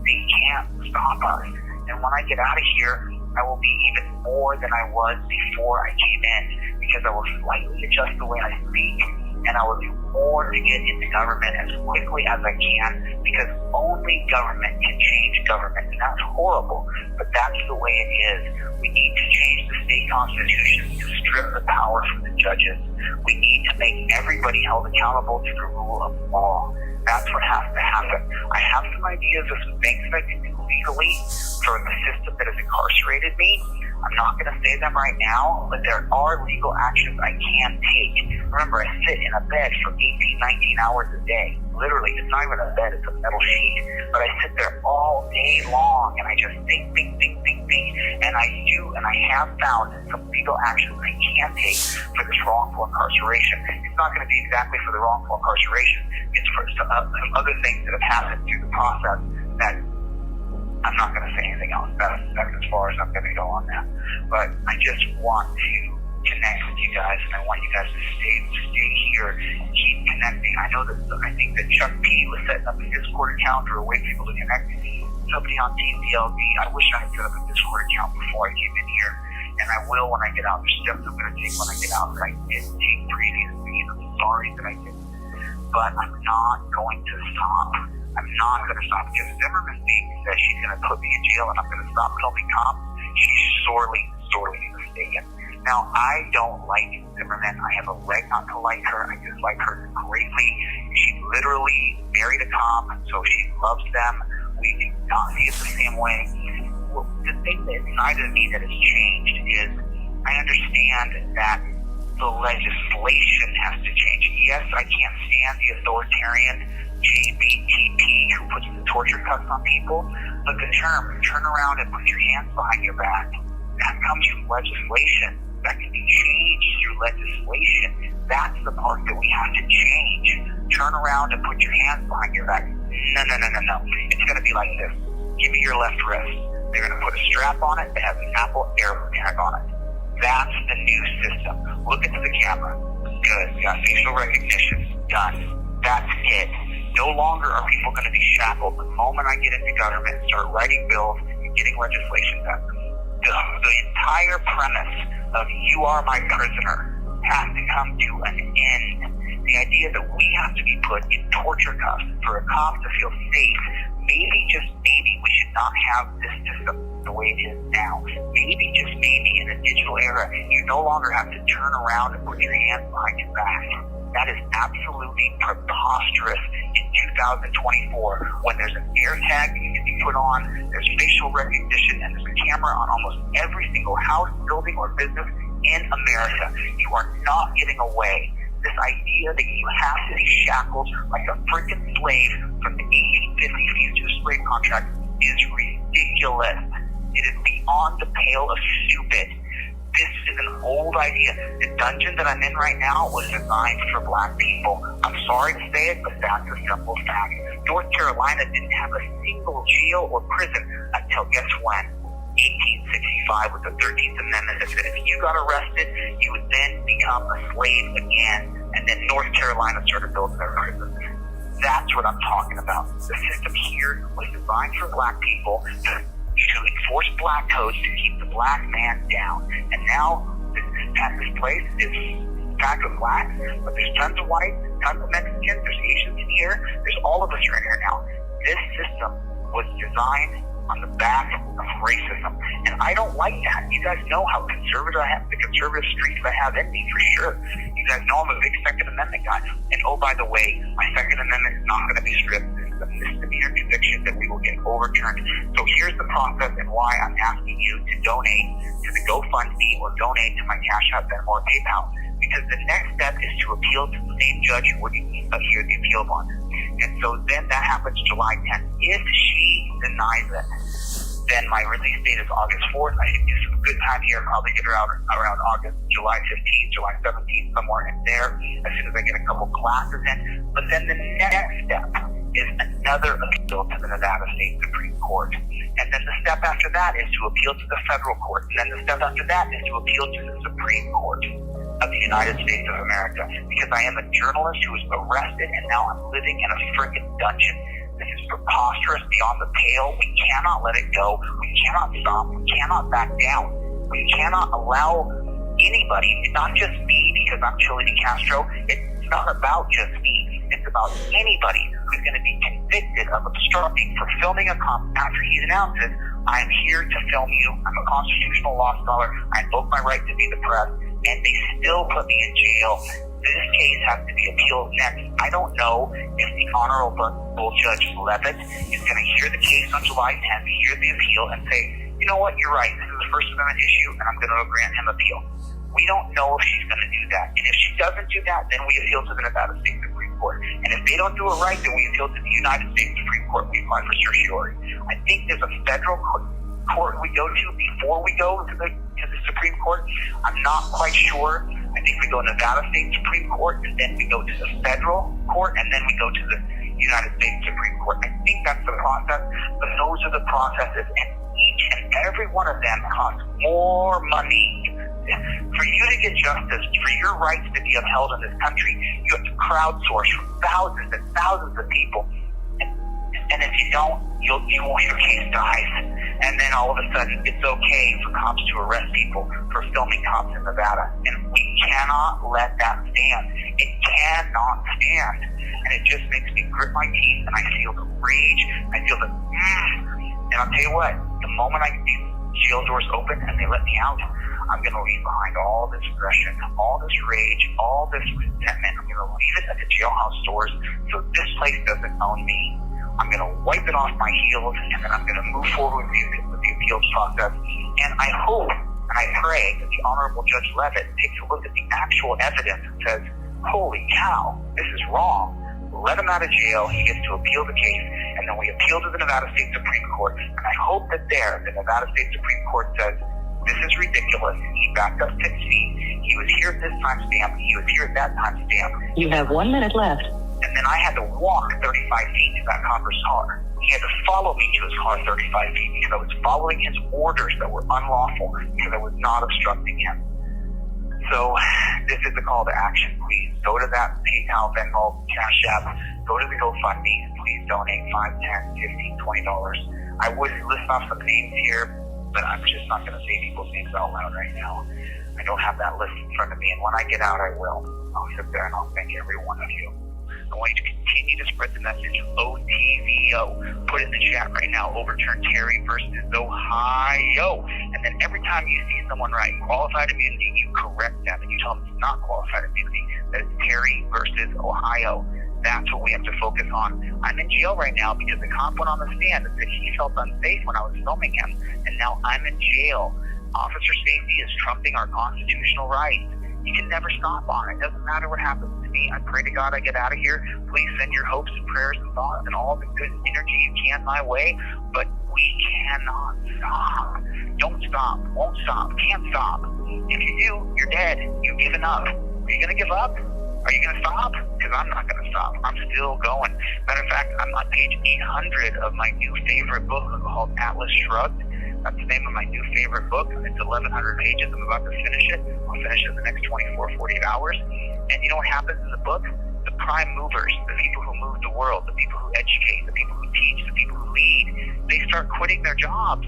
They can't stop us. And when I get out of here, I will be even more than I was before I came in, because I will slightly adjust the way I speak, and I will do more to get into government as quickly as I can, because only government can change government, and that's horrible, but that's the way it is. We need to change the state constitution to strip the power from the judges. We need to make everybody held accountable to the rule of law. That's what has to happen. I have some ideas of some things that I can do legally for the system that has incarcerated me. I'm not going to say them right now, but there are legal actions I can take. Remember, I sit in a bed for 18, 19 hours a day. Literally, it's not even a bed, it's a metal sheet. But I sit there all day long, and I just think. And I do, and I have found some legal actions I can take for this wrongful incarceration. It's not going to be exactly for the wrongful incarceration. It's for some other things that have happened through the process that I'm not going to say anything else. That's as far as I'm going to go on that. But I just want to connect with you guys, and I want you guys to stay here, keep connecting. I think that Chuck P was setting up a Discord account or a way for people to connect. Somebody on Team DLZ, I wish I had set up a Discord account before I came in here, and I will when I get out. There's steps I'm going to take when I get out that I didn't take previously, and I'm sorry that I didn't. But I'm not going to stop. I'm not going to stop, because Zimmerman says she's going to put me in jail and I'm going to stop filming cops. She's sorely mistaken. Now, I don't like Zimmerman. I have a right not to like her. I dislike her greatly. She literally married a cop, so she loves them. We do not see it the same way. Well, the thing that inside of me that has changed is I understand that the legislation has to change. Yes, I can't stand the authoritarian JBTP who puts the torture cuffs on people, but the term, turn around and put your hands behind your back, that comes from legislation. That can be changed through legislation. That's the part that we have to change. Turn around and put your hands behind your back. No. It's going to be like this. Give me your left wrist. They're going to put a strap on it that has an Apple AirTag on it. That's the new system. Look into the camera. Good. Got facial recognition. Done. That's it. No longer are people going to be shackled. The moment I get into government and start writing bills and getting legislation done, the entire premise of you are my prisoner has to come to an end. The idea that we have to be put in torture cuffs for a cop to feel safe, maybe, just maybe, we should not have this system the way it is now. Maybe, just maybe, in a digital era, you no longer have to turn around and put your hands behind your back. That is absolutely preposterous in 2024 when there's an AirTag that you can be put on, there's facial recognition, and there's a camera on almost every single house, building, or business in America. You are not getting away. This idea that you have to be shackled like a freaking slave from the 1850 fugitive slave contract is ridiculous. It is beyond the pale of stupid. This is an old idea. The dungeon that I'm in right now was designed for black people. I'm sorry to say it, but that's a simple fact. North Carolina didn't have a single jail or prison until, guess when? 1865 with the 13th Amendment that said if you got arrested, you would then become a slave again. And then North Carolina started building their prisons. That's what I'm talking about. The system here was designed for black people to enforce black codes to keep the black man down. And now this place is packed with blacks, but there's tons of whites, tons of Mexicans, there's Asians in here, there's all of us are in here now. This system was designed on the back of racism. And I don't like that. You guys know how conservative I have, the conservative streaks I have in me, for sure. You guys know I'm a big Second Amendment guy. And oh, by the way, my Second Amendment is not going to be stripped. This is a misdemeanor conviction that we will get overturned. So here's the process and why I'm asking you to donate to the GoFundMe or donate to my Cash App, Venmo, or PayPal. Because the next step is to appeal to the same judge who wouldn't hear the appeal bond. And so then that happens July 10th. If she denies it, then my release date is August 4th. I should do some good time here, probably get her out around July 15th, July 17th, somewhere in there, as soon as I get a couple classes in. But then the next step is another appeal to the Nevada State Supreme Court. And then the step after that is to appeal to the federal court. And then the step after that is to appeal to the Supreme Court of the United States of America. Because I am a journalist who was arrested and now I'm living in a freaking dungeon. This is preposterous, beyond the pale. We cannot let it go. We cannot stop. We cannot back down. We cannot allow anybody, not just me because I'm Chille de Castro, it's not about just me. It's about anybody who's going to be convicted of obstructing for filming a cop after he announces, I'm here to film you. I'm a constitutional law scholar. I invoke my right to be the press. And they still put me in jail. This case has to be appealed next. I don't know if the Honorable Judge Levitt is going to hear the case on July 10th, hear the appeal, and say, you know what, you're right, this is a First Amendment issue, and I'm going to grant him appeal. We don't know if she's going to do that. And if she doesn't do that, then we appeal to the Nevada State Supreme Court. And if they don't do it right, then we appeal to the United States Supreme Court. We apply for certiorari. I think there's a federal court we go to before we go to the Supreme Court. I'm not quite sure. I think we go to Nevada State Supreme Court, and then we go to the federal court, and then we go to the United States Supreme Court. I think that's the process, but those are the processes, and each and every one of them costs more money. For you to get justice, for your rights to be upheld in this country, you have to crowdsource from thousands and thousands of people. And if you don't, your case dies. And then all of a sudden, it's okay for cops to arrest people for filming cops in Nevada. And we cannot let that stand. It cannot stand. And it just makes me grit my teeth, and I feel the rage. I feel the And I'll tell you what, the moment I get these jail doors open and they let me out, I'm going to leave behind all this aggression, all this rage, all this resentment. I'm going to leave it at the jailhouse doors so this place doesn't own me. I'm going to wipe it off my heels, and then I'm going to move forward with the appeals process. And I hope And I pray that the Honorable Judge Levitt takes a look at the actual evidence and says, holy cow, this is wrong. Let him out of jail. He gets to appeal the case. And then we appeal to the Nevada State Supreme Court. And I hope that there, the Nevada State Supreme Court says, this is ridiculous. He backed up 6 feet. He was here at this time stamp. He was here at that time stamp. You have 1 minute left. And then I had to walk 35 feet to that copper's car. He had to follow me to his car 35 feet because I was following his orders that were unlawful because I was not obstructing him. So this is a call to action. Please go to that PayPal, Venmo, Cash App. Go to the GoFundMe and please donate $5, $10, $15, $20. I would list off some names here, but I'm just not going to say people's names out loud right now. I don't have that list in front of me, and when I get out, I will. I'll sit there and I'll thank every one of you. I want you to continue to spread the message. OTVO. Put it in the chat right now. Overturn Terry versus Ohio. And then every time you see someone write qualified immunity, you correct them and you tell them it's not qualified immunity. That it's Terry versus Ohio. That's what we have to focus on. I'm in jail right now because the cop went on the stand and said he felt unsafe when I was filming him. And now I'm in jail. Officer safety is trumping our constitutional rights. You can never stop on it. It doesn't matter what happens to me. I pray to God I get out of here. Please send your hopes and prayers and thoughts and all the good energy you can my way. But we cannot stop. Don't stop. Won't stop. Can't stop. If you do, you're dead. You've given up. Are you going to give up? Are you going to stop? Because I'm not going to stop. I'm still going. Matter of fact, I'm on page 800 of my new favorite book called Atlas Shrugged. That's the name of my new favorite book. It's 1,100 pages. I'm about to finish it. I'll finish it in the next 24, 48 hours. And you know what happens in the book? The prime movers, the people who move the world, the people who educate, the people who teach, the people who lead, they start quitting their jobs.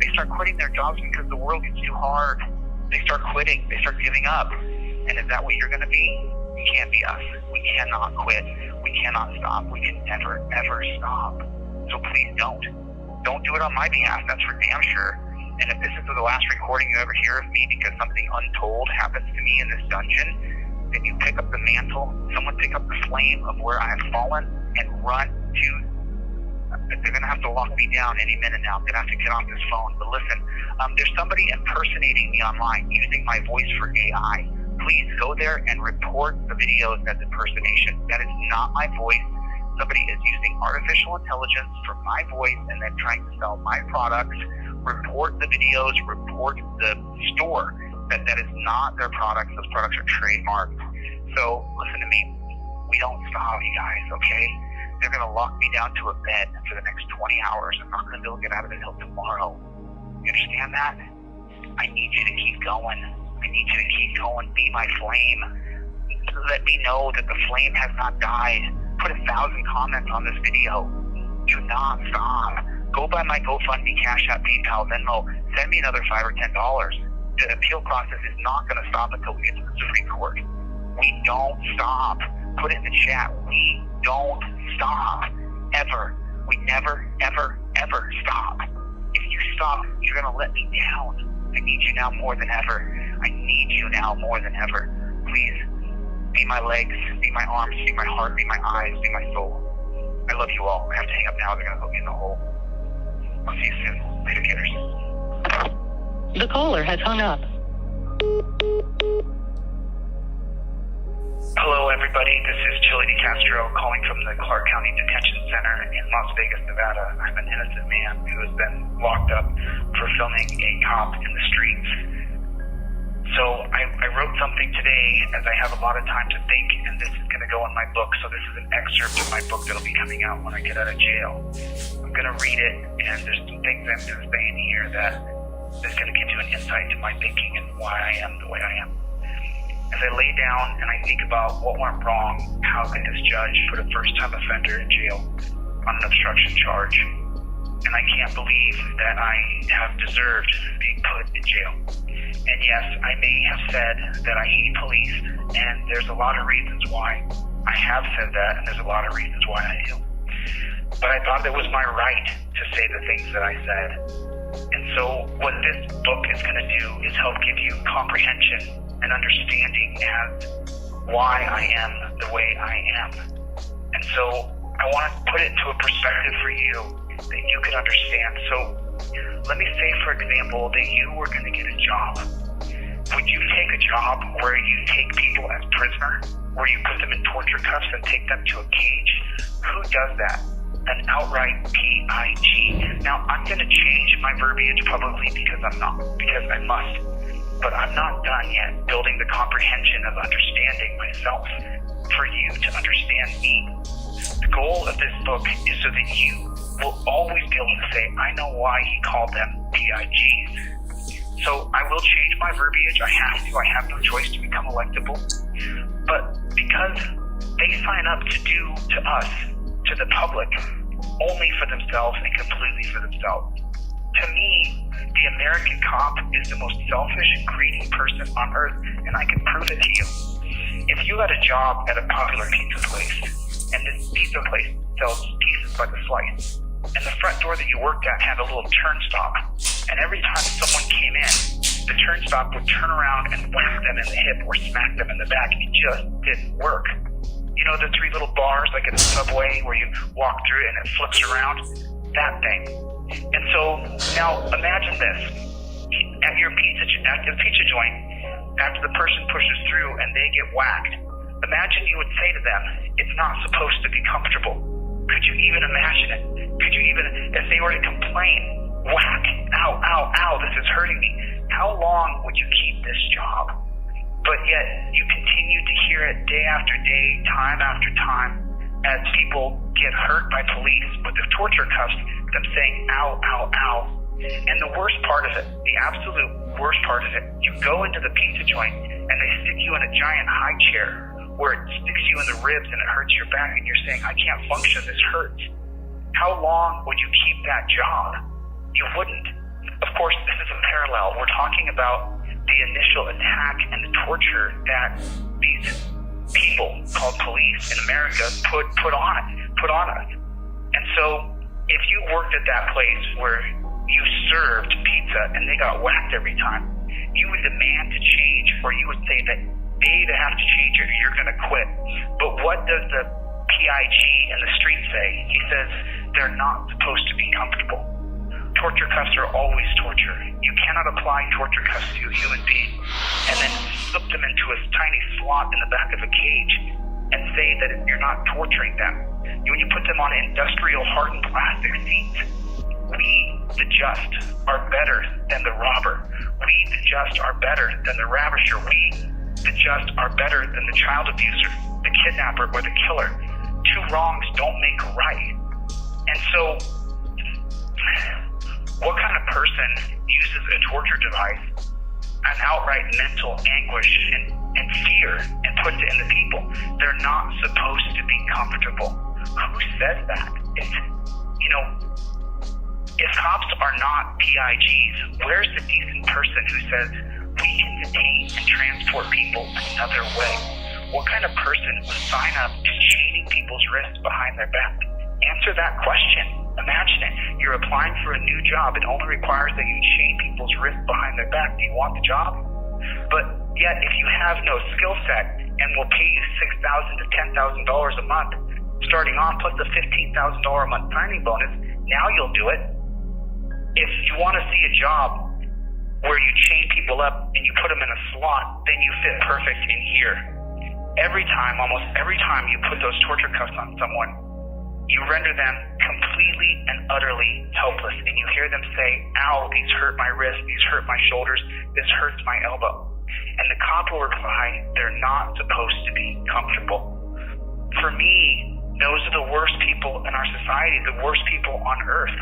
They start quitting their jobs because the world gets too hard. They start quitting. They start giving up. And is that what you're going to be? You can't be us. We cannot quit. We cannot stop. We can never, ever stop. So please don't. Don't do it on my behalf. That's for damn sure. And if this is the last recording you ever hear of me because something untold happens to me in this dungeon, then you pick up the mantle, someone pick up the flame of where I have fallen and run to... They're going to have to lock me down any minute now. I'm going to have to get off this phone. But listen, there's somebody impersonating me online using my voice for AI. Please go there and report the videos as impersonation. That is not my voice. Somebody is using artificial intelligence for my voice and then trying to sell my products. Report the videos, report the store. That is not their products. Those products are trademarked. So listen to me. We don't stop, you guys, okay? They're going to lock me down to a bed for the next 20 hours. I'm not going to be able to get out of it until tomorrow. You understand that? I need you to keep going. I need you to keep going. Be my flame. Let me know that the flame has not died. Put 1,000 comments on this video. Do not stop. Go by my GoFundMe, Cash App, PayPal, Venmo. Send me another $5 or $10. The appeal process is not going to stop until we get to the Supreme Court. We don't stop. Put it in the chat. We don't stop. Ever. We never, ever, ever stop. If you stop, you're going to let me down. I need you now more than ever. I need you now more than ever. Please, be my legs, be my arms, be my heart, be my eyes, be my soul. I love you all. I have to hang up now. They're going to hook me in the hole. I'll see you soon. Later, kidders. The caller has hung up. Hello, everybody. This is Chille Castro calling from the Clark County Detention Center in Las Vegas, Nevada. I'm an innocent man who has been locked up for filming a cop in the streets. So I wrote something today as I have a lot of time to think, and this is going to go in my book. So this is an excerpt of my book that'll be coming out when I get out of jail. I'm going to read it, and there's some things I'm going to say in here that is going to give you an insight to my thinking and why I am the way I am. As I lay down and I think about what went wrong, how could this judge put a first-time offender in jail on an obstruction charge? And I can't believe that I have deserved being put in jail. And yes, I may have said that I hate police, and there's a lot of reasons why I have said that, and there's a lot of reasons why I do. But I thought it was my right to say the things that I said. And so what this book is going to do is help give you comprehension and understanding as why I am the way I am. And so I want to put it into a perspective for you that you can understand. So Let me say, for example, that you were going to get a job. Would you take a job where you take people as prisoner, where you put them in torture cuffs and take them to a cage? Who does that? An outright PIG. Now, I'm going to change my verbiage probably because I must. But I'm not done yet building the comprehension of understanding myself for you to understand me. The goal of this book is so that you will always be able to say, I know why he called them PIGs. So I will change my verbiage. I have no choice to become electable. But because they sign up to do to us, to the public, only for themselves and completely for themselves. To me, the American cop is the most selfish and greedy person on earth, and I can prove it to you. If you had a job at a popular pizza place, and this pizza place sells pizzas by the slice, and the front door that you worked at had a little turnstile, and every time someone came in, the turnstile would turn around and whack them in the hip or smack them in the back. It just didn't work. You know the 3 little bars like in a subway where you walk through and it flips around? That thing. And so now imagine this. At your pizza joint, after the person pushes through and they get whacked, imagine you would say to them, it's not supposed to be comfortable. Could you even imagine it? Could you even, if they were to complain, whack, ow, ow, ow, this is hurting me, how long would you keep this job? But yet you continue to hear it day after day, time after time, as people get hurt by police with the torture cuffs, them saying, ow, ow, ow. And the worst part of it, the absolute worst part of it, you go into the pizza joint and they stick you in a giant high chair where it sticks you in the ribs and it hurts your back and you're saying, I can't function, this hurts. How long would you keep that job? You wouldn't. Of course, this is a parallel. We're talking about the initial attack and the torture that these people called police in America put on us. And so if you worked at that place where you served pizza and they got whacked every time, you would demand to change, or you would say that they either have to change or you're going to quit. But what does the PIG in the street say? He says they're not supposed to be comfortable. Torture cuffs are always torture. You cannot apply torture cuffs to a human being and then slip them into a tiny slot in the back of a cage and say that you're not torturing them. When you put them on industrial hardened plastic seats, we, the just, are better than the robber. We, the just, are better than the ravisher. We, the just, are better than the child abuser, the kidnapper, or the killer. 2 wrongs don't make a right. And so, what kind of person uses a torture device, an outright mental anguish and fear, and puts it in the people? They're not supposed to be comfortable. Who says that? If cops are not PIGs, where's the decent person who says we can detain and transport people another way? What kind of person would sign up to chaining people's wrists behind their back? Answer that question. Imagine it. You're applying for a new job. It only requires that you chain people's wrists behind their back. Do you want the job? But yet, if you have no skill set and will pay you $6,000 to $10,000 a month, starting off plus the $15,000 a month signing bonus, now you'll do it. If you want to see a job where you chain people up and you put them in a slot, then you fit perfect in here. Almost every time you put those torture cuffs on someone, you render them completely and utterly helpless. And you hear them say, ow, these hurt my wrist, these hurt my shoulders, this hurts my elbow. And the cop will reply, they're not supposed to be comfortable. For me, those are the worst people in our society, the worst people on earth.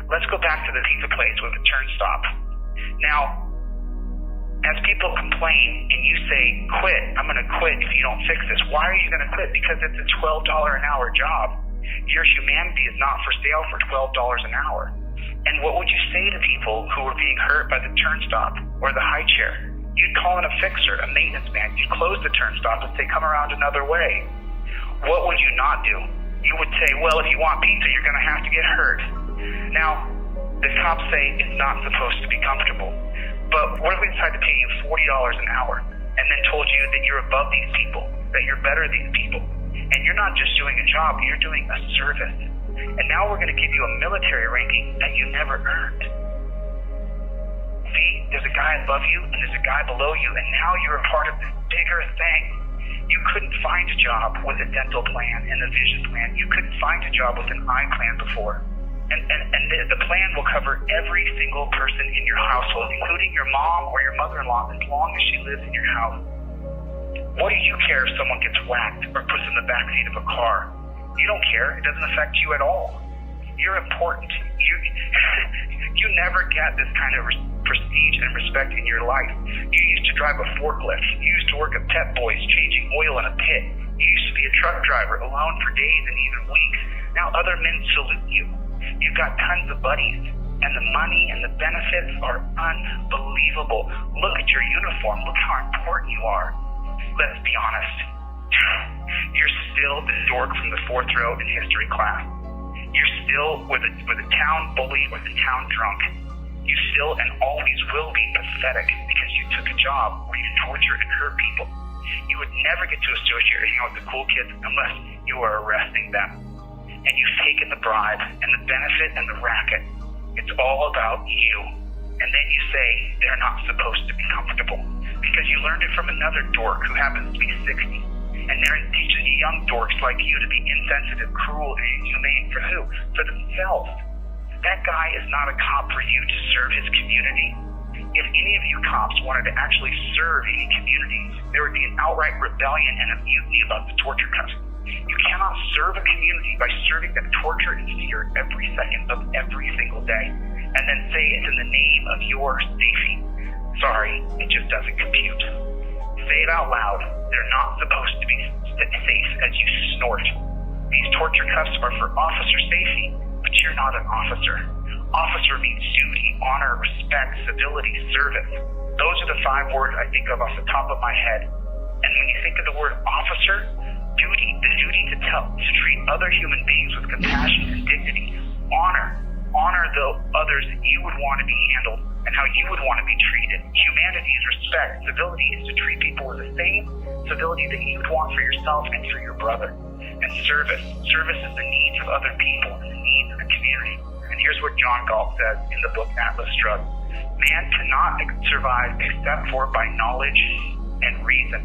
Let's go back to the pizza place with the turnstile. Now, as people complain and you say, quit, I'm going to quit if you don't fix this. Why are you going to quit? Because it's a $12 an hour job. Your humanity is not for sale for $12 an hour. And what would you say to people who were being hurt by the turnstile or the high chair? You'd call in a fixer, a maintenance man. You'd close the turnstile and say, come around another way. What would you not do? You would say, well, if you want pizza, you're going to have to get hurt. Now, the cops say it's not supposed to be comfortable. But what if we decide to pay you $40 an hour and then told you that you're above these people, that you're better than these people? And you're not just doing a job, you're doing a service. And now we're going to give you a military ranking that you never earned. See, there's a guy above you and there's a guy below you, and now you're a part of this bigger thing. You couldn't find a job with a dental plan and a vision plan. You couldn't find a job with an eye plan before. And the plan will cover every single person in your household, including your mom or your mother-in-law, as long as she lives in your house. What do you care if someone gets whacked or puts in the backseat of a car? You don't care. It doesn't affect you at all. You're important. You never get this kind of prestige and respect in your life. You used to drive a forklift. You used to work at Pet Boys, changing oil in a pit. You used to be a truck driver, alone for days and even weeks. Now other men salute you. You've got tons of buddies, and the money and the benefits are unbelievable. Look at your uniform. Look how important you are. Let's be honest. You're still the dork from the 4th row in history class. You're still with a town bully or the town drunk. You still and always will be pathetic because you took a job where you torture and hurt people. You would never get to associate or hang out with the cool kids unless you are arresting them. And you've taken the bribe and the benefit and the racket. It's all about you. And then you say they're not supposed to be comfortable because you learned it from another dork who happens to be 60. And they're teaching young dorks like you to be insensitive, cruel, and inhumane. For who? For themselves. That guy is not a cop for you to serve his community. If any of you cops wanted to actually serve any community, there would be an outright rebellion and a mutiny about the torture cuffs. You cannot serve a community by serving them torture and fear every second of every single day, and then say it's in the name of your safety. Sorry, it just doesn't compute. Say it out loud. They're not supposed to be safe as you snort. These torture cuffs are for officer safety, but you're not an officer. Officer means duty, honor, respect, civility, service. Those are the 5 words I think of off the top of my head. And when you think of the word officer, the duty to treat other human beings with compassion and dignity, honor the others that you would want to be handled and how you would want to be treated. Humanity is respect. Civility is to treat people with the same civility that you would want for yourself and for your brother. And service is the needs of other people and the needs of the community. And here's what John Galt says in the book Atlas Shrugged. Man cannot survive except for by knowledge and reason.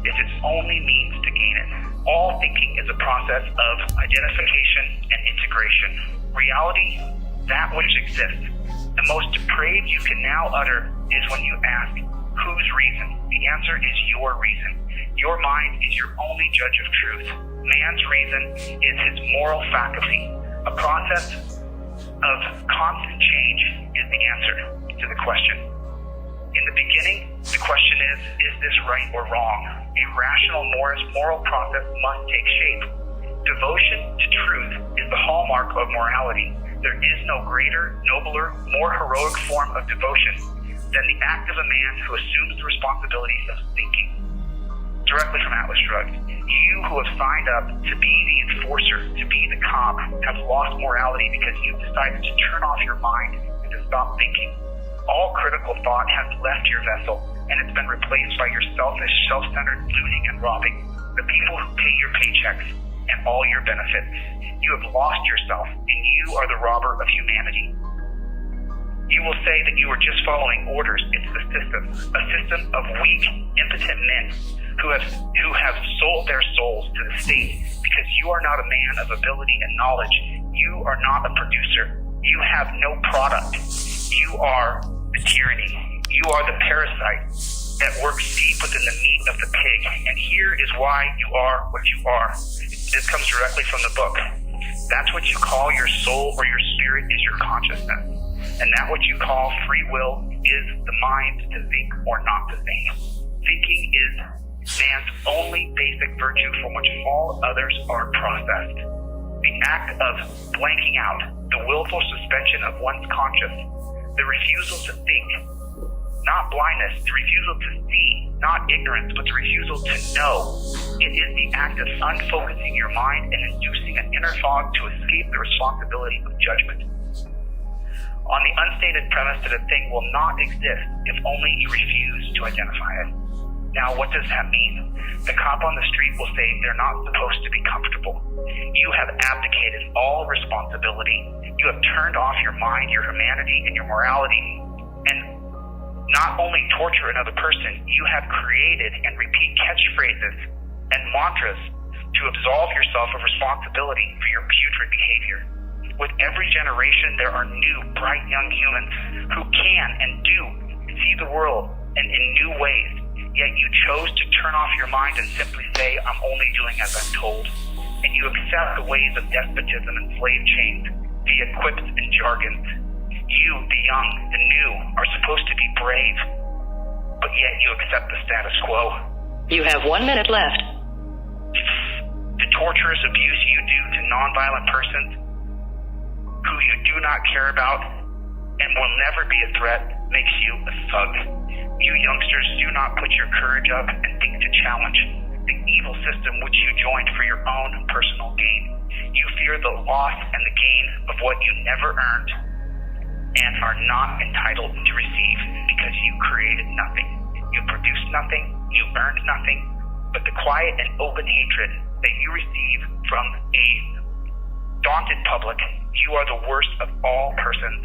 It's its only means to gain it. All thinking is a process of identification and integration. Reality, that which exists. The most depraved you can now utter is when you ask, whose reason? The answer is your reason. Your mind is your only judge of truth. Man's reason is his moral faculty. A process of constant change is the answer to the question. In the beginning, the question is this right or wrong? A rational moral process must take shape. Devotion to truth is the hallmark of morality. There is no greater, nobler, more heroic form of devotion than the act of a man who assumes the responsibility of thinking. Directly from Atlas Shrugged. You who have signed up to be the enforcer, to be the cop, have lost morality because you've decided to turn off your mind and to stop thinking. All critical thought has left your vessel, and it's been replaced by your selfish, self-centered looting and robbing. The people who pay your paychecks and all your benefits. You have lost yourself, and you are the robber of humanity. You will say that you are just following orders. It's the system, a system of weak, impotent men who have sold their souls to the state because you are not a man of ability and knowledge. You are not a producer. You have no product. You are the tyranny. You are the parasite that works deep within the meat of the pig. And here is why you are what you are. This comes directly from the book. That's what you call your soul or your spirit is your consciousness. And that what you call free will is the mind to think or not to think. Thinking is man's only basic virtue from which all others are processed. The act of blanking out, the willful suspension of one's conscience, the refusal to think, not blindness, the refusal to see, not ignorance, but the refusal to know. It is the act of unfocusing your mind and inducing an inner fog to escape the responsibility of judgment. On the unstated premise that a thing will not exist if only you refuse to identify it. Now, what does that mean? The cop on the street will say they're not supposed to be comfortable. You have abdicated all responsibility. You have turned off your mind, your humanity, and your morality. And not only torture another person, you have created and repeat catchphrases and mantras to absolve yourself of responsibility for your putrid behavior. With every generation, there are new, bright young humans who can and do see the world in new ways. Yet you chose to turn off your mind and simply say, I'm only doing as I'm told. And you accept the ways of despotism and slave chains, via quips and jargons. You, the young, the new, are supposed to be brave, but yet you accept the status quo. You have 1 minute left. The torturous abuse you do to nonviolent persons who you do not care about and will never be a threat makes you a thug. You youngsters do not put your courage up and think to challenge the evil system which you joined for your own personal gain. You fear the loss and the gain of what you never earned and are not entitled to receive because you created nothing. You produced nothing, you earned nothing, but the quiet and open hatred that you receive from a daunted public, you are the worst of all persons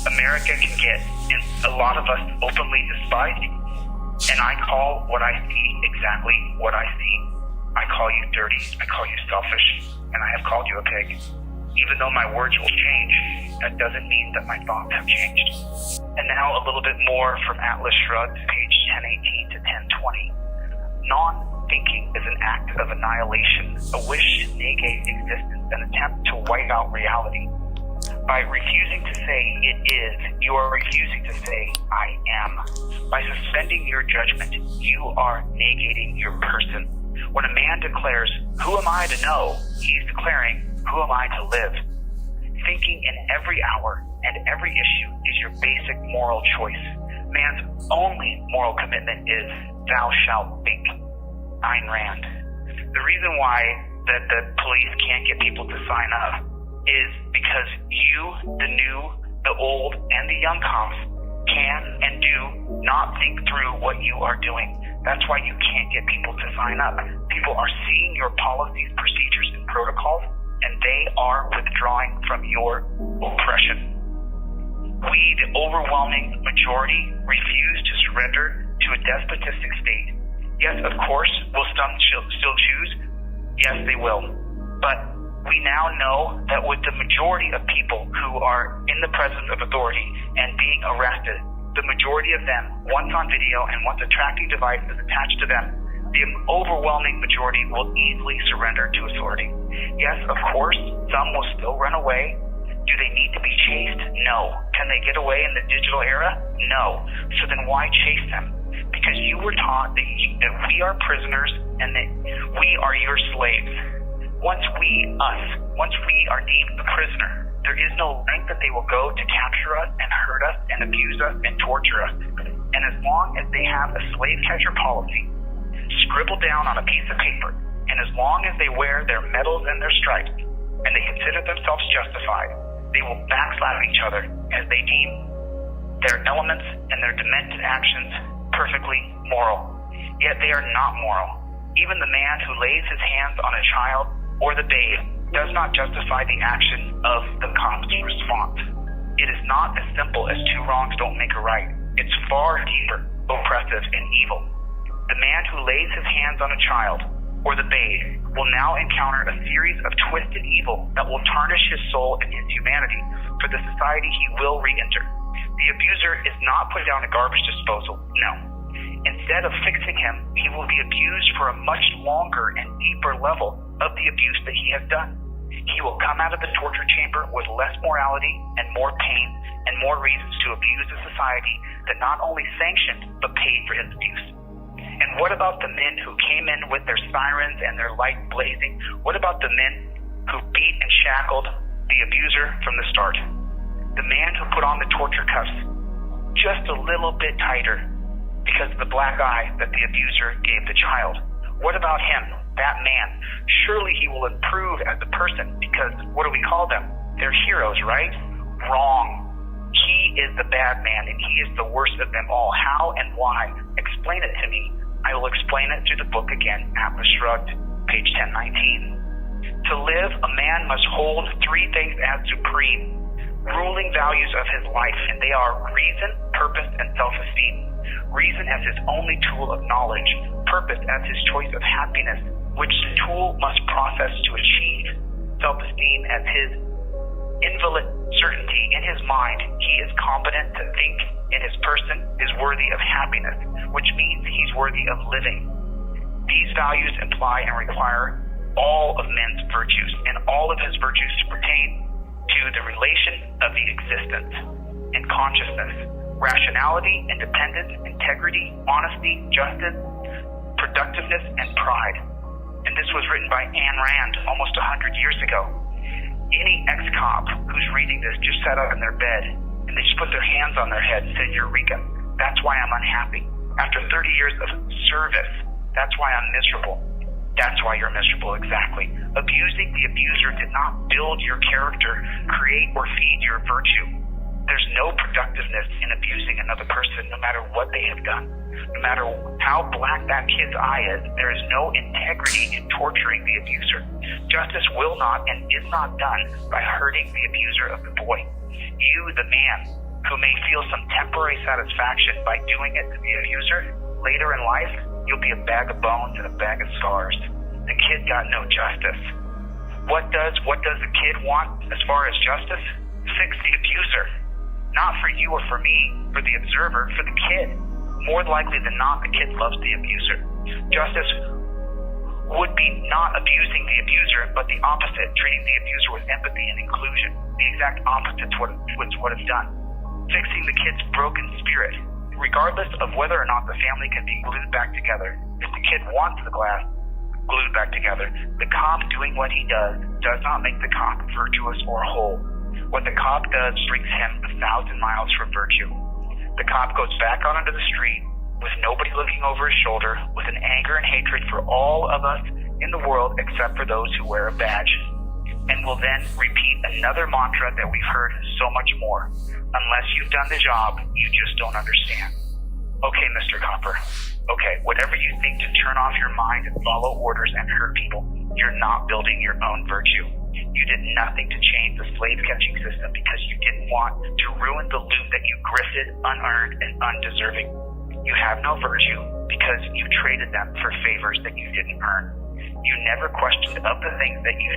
America can get, and a lot of us openly despise you. And I call what I see exactly what I see. I call you dirty, I call you selfish, and I have called you a pig. Even though my words will change, that doesn't mean that my thoughts have changed. And now a little bit more from Atlas Shrugged, page 1018 to 1020. Non-thinking is an act of annihilation, a wish to negate existence, an attempt to wipe out reality. By refusing to say it is, you are refusing to say I am. By suspending your judgment, you are negating your person. When a man declares, who am I to know? He's declaring, who am I to live? Thinking in every hour and every issue is your basic moral choice. Man's only moral commitment is, thou shalt think. Ayn Rand. The reason why that the police can't get people to sign up is because you, the new, the old, and the young cops can and do not think through what you are doing. That's why you can't get people to sign up. People are seeing your policies, procedures, and protocols, and they are withdrawing from your oppression. We, the overwhelming majority, refuse to surrender to a despotistic state. Yes, of course, will some still choose? Yes, they will. But we now know that with the majority of people who are in the presence of authority and being arrested, the majority of them, once on video and once a tracking device is attached to them, the overwhelming majority will easily surrender to authority. Yes, of course, some will still run away. Do they need to be chased? No. Can they get away in the digital era? No. So then why chase them? Because you were taught that we are prisoners and that we are your slaves. Once we are deemed a prisoner, there is no length that they will go to capture us and hurt us and abuse us and torture us. And as long as they have a slave catcher policy scribbled down on a piece of paper, and as long as they wear their medals and their stripes, and they consider themselves justified, they will backslap each other as they deem their elements and their demented actions perfectly moral. Yet they are not moral. Even the man who lays his hands on a child or the babe does not justify the action of the cop's response. It is not as simple as two wrongs don't make a right. It's far deeper, oppressive, and evil. The man who lays his hands on a child or the babe will now encounter a series of twisted evil that will tarnish his soul and his humanity for the society he will re-enter. The abuser is not put down a garbage disposal, no. Instead of fixing him, he will be abused for a much longer and deeper level of the abuse that he has done. He will come out of the torture chamber with less morality and more pain and more reasons to abuse a society that not only sanctioned but paid for his abuse. And what about the men who came in with their sirens and their light blazing? What about the men who beat and shackled the abuser from the start? The man who put on the torture cuffs just a little bit tighter because of the black eye that the abuser gave the child. What about him, that man? Surely he will improve as a person because what do we call them? They're heroes, right? Wrong. He is the bad man and he is the worst of them all. How and why? Explain it to me. I will explain it through the book again, Atlas Shrugged, page 1019. To live, a man must hold three things as supreme, ruling values of his life, and they are reason, purpose, and self-esteem. Reason as his only tool of knowledge, purpose as his choice of happiness, which the tool must process to achieve, self-esteem as his inviolate certainty in his mind he is competent to think in his person is worthy of happiness, which means he's worthy of living. These values imply and require all of men's virtues, and all of his virtues pertain to the relation of the existence and consciousness, rationality, independence, integrity, honesty, justice, productiveness, and pride. And this was written by Ayn Rand almost 100 years ago. Any ex-cop who's reading this just sat up in their bed and they just put their hands on their head and said, "Eureka, that's why I'm unhappy. After 30 years of service, that's why I'm miserable." That's why you're miserable, exactly. Abusing the abuser did not build your character, create or feed your virtue. There's no productiveness in abusing another person, no matter what they have done. No matter how black that kid's eye is, there is no integrity in torturing the abuser. Justice will not and is not done by hurting the abuser of the boy. You, the man, who may feel some temporary satisfaction by doing it to the abuser, later in life, you'll be a bag of bones and a bag of scars. The kid got no justice. What does the kid want as far as justice? Fix the abuser. Not for you or for me, for the observer, for the kid. More likely than not, the kid loves the abuser. Justice would be not abusing the abuser, but the opposite, treating the abuser with empathy and inclusion. The exact opposite to what it's done. Fixing the kid's broken spirit. Regardless of whether or not the family can be glued back together, if the kid wants the glass glued back together, the cop doing what he does not make the cop virtuous or whole. What the cop does brings him 1,000 miles from virtue. The cop goes back out onto the street with nobody looking over his shoulder, with an anger and hatred for all of us in the world except for those who wear a badge, and will then repeat another mantra that we've heard so much more. Unless you've done the job, you just don't understand. Okay, Mr. Copper. Okay, whatever you think to turn off your mind and follow orders and hurt people, you're not building your own virtue. You did nothing to change the slave-catching system because you didn't want to ruin the loot that you grifted, unearned, and undeserving. You have no virtue because you traded them for favors that you didn't earn. You never questioned of the things that you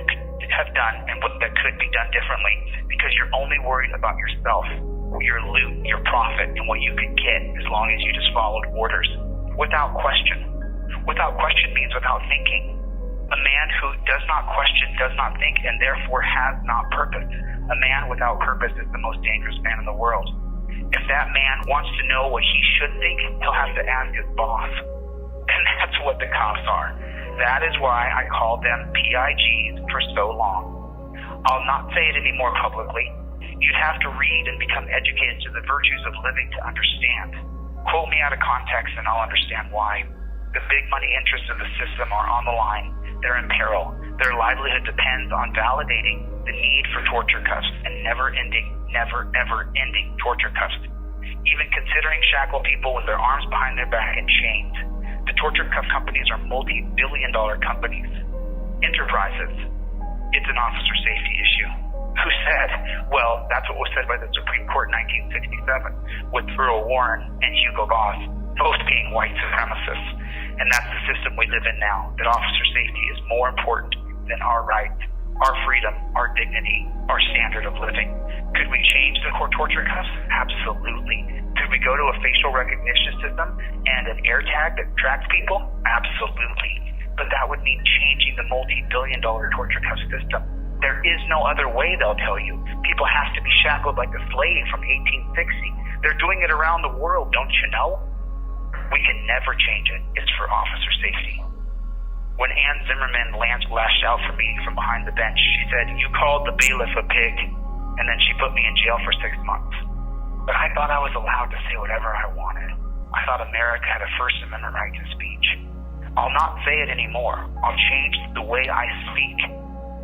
have done and what that could be done differently because you're only worried about yourself, your loot, your profit, and what you could get as long as you just followed orders. Without question. Without question means without thinking. A man who does not question does not think and therefore has not purpose. A man without purpose is the most dangerous man in the world. If that man wants to know what he should think, he'll have to ask his boss. And that's what the cops are. That is why I called them PIGs for so long. I'll not say it anymore publicly. You'd have to read and become educated to the virtues of living to understand. Quote me out of context and I'll understand why. The big money interests of the system are on the line. They're in peril. Their livelihood depends on validating the need for torture cuffs and never ever ending torture cuffs. Even considering shackle people with their arms behind their back and chains. The torture cuff companies are multi-billion-dollar companies. Enterprises. It's an officer safety issue. Who said? Well, that's what was said by the Supreme Court in 1967 with Earl Warren and Hugo Boss, both being white supremacists. And that's the system we live in now, that officer safety is more important than our rights, our freedom, our dignity, our standard of living. Could we change the torture cuffs? Absolutely. Could we go to a facial recognition system and an air tag that tracks people? Absolutely. But that would mean changing the multi-billion-dollar torture cuff system. There is no other way, they'll tell you. People have to be shackled like a slave from 1860. They're doing it around the world, don't you know? We can never change it. It's for officer safety. When Ann Zimmerman lashed out for me from behind the bench, she said, "You called the bailiff a pig," and then she put me in jail for 6 months. But I thought I was allowed to say whatever I wanted. I thought America had a First Amendment right to speech. I'll not say it anymore. I'll change the way I speak,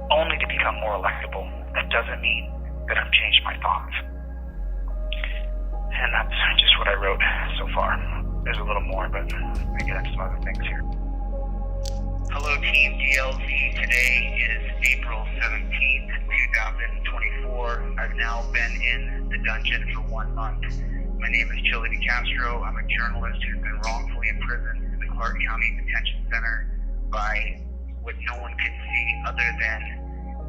only to become more electable. That doesn't mean that I've changed my thoughts. And that's just what I wrote so far. there's a little more, but let me get into some other things here. Hello, Team DLZ. Today is April 17th, 2024. I've now been in the dungeon for 1 month. My name is Chille DeCastro. I'm a journalist who's been wrongfully imprisoned in the Clark County Detention Center by what no one could see other than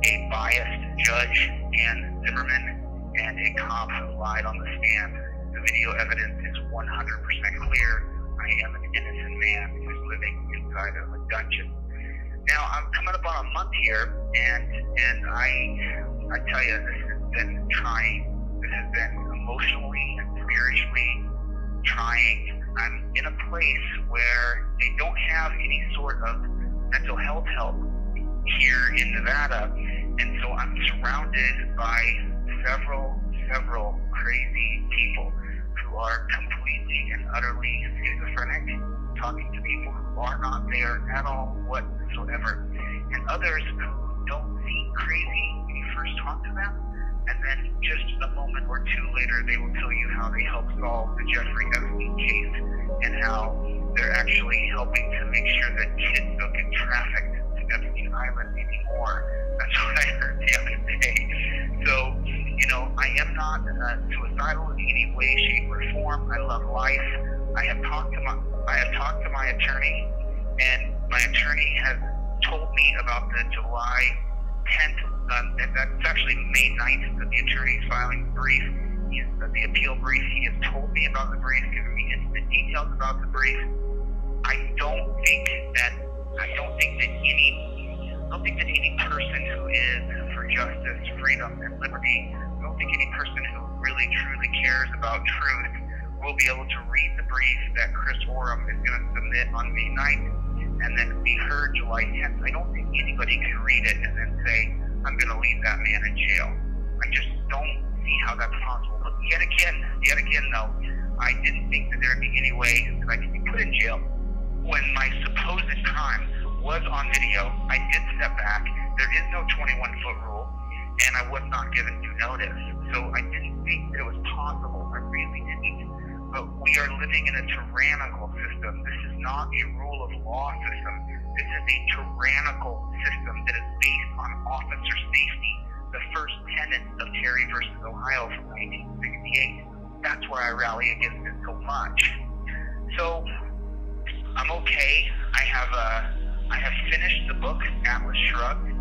a biased judge, Ann Zimmerman, and a cop who lied on the stand. The video evidence is 100% clear. I am an innocent man who's living inside of a dungeon. Now, I'm coming up on a month here, and I tell you, this has been trying. This has been emotionally and spiritually trying. I'm in a place where they don't have any sort of mental health help here in Nevada, and so I'm surrounded by several crazy people who are completely and utterly schizophrenic, talking to people who are not there at all whatsoever, and others who don't seem crazy when you first talk to them, and then just a moment or two later they will tell you how they helped solve the Jeffrey Epstein case and how they're actually helping to make sure that kids don't get trafficked to Epstein Island anymore. That's what I heard the other day. So, I am not suicidal in any way, shape, or form. I love life. I have talked to my attorney, and my attorney has told me about the July 10th, that's actually May 9th that the attorney is filing the brief, the appeal brief. He has told me about the brief, given me instant details about the brief. I don't think that any person who is for justice, freedom, and liberty, I don't think any person who really truly cares about truth will be able to read the brief that Chris Oram is going to submit on May 9th and then be heard July 10th. I don't think anybody can read it and then say, I'm going to leave that man in jail. I just don't see how that's possible. But yet again though, I didn't think that there would be any way that I could be put in jail. When my supposed crime was on video, I did step back. There is no 21-foot rule, and I was not given due notice. So I didn't think that it was possible. I really didn't. But we are living in a tyrannical system. This is not a rule of law system. This is a tyrannical system that is based on officer safety, the first tenet of Terry versus Ohio from 1968. That's why I rally against it so much. So I'm okay. I have finished the book Atlas Shrugged.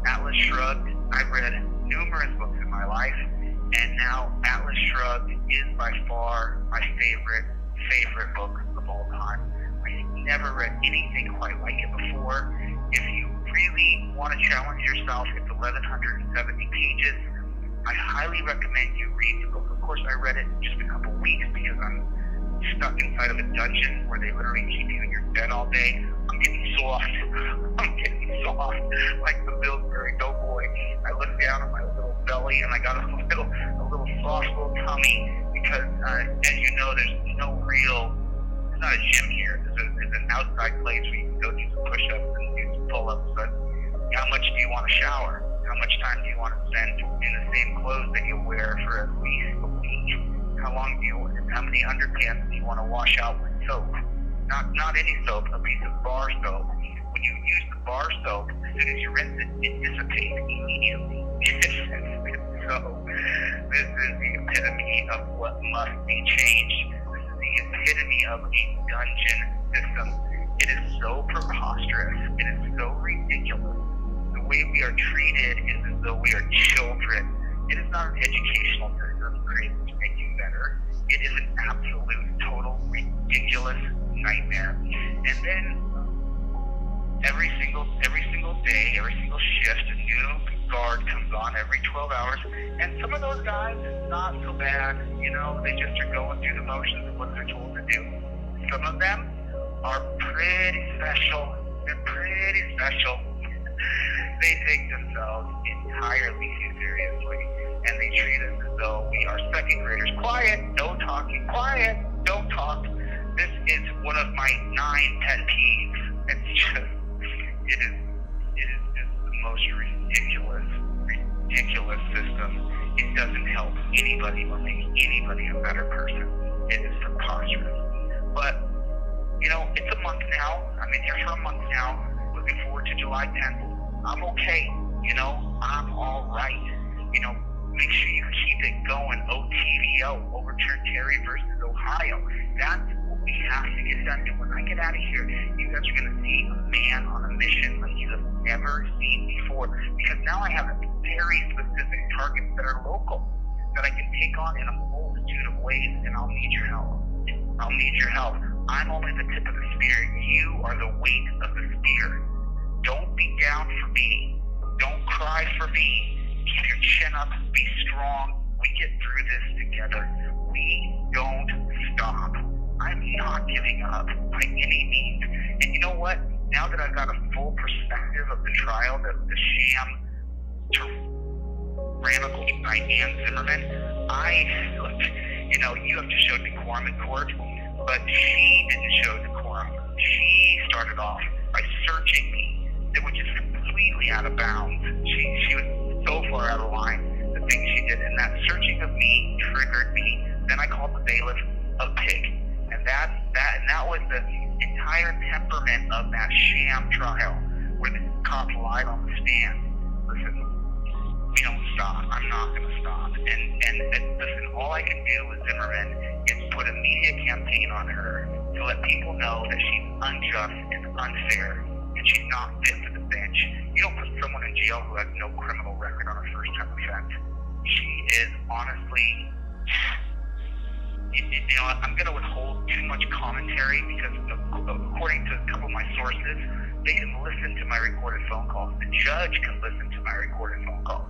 Atlas Shrugged, I've read numerous books in my life, and now Atlas Shrugged is by far my favorite book of all time. I've never read anything quite like it before. If you really want to challenge yourself, it's 1,170 pages. I highly recommend you read the book. Of course, I read it in just a couple weeks because I'm stuck inside of a dungeon where they literally keep you in your bed all day. I'm getting soft like the Pillsbury Doughboy. I look down at my little belly and I got a little soft little tummy because, as you know, there's not a gym here. There's an outside place where you can go do some push-ups and do some pull-ups, but how much do you want to shower? How much time do you want to spend in the same clothes that you wear for at least a week? How many underpants do you want to wash out with soap? Not any soap, a piece of bar soap. When you use the bar soap, as soon as you rinse it, it dissipates immediately. So this is the epitome of what must be changed. This is the epitome of a dungeon system. It is so preposterous. It is so ridiculous. The way we are treated is as though we are children. It is not an educational system created to make you better. It is an absolute, total, ridiculous nightmare. And then every single day, every single shift, a new guard comes on every 12 hours. And some of those guys, not so bad. They just are going through the motions of what they're told to do. Some of them are pretty special. They're pretty special. They take themselves entirely too seriously, and they treat us as though we are second graders. Quiet, no talking. Quiet, don't talk. This is one of my 9 pet peeves. It is just the most ridiculous system. It doesn't help anybody or make anybody a better person. It is preposterous. But, you know, it's a month now. I've been here for a month now. Looking forward to July 10th. I'm okay. You know, I'm all right. You know, make sure you keep it going. OTVO, Overturn Terry versus Ohio. That's what we have to get done. And when I get out of here, you guys are going to see a man on a mission like you have never seen before. Because now I have very specific targets that are local, that I can take on in a multitude of ways, and I'll need your help. I'll need your help. I'm only the tip of the spear. You are the weight of the spear. Don't be down for me. Don't cry for me. Keep your chin up. Be strong. We get through this together. We don't stop. I'm not giving up by any means. And you know what? Now that I've got a full perspective of the trial, the sham tyrannical by Ann Zimmerman, look, you know, you have to show decorum in court, but she didn't show decorum. She started off by searching me, which is completely out of bounds. She was so far out of line, the things she did, and that searching of me triggered me. Then I called the bailiff a pig, and that was the entire temperament of that sham trial, where the cop lied on the stand. Listen, we don't stop. I'm not going to stop. And listen, all I can do with Zimmerman is put a media campaign on her to let people know that she's unjust and unfair, and she's not fit for the bench. You don't put someone in jail who has no criminal record on a first-time offense. She is honestly, you know, I'm going to withhold too much commentary because according to a couple of my sources, they can listen to my recorded phone calls. The judge can listen to my recorded phone calls.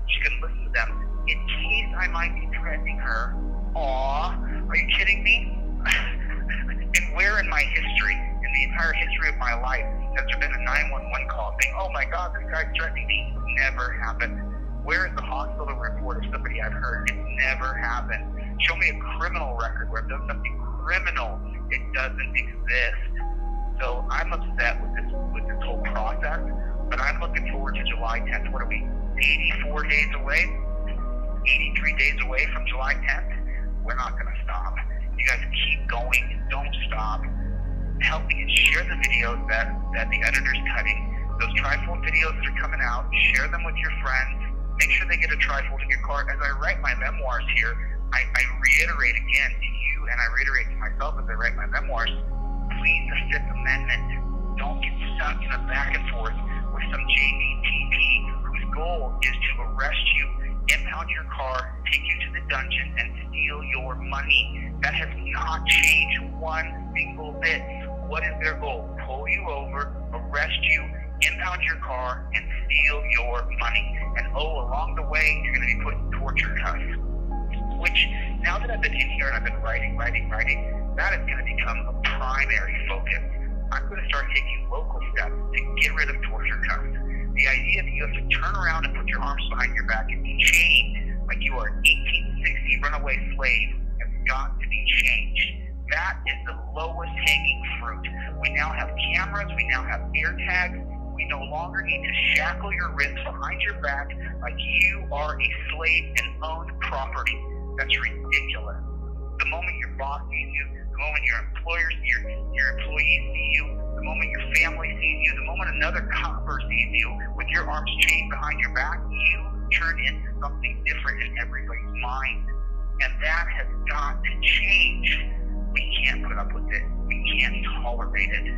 She can listen to them in case I might be threatening her. Aw, are you kidding me? And where in my history, in the entire history of my life, has there been a 911 call saying, oh my God, this guy's threatening me? Never happened. Where is the hospital report of somebody I've heard? It never happened. Show me a criminal record where I've done something criminal. It doesn't exist. So I'm upset with this whole process, but I'm looking forward to July 10th. What are we, 84 days away? 83 days away from July 10th? We're not going to stop. You guys keep going. Don't stop. Help me and share the videos that the editor's cutting. Those trifold videos that are coming out, share them with your friends. Make sure they get a trifold in your car. As I write my memoirs here, I reiterate again to you, and I reiterate to myself as I write my memoirs, please, the Fifth Amendment, don't get stuck in a back and forth with some JVTP whose goal is to arrest you, impound your car, take you to the dungeon, and steal your money. That has not changed one single bit. What is their goal? Pull you over, arrest you, impound your car, and steal your money. And along the way, you're going to be put in torture cuffs. Which, now that I've been in here and I've been writing, that is going to become a primary focus. I'm going to start taking local steps to get rid of torture cuffs. The idea that you have to turn around and put your arms behind your back and be chained like you are an 1860 runaway slave has got to be changed. That is the lowest hanging fruit. We now have cameras, we now have air tags. We no longer need to shackle your wrists behind your back like you are a slave and owned property. That's ridiculous. The moment your boss sees you, the moment your employer, your employees see you, the moment your family sees you, the moment another copper sees you with your arms chained behind your back, you turn into something different in everybody's mind. And that has got to change. We can't put up with it. We can't tolerate it.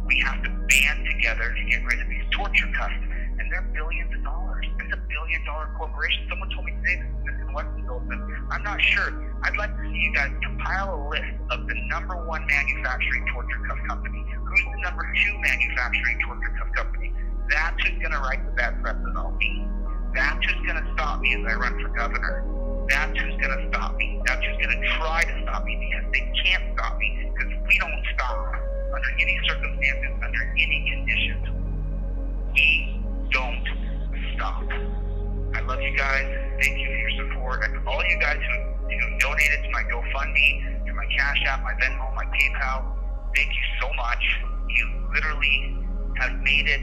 We have to band together to get rid of these torture cuffs. And they're billions of dollars. It's a billion-dollar corporation. Someone told me today this is Weston Goldman. I'm not sure. I'd like to see you guys compile a list of the number one manufacturing torture cuff company. Who's the number two manufacturing torture cuff company? That's who's going to write the bad press about me. That's who's going to stop me as I run for governor. That's who's going to stop me. That's who's going to try to stop me, because they can't stop me, because we don't stop under any circumstances, under any conditions. We don't stop. I love you guys. Thank you for your support. And all you guys who donated to my GoFundMe, to my Cash App, my Venmo, my PayPal, thank you so much. You literally have made it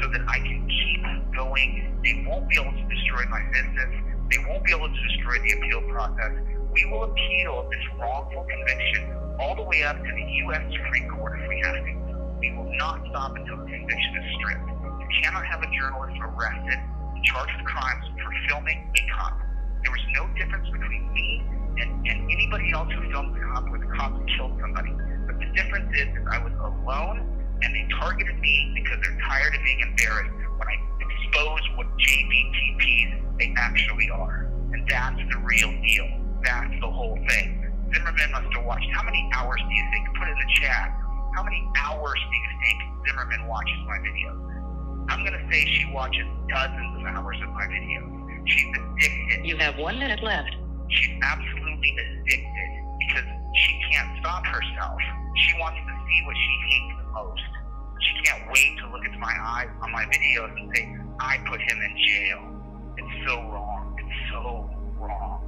so that I can keep going. They won't be able to destroy my business. They won't be able to destroy the appeal process. We will appeal this wrongful conviction all the way up to the U.S. Supreme Court if we have to. We will not stop until the conviction is stripped. You cannot have a journalist arrested and charged with crimes for filming a cop. There was no difference between me and anybody else who filmed the cop where the cop killed somebody. But the difference is I was alone, and they targeted me because they're tired of being embarrassed when I expose what JBTPs they actually are. And that's the real deal. That's the whole thing. Zimmerman must have watched. How many hours do you think? Put it in the chat. How many hours do you think Zimmerman watches my videos? I'm going to say she watches dozens of hours of my videos. She's addicted. You have 1 minute left. She's absolutely addicted because she can't stop herself. She wants to see what she hates the most. She can't wait to look into my eyes on my videos and say, I put him in jail. It's so wrong. It's so wrong.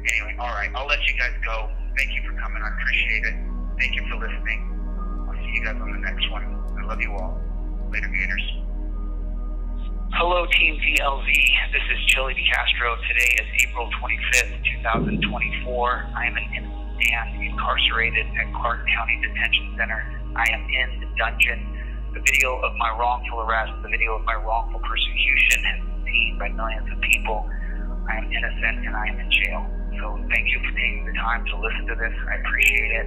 Anyway, all right, I'll let you guys go. Thank you for coming. I appreciate it. Thank you for listening. I'll see you guys on the next one. I love you all. Later, Gators. Hello, Team VLZ. This is Chille DeCastro. Today is April 25th, 2024. I am an innocent man incarcerated at Clark County Detention Center. I am in the dungeon. The video of my wrongful arrest, the video of my wrongful persecution has been seen by millions of people. I am innocent and I am in jail. So thank you for taking the time to listen to this. I appreciate it.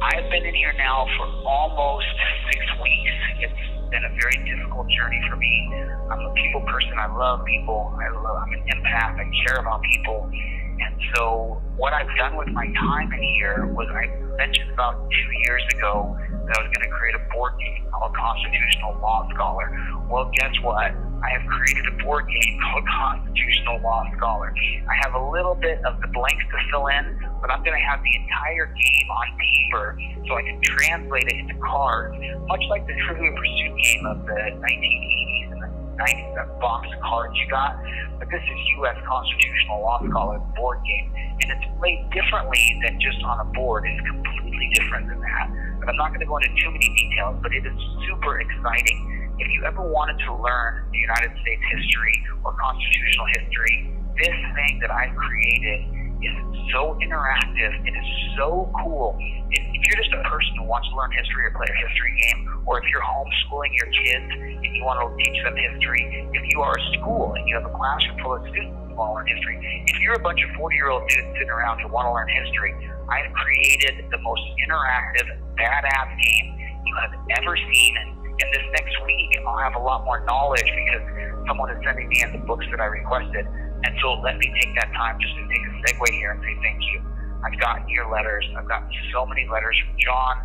I've been in here now for almost 6 weeks. It's been a very difficult journey for me. I'm a people person. I love people. I'm an empath. I care about people. And so what I've done with my time in here was I mentioned about 2 years ago that I was going to create a board game called Constitutional Law Scholar. Well, guess what? I have created a board game called Constitutional Law Scholar. I have a little bit of the blanks to fill in, but I'm going to have the entire game on paper so I can translate it into cards, much like the Trivial Pursuit game of the 1980s and the 90s, that box of cards you got. But this is U.S. Constitutional Law Scholar board game, and it's played differently than just on a board. It's completely different than that. But I'm not going to go into too many details, but it is super exciting. If you ever wanted to learn the United States history or constitutional history, this thing that I've created is so interactive. It is so cool. If you're just a person who wants to learn history or play a history game, or if you're homeschooling your kids and you want to teach them history, if you are a school and you have a classroom full of students who want to learn history, if you're a bunch of 40-year-old dudes sitting around who want to learn history, I have created the most interactive, badass game you have ever seen. And this next week, I'll have a lot more knowledge because someone is sending me in the books that I requested. And so let me take that time just to take a segue here and say thank you. I've gotten your letters. I've gotten so many letters from John,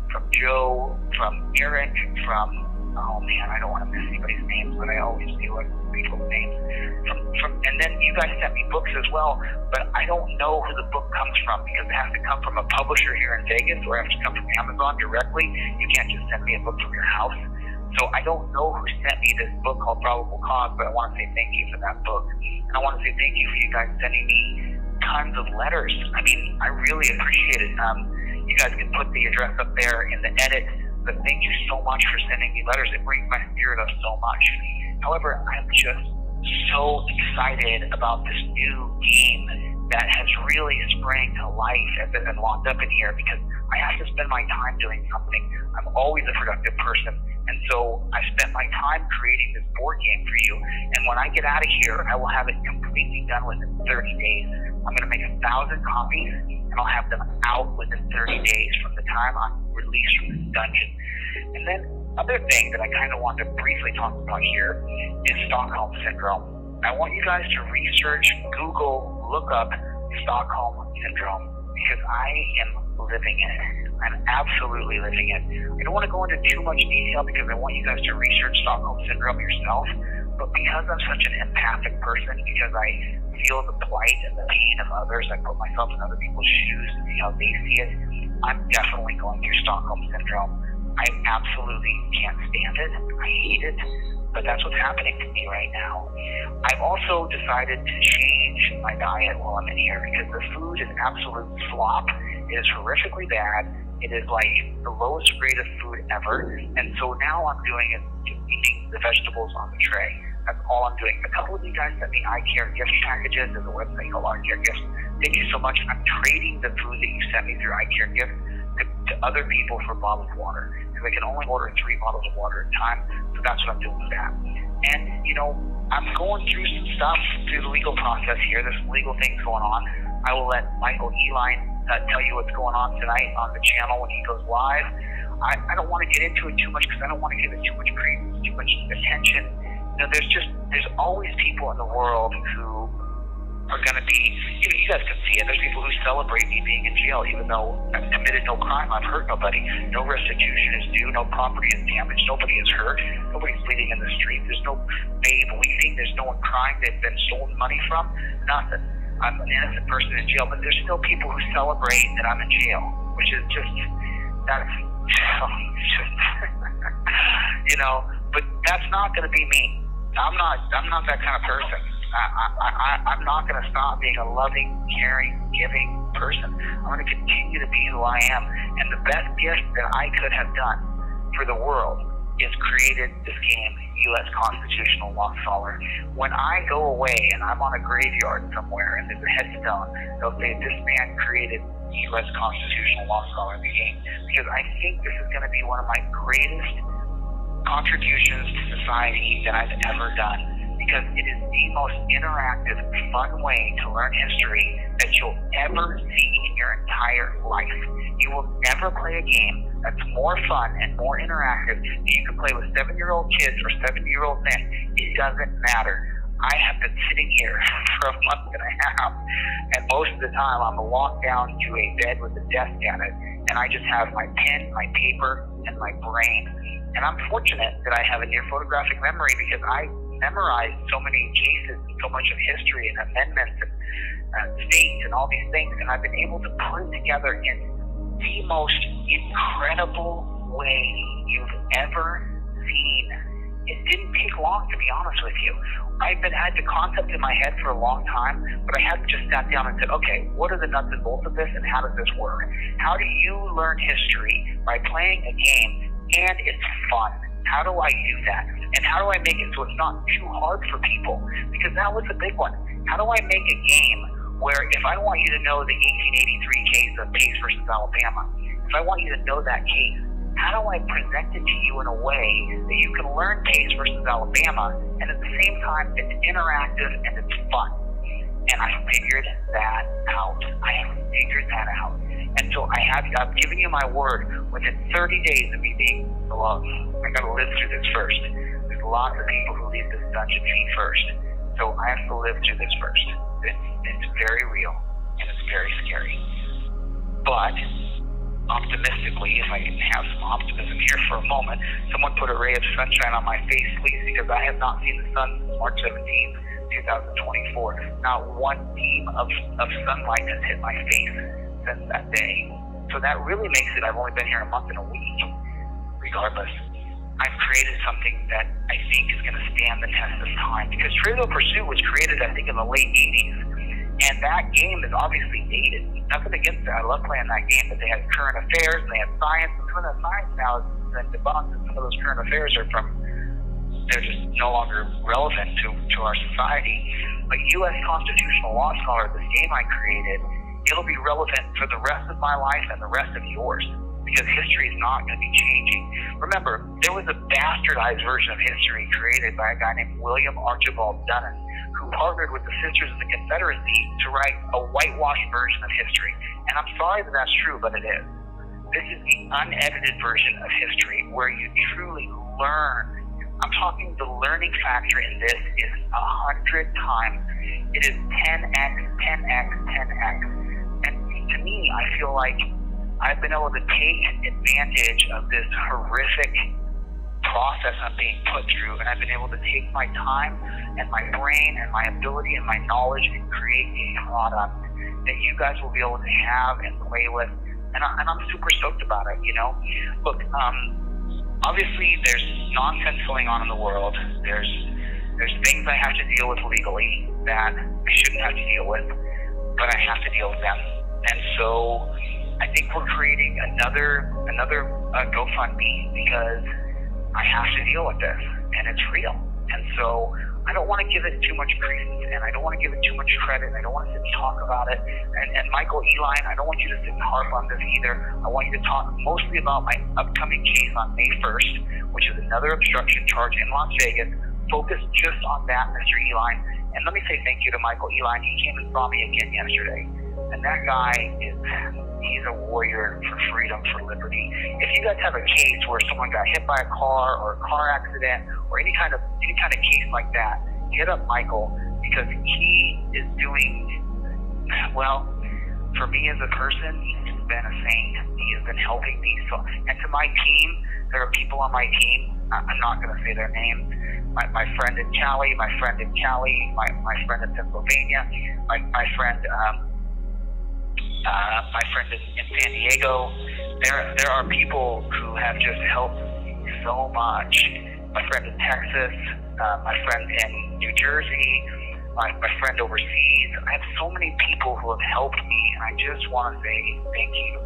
from Joe, from Eric, from, oh man, I don't want to miss anybody's names, but I always do like people's names. And then you guys sent me books as well, but I don't know who the book comes from because it has to come from a publisher here in Vegas or it has to come from Amazon directly. You can't just send me a book from your house. So I don't know who sent me this book called Probable Cause, but I want to say thank you for that book. And I want to say thank you for you guys sending me tons of letters. I mean, I really appreciate it. You guys can put the address up there in the edit, but thank you so much for sending me letters. It brings my spirit up so much. However, I'm just so excited about this new game that has really sprang to life as I've been locked up in here because I have to spend my time doing something. I'm always a productive person. And so I spent my time creating this board game for you. And when I get out of here, I will have it completely done within 30 days. I'm going to make 1,000 copies and I'll have them out within 30 days from the time I'm released from this dungeon. And then other thing that I kind of want to briefly talk about here is Stockholm Syndrome. I want you guys to research, Google, look up Stockholm Syndrome because I am living it. I'm absolutely living it. I don't want to go into too much detail because I want you guys to research Stockholm Syndrome yourself, but because I'm such an empathic person, because I feel the plight and the pain of others, I put myself in other people's shoes and see how they see it, I'm definitely going through Stockholm Syndrome. I absolutely can't stand it. I hate it. But that's what's happening to me right now. I've also decided to change my diet while I'm in here because the food is absolute slop. It is horrifically bad. It is like the lowest grade of food ever. And so now I'm doing is just eating the vegetables on the tray. That's all I'm doing. A couple of you guys sent me eye care gift packages. There's a website called Eye Care Gifts. thank you so much. I'm trading the food that you sent me through iCareGift to other people for bottled water, because I can only order 3 bottles of water at a time, so that's what I'm doing with that. And, you know, I'm going through some stuff through the legal process here. There's some legal things going on. I will let Michael Eline tell you what's going on tonight on the channel when he goes live. I don't want to get into it too much because I don't want to give it too much credence, too much attention. You know, there's always people in the world who are going to be, you guys can see it, there's people who celebrate me being in jail even though I've committed no crime, I've hurt nobody, no restitution is due, no property is damaged, nobody is hurt, nobody's bleeding in the street, there's no babe weeping, there's no one crying they've been stolen money from, nothing. I'm an innocent person in jail, but there's still people who celebrate that I'm in jail, which is just, that's just, you know, but that's not going to be me. I'm not that kind of person. I'm not going to stop being a loving, caring, giving person. I'm going to continue to be who I am. And the best gift that I could have done for the world is created this game, U.S. Constitutional Law Scholar. When I go away and I'm on a graveyard somewhere and there's a headstone, they'll say, this man created U.S. Constitutional Law Scholar in the game. Because I think this is going to be one of my greatest contributions to society that I've ever done. Because it is the most interactive, fun way to learn history that you'll ever see in your entire life. You will never play a game that's more fun and more interactive that you can play with 7-year-old kids or 70-year-old men. It doesn't matter. I have been sitting here for a month and a half, and most of the time I'm walked down to a bed with a desk at it, and I just have my pen, my paper, and my brain. And I'm fortunate that I have a near photographic memory because I memorized so many cases and so much of history and amendments and states and all these things, and I've been able to put it together in the most incredible way you've ever seen. It didn't take long, to be honest with you. I've had the concept in my head for a long time, but I hadn't just sat down and said, okay, what are the nuts and bolts of this and how does this work? How do you learn history by playing a game and it's fun? How do I do that? And how do I make it so it's not too hard for people? Because that was the big one. How do I make a game where if I want you to know the 1883 case of Pace versus Alabama, if I want you to know that case, how do I present it to you in a way that you can learn Pace versus Alabama and at the same time it's interactive and it's fun? And I figured that out. And so I've given you my word. Within 30 days of me being alone, I got to live through this first. There's lots of people who leave this dungeon feet first. So I have to live through this first. It's very real and it's very scary. But optimistically, if I can have some optimism here for a moment, someone put a ray of sunshine on my face, please, because I have not seen the sun since March 17th, 2024. Not one beam of sunlight has hit my face since that day. So that really makes it, I've only been here a month and a week. Regardless, I've created something that I think is going to stand the test of time. Because Trivial Pursuit was created, I think, in the late 80s. And that game is obviously dated. Nothing against it. I love playing that game. But they had current affairs and they had science. And some of that science now has been debunked. And some of those current affairs are they're just no longer relevant to our society. But U.S. Constitutional Law Scholar, this game I created, it'll be relevant for the rest of my life and the rest of yours, because history is not going to be changing. Remember, there was a bastardized version of history created by a guy named William Archibald Dunnan, who partnered with the Sisters of the Confederacy to write a whitewashed version of history. And I'm sorry that that's true, but it is. This is the unedited version of history where you truly learn. I'm talking the learning factor in this is 100 times. It is 10x, 10x, 10x. And to me, I feel like I've been able to take advantage of this horrific process I'm being put through, and I've been able to take my time and my brain and my ability and my knowledge and create a product that you guys will be able to have and play with. And I'm super stoked about it, you know? Look, obviously there's nonsense going on in the world. There's things I have to deal with legally that I shouldn't have to deal with, but I have to deal with them. And so I think we're creating another GoFundMe because I have to deal with this, and it's real. And so I don't want to give it too much credence, and I don't want to give it too much credit. I don't want to sit and talk about it. And Michael Eline, I don't want you to sit and harp on this either. I want you to talk mostly about my upcoming case on May 1st, which is another obstruction charge in Las Vegas. Focus just on that, Mr. Eline. And let me say thank you to Michael Eline. He came and saw me again yesterday. And that guy he's a warrior for freedom, for liberty. If you guys have a case where someone got hit by a car or a car accident or any kind of case like that, hit up Michael, because he is doing, well, for me as a person, he's been a saint. He has been helping me. So, and to my team, there are people on my team, I'm not going to say their names, my friend in Cali, my friend in Pennsylvania, my friend in San Diego. There are people who have just helped so much. My friend in Texas, my friend in New Jersey, my friend overseas. I have so many people who have helped me, and I just want to say thank you,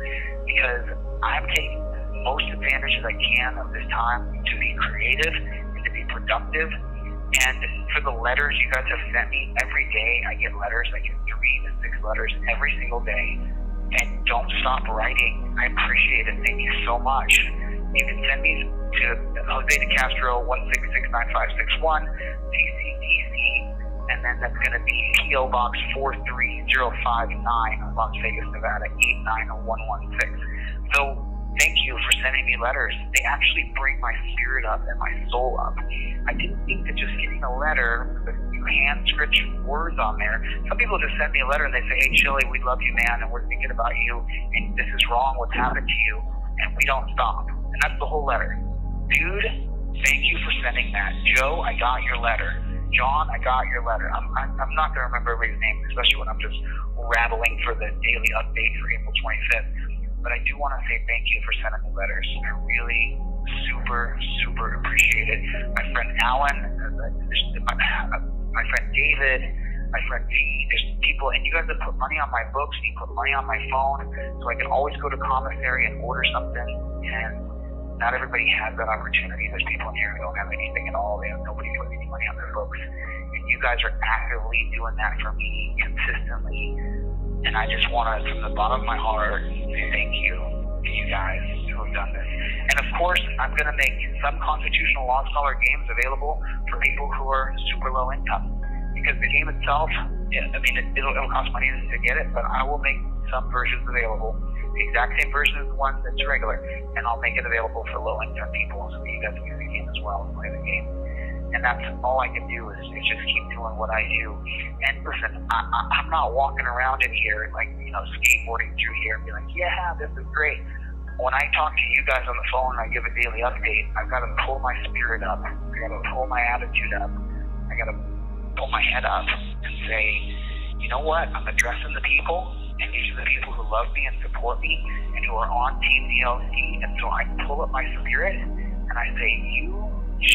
because I'm taking the most advantage as I can of this time to be creative and to be productive. And for the letters you guys have sent me, every day I get letters. I get 3 to 6 letters every single day. And don't stop writing. I appreciate it. Thank you so much. You can send me to Jose De Castro 1669561 DC, and then that's going to be PO Box 43059, Las Vegas, Nevada 89116. So thank you for sending me letters. They actually bring my spirit up and my soul up. I didn't think that just getting a letter with hand-scripted words on there. Some people just send me a letter and they say, "Hey, Chille, we love you, man, and we're thinking about you, and this is wrong, what's happened to you," and we don't stop. And that's the whole letter. Dude, thank you for sending that. Joe, I got your letter. John, I got your letter. I'm not going to remember everybody's name, especially when I'm just rattling for the daily update for April 25th. But I do want to say thank you for sending me letters. I really super appreciate it. My friend Alan, my friend David, my friend T, there's people, and you guys have put money on my books, and you put money on my phone, so I can always go to commissary and order something, and not everybody has that opportunity. There's people in here who don't have anything at all. Nobody puts any money on their books. And you guys are actively doing that for me consistently. And I just want to, from the bottom of my heart, say thank you to you guys who have done this. And of course, I'm going to make some constitutional law scholar games available for people who are super low income. Because the game itself, it'll cost money to get it, but I will make some versions available. The exact same version as the one that's regular. And I'll make it available for low income people so that you guys can use the game as well and play the game. And that's all I can do is just keep doing what I do. And listen, I'm not walking around in here skateboarding through here and be like, yeah, this is great. When I talk to you guys on the phone and I give a daily update, I've got to pull my spirit up. I've got to pull my attitude up. I got to pull my head up and say, you know what? I'm addressing the people, and these are the people who love me and support me and who are on Team DLC. And so I pull up my spirit and I say, you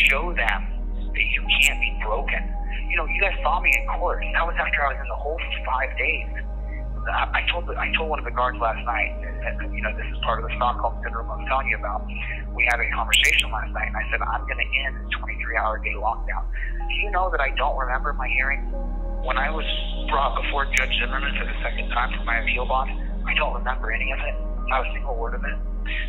show them that you can't be broken. You guys saw me in court. That was after I was in the hole for 5 days. I told one of the guards last night that, this is part of the Stockholm Syndrome I was telling you about. We had a conversation last night, and I said, I'm going to end this 23-hour-a-day lockdown. Do you know that I don't remember my hearing? When I was brought before Judge Zimmerman for the second time for my appeal bond, I don't remember any of it, not a single word of it,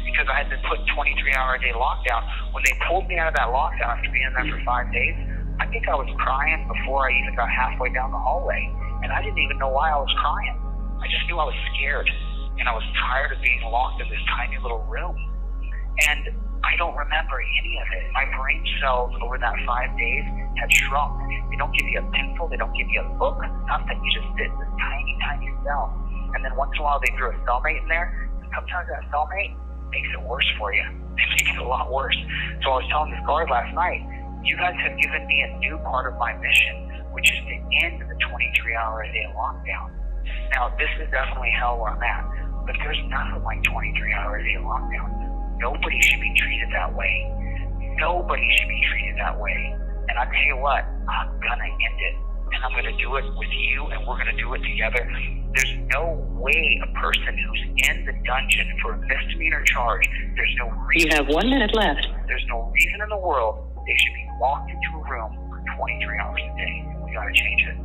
because I had been put 23-hour-a-day lockdown. When they pulled me out of that lockdown after being in there for 5 days, I think I was crying before I even got halfway down the hallway, and I didn't even know why I was crying. I just knew I was scared, and I was tired of being locked in this tiny little room. And I don't remember any of it. My brain cells over that 5 days had shrunk. They don't give you a pencil, they don't give you a book, nothing. You just sit in this tiny cell. And then once in a while they throw a cellmate in there. Sometimes that cellmate makes it worse for you. It makes it a lot worse. So I was telling this guard last night, you guys have given me a new part of my mission, which is to end the 23-hour-a-day lockdown. Now, this is definitely hell where I'm at, but there's nothing like 23-hour-a-day lockdown. Nobody should be treated that way. Nobody should be treated that way. And I tell you what, I'm gonna end it. And I'm gonna do it with you, and we're gonna do it together. There's no way a person who's in the dungeon for a misdemeanor charge, there's no reason. You have 1 minute left. There's no reason in the world they should be locked into a room for 23 hours a day. We got to change it.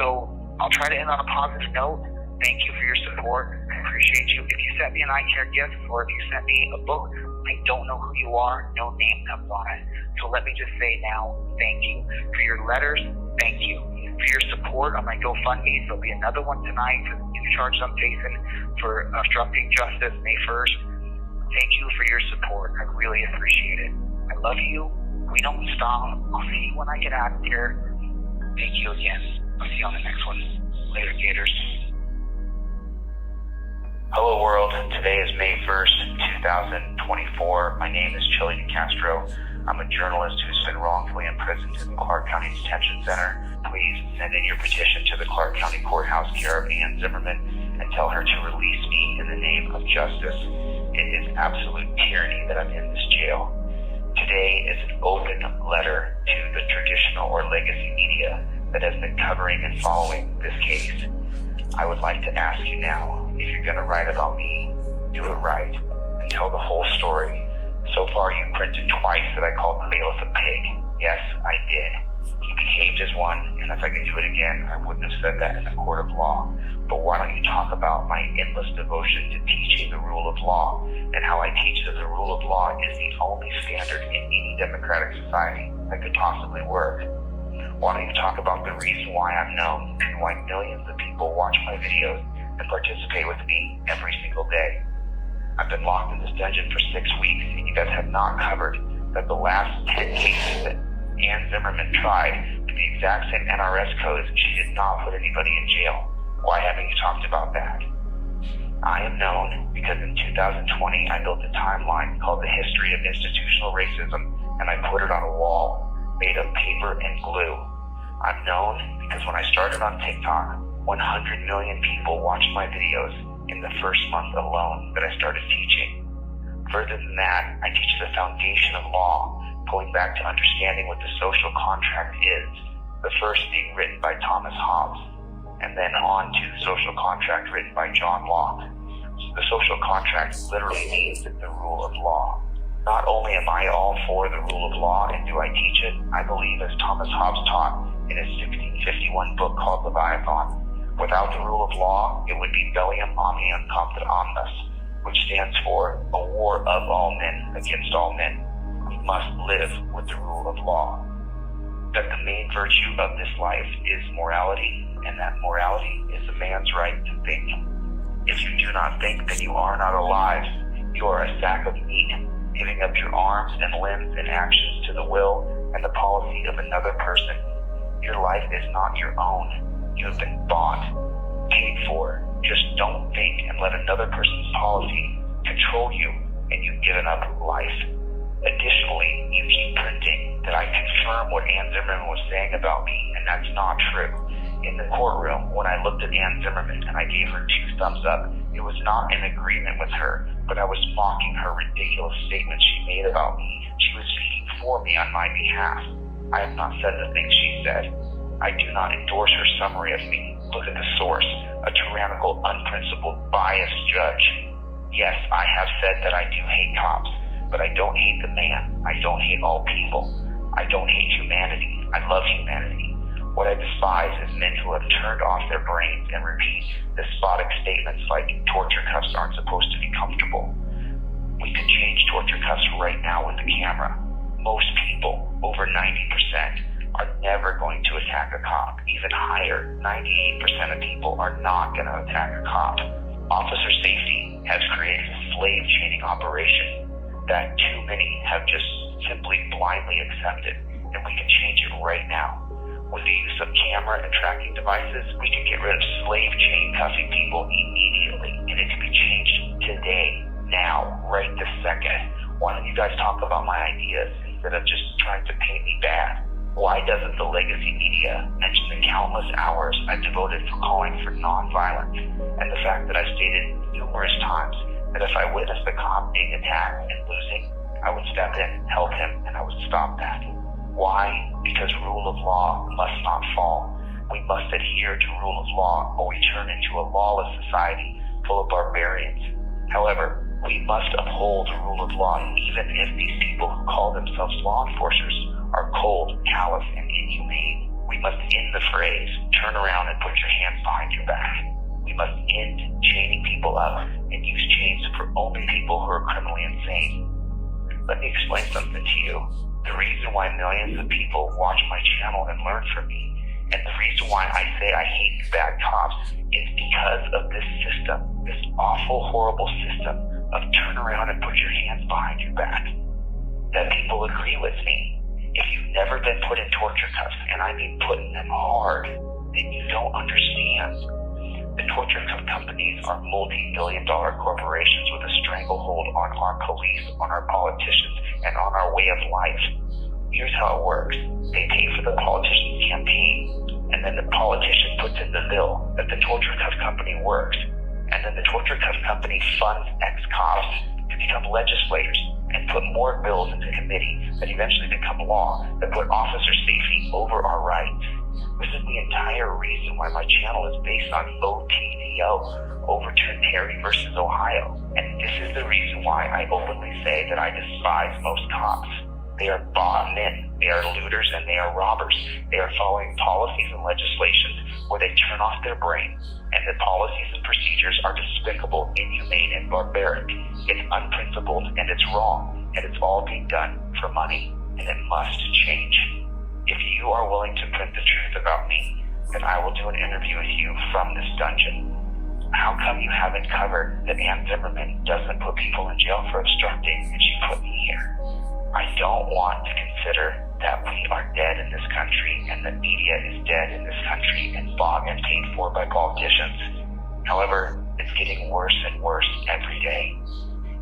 So I'll try to end on a positive note. Thank you for your support. I appreciate you. If you sent me an eye care gift or if you sent me a book, I don't know who you are. No name comes on it. So let me just say now, thank you. For your letters, thank you. For your support on my GoFundMe, there'll be another one tonight for the new charges I'm facing for obstructing justice May 1st. Thank you for your support. I really appreciate it. I love you. We don't stop. I'll see you when I get out of here. Thank you again. I'll see you on the next one. Later, Gators. Hello world, today is May 1st, 2024. My name is Chille Castro. I'm a journalist who's been wrongfully imprisoned in the Clark County Detention Center. Please send in your petition to the Clark County Courthouse care of Ann Zimmerman and tell her to release me in the name of justice. It is absolute tyranny that I'm in this jail. Today is an open letter to the traditional or legacy media that has been covering and following this case. I would like to ask you now, if you're going to write about me, do it right and tell the whole story. So far, you printed twice that I called the bailiff a pig. Yes, I did. He behaved as one, and if I could do it again, I wouldn't have said that in a court of law. But why don't you talk about my endless devotion to teaching the rule of law and how I teach that the rule of law is the only standard in any democratic society that could possibly work? Why don't you talk about the reason why I'm known and why millions of people watch my videos and participate with me every single day? I've been locked in this dungeon for 6 weeks, and you guys have not covered that the last 10 cases that Ann Zimmerman tried with the exact same NRS codes, she did not put anybody in jail. Why haven't you talked about that? I am known because in 2020 I built a timeline called The History of Institutional Racism, and I put it on a wall made of paper and glue. I'm known because when I started on TikTok, 100 million people watched my videos in the first month alone that I started teaching. Further than that, I teach the foundation of law, going back to understanding what the social contract is, the first being written by Thomas Hobbes, and then on to the social contract written by John Locke. The social contract literally means that the rule of law. Not only am I all for the rule of law and do I teach it, I believe as Thomas Hobbes taught in his 1651 book called Leviathan, without the rule of law, it would be Bellium Omnium Comptet Omnes, which stands for a war of all men against all men. We must live with the rule of law. That the main virtue of this life is morality, and that morality is a man's right to think. If you do not think, then you are not alive. You are a sack of meat, giving up your arms and limbs and actions to the will and the policy of another person. Your life is not your own. You have been bought, paid for. Just don't think and let another person's policy control you, and you've given up life. Additionally, you keep printing that I confirm what Ann Zimmerman was saying about me, and that's not true. In the courtroom, when I looked at Ann Zimmerman and I gave her 2 thumbs up, it was not in agreement with her, but I was mocking her ridiculous statements she made about me. She was speaking for me on my behalf. I have not said the things she said. I do not endorse her summary of me. Look at the source, a tyrannical, unprincipled, biased judge. Yes, I have said that I do hate cops, but I don't hate the man. I don't hate all people. I don't hate humanity. I love humanity. What I despise is men who have turned off their brains and repeat despotic statements like torture cuffs aren't supposed to be comfortable. We could change torture cuffs right now with the camera. Most people, over 90%, are never going to attack a cop. Even higher, 98% of people are not going to attack a cop. Officer safety has created a slave chaining operation that too many have just simply blindly accepted, and we can change it right now. With the use of camera and tracking devices, we can get rid of slave chain cuffing people immediately, and it can be changed today, now, right this second. Why don't you guys talk about my ideas instead of just trying to paint me bad? Why doesn't the legacy media mention the countless hours I've devoted for calling for nonviolence, and the fact that I've stated numerous times that if I witnessed a cop being attacked and losing, I would step in, help him, and I would stop that? Why? Because rule of law must not fall. We must adhere to rule of law, or we turn into a lawless society full of barbarians. However, we must uphold the rule of law even if these people who call themselves law enforcers are cold, callous, and inhumane. We must end the phrase, turn around and put your hands behind your back. We must end chaining people up and use chains for only people who are criminally insane. Let me explain something to you. The reason why millions of people watch my channel and learn from me, and the reason why I say I hate bad cops, is because of this system, this awful, horrible system of turn around and put your hands behind your back. That people agree with me. If you've never been put in torture cuffs, and I mean putting them hard, then you don't understand. The torture cuff companies are multi-billion-dollar corporations with a stranglehold on our police, on our politicians, and on our way of life. Here's how it works. They pay for the politician's campaign, and then the politician puts in the bill that the torture cuff company works, and then the torture cuff company funds ex-cops to become legislators and put more bills into committee that eventually become law that put officer safety over our rights. This is the entire reason why my channel is based on OTVO, Overturn Terry versus Ohio. And this is the reason why I openly say that I despise most cops. They are bought men, they are looters, and they are robbers. They are following policies and legislations where they turn off their brain, and the policies and procedures are despicable, inhumane, and barbaric. It's unprincipled, and it's wrong, and it's all being done for money, and it must change. If you are willing to print the truth about me, then I will do an interview with you from this dungeon. How come you haven't covered that Ann Zimmerman doesn't put people in jail for obstructing, and she put me here? I don't want to consider that we are dead in this country and the media is dead in this country and bought and paid for by politicians. However, it's getting worse and worse every day.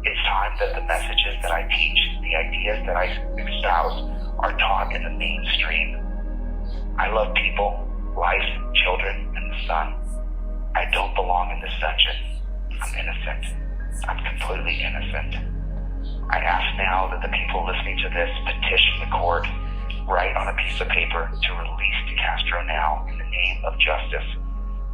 It's time that the messages that I teach, the ideas that I espouse, are taught in the mainstream. I love people, life, children, and the sun. I don't belong in this dungeon. I'm innocent. I'm completely innocent. I ask now that the people listening to this petition the court, write on a piece of paper to release DeCastro now in the name of justice.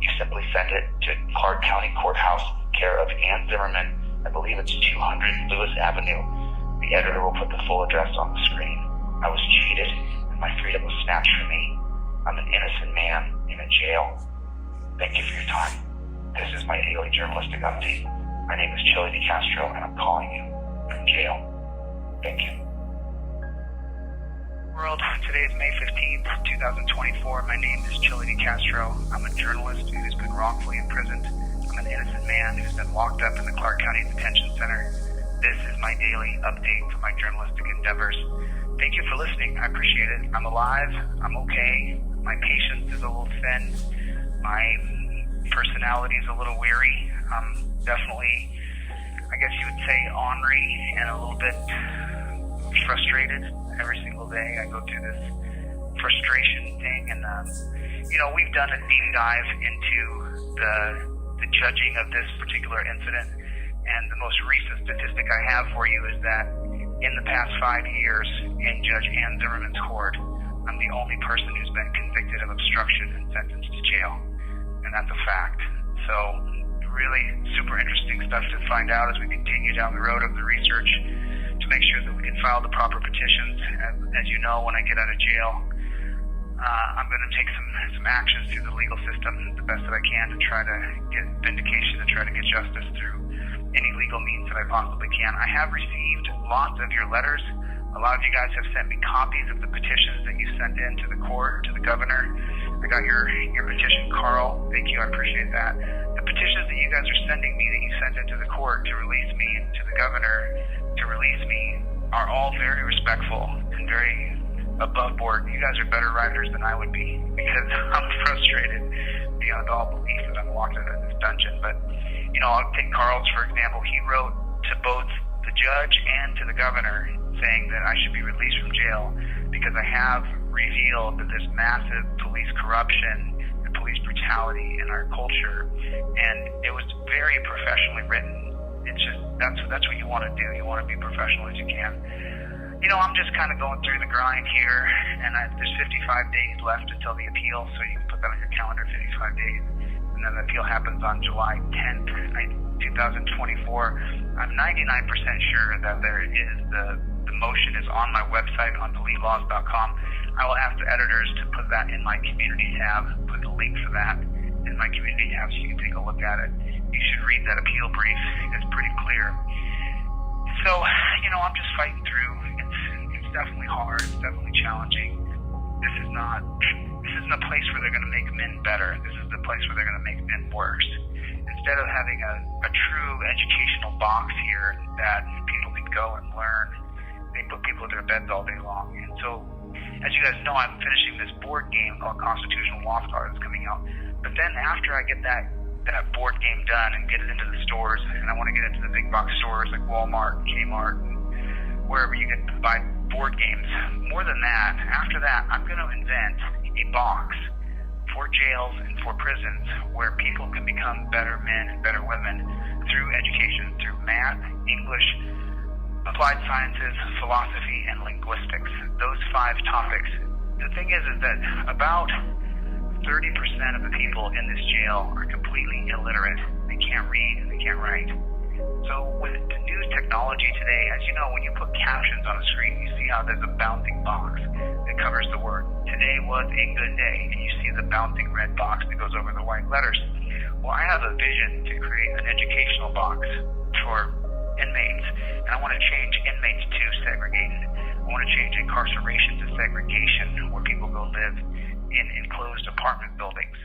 You simply send it to Clark County Courthouse, care of Ann Zimmerman. I believe it's 200 Lewis Avenue. The editor will put the full address on the screen. I was cheated, and my freedom was snatched from me. I'm an innocent man in a jail. Thank you for your time. This is my daily journalistic update. My name is Chille DeCastro, and I'm calling you from jail. Thank you. World, today is May 15th, 2024. My name is Chille DeCastro. I'm a journalist who's been wrongfully imprisoned. I'm an innocent man who's been locked up in the Clark County Detention Center. This is my daily update for my journalistic endeavors. Thank you for listening. I appreciate it. I'm alive. I'm okay. My patience is a little thin. My personality is a little weary. I'm definitely, I guess you would say, ornery and a little bit frustrated. Every single day I go through this frustration thing, and we've done a deep dive into the judging of this particular incident, and the most recent statistic I have for you is that in the past 5 years in Judge Ann Zimmerman's court, I'm the only person who's been convicted of obstruction and sentenced to jail, and that's a fact. So really super interesting stuff to find out as we continue down the road of the research to make sure that we can file the proper petitions. As you know, when I get out of jail, I'm going to take some actions through the legal system the best that I can to try to get vindication and try to get justice through any legal means that I possibly can. I have received lots of your letters. A lot of you guys have sent me copies of the petitions that you sent in to the court, to the governor. I got your petition, Carl. Thank you. I appreciate that. The petitions that you guys are sending me that you sent into the court to release me and to the governor to release me are all very respectful and very above board. You guys are better writers than I would be, because I'm frustrated beyond all belief that I'm locked in this dungeon. But, I'll take Carl's, for example. He wrote to both the judge and to the governor saying that I should be released from jail because I have revealed that there's massive police corruption and police brutality in our culture. And it was very professionally written. It's just, that's what you want to do. You want to be professional as you can. I'm just kind of going through the grind here, and there's 55 days left until the appeal, so you can put that on your calendar, 55 days. And then the appeal happens on July 10th, 2024. I'm 99% sure that there is the motion is on my website on police laws.com. I will ask the editors to put that in my community tab, put the link for that in my community tab so you can take a look at it. You should read that appeal brief. It's pretty clear. So, I'm just fighting through. It's definitely hard. It's definitely challenging. This isn't a place where they're going to make men better. This is the place where they're going to make men worse. Instead of having a true educational box here that people can go and learn, they put people in their beds all day long. And so, as you guys know, I'm finishing this board game called Constitutional Law Scholar that's coming out. But then after I get that board game done and get it into the stores, and I want to get it to the big box stores like Walmart, Kmart, and wherever you get to buy board games. More than that, after that, I'm going to invent a box for jails and for prisons where people can become better men and better women through education, through math, English, applied sciences, philosophy, and linguistics. Those 5 topics. The thing is that about 30% of the people in this jail are completely illiterate. They can't read and they can't write. So with the news technology today, as you know, when you put captions on a screen, you see how there's a bounding box that covers the word. Today was a good day, and you see the bounding red box that goes over the white letters. Well, I have a vision to create an educational box for inmates, and I want to change inmates to segregated. I want to change incarceration to segregation, where people go live in enclosed apartment buildings.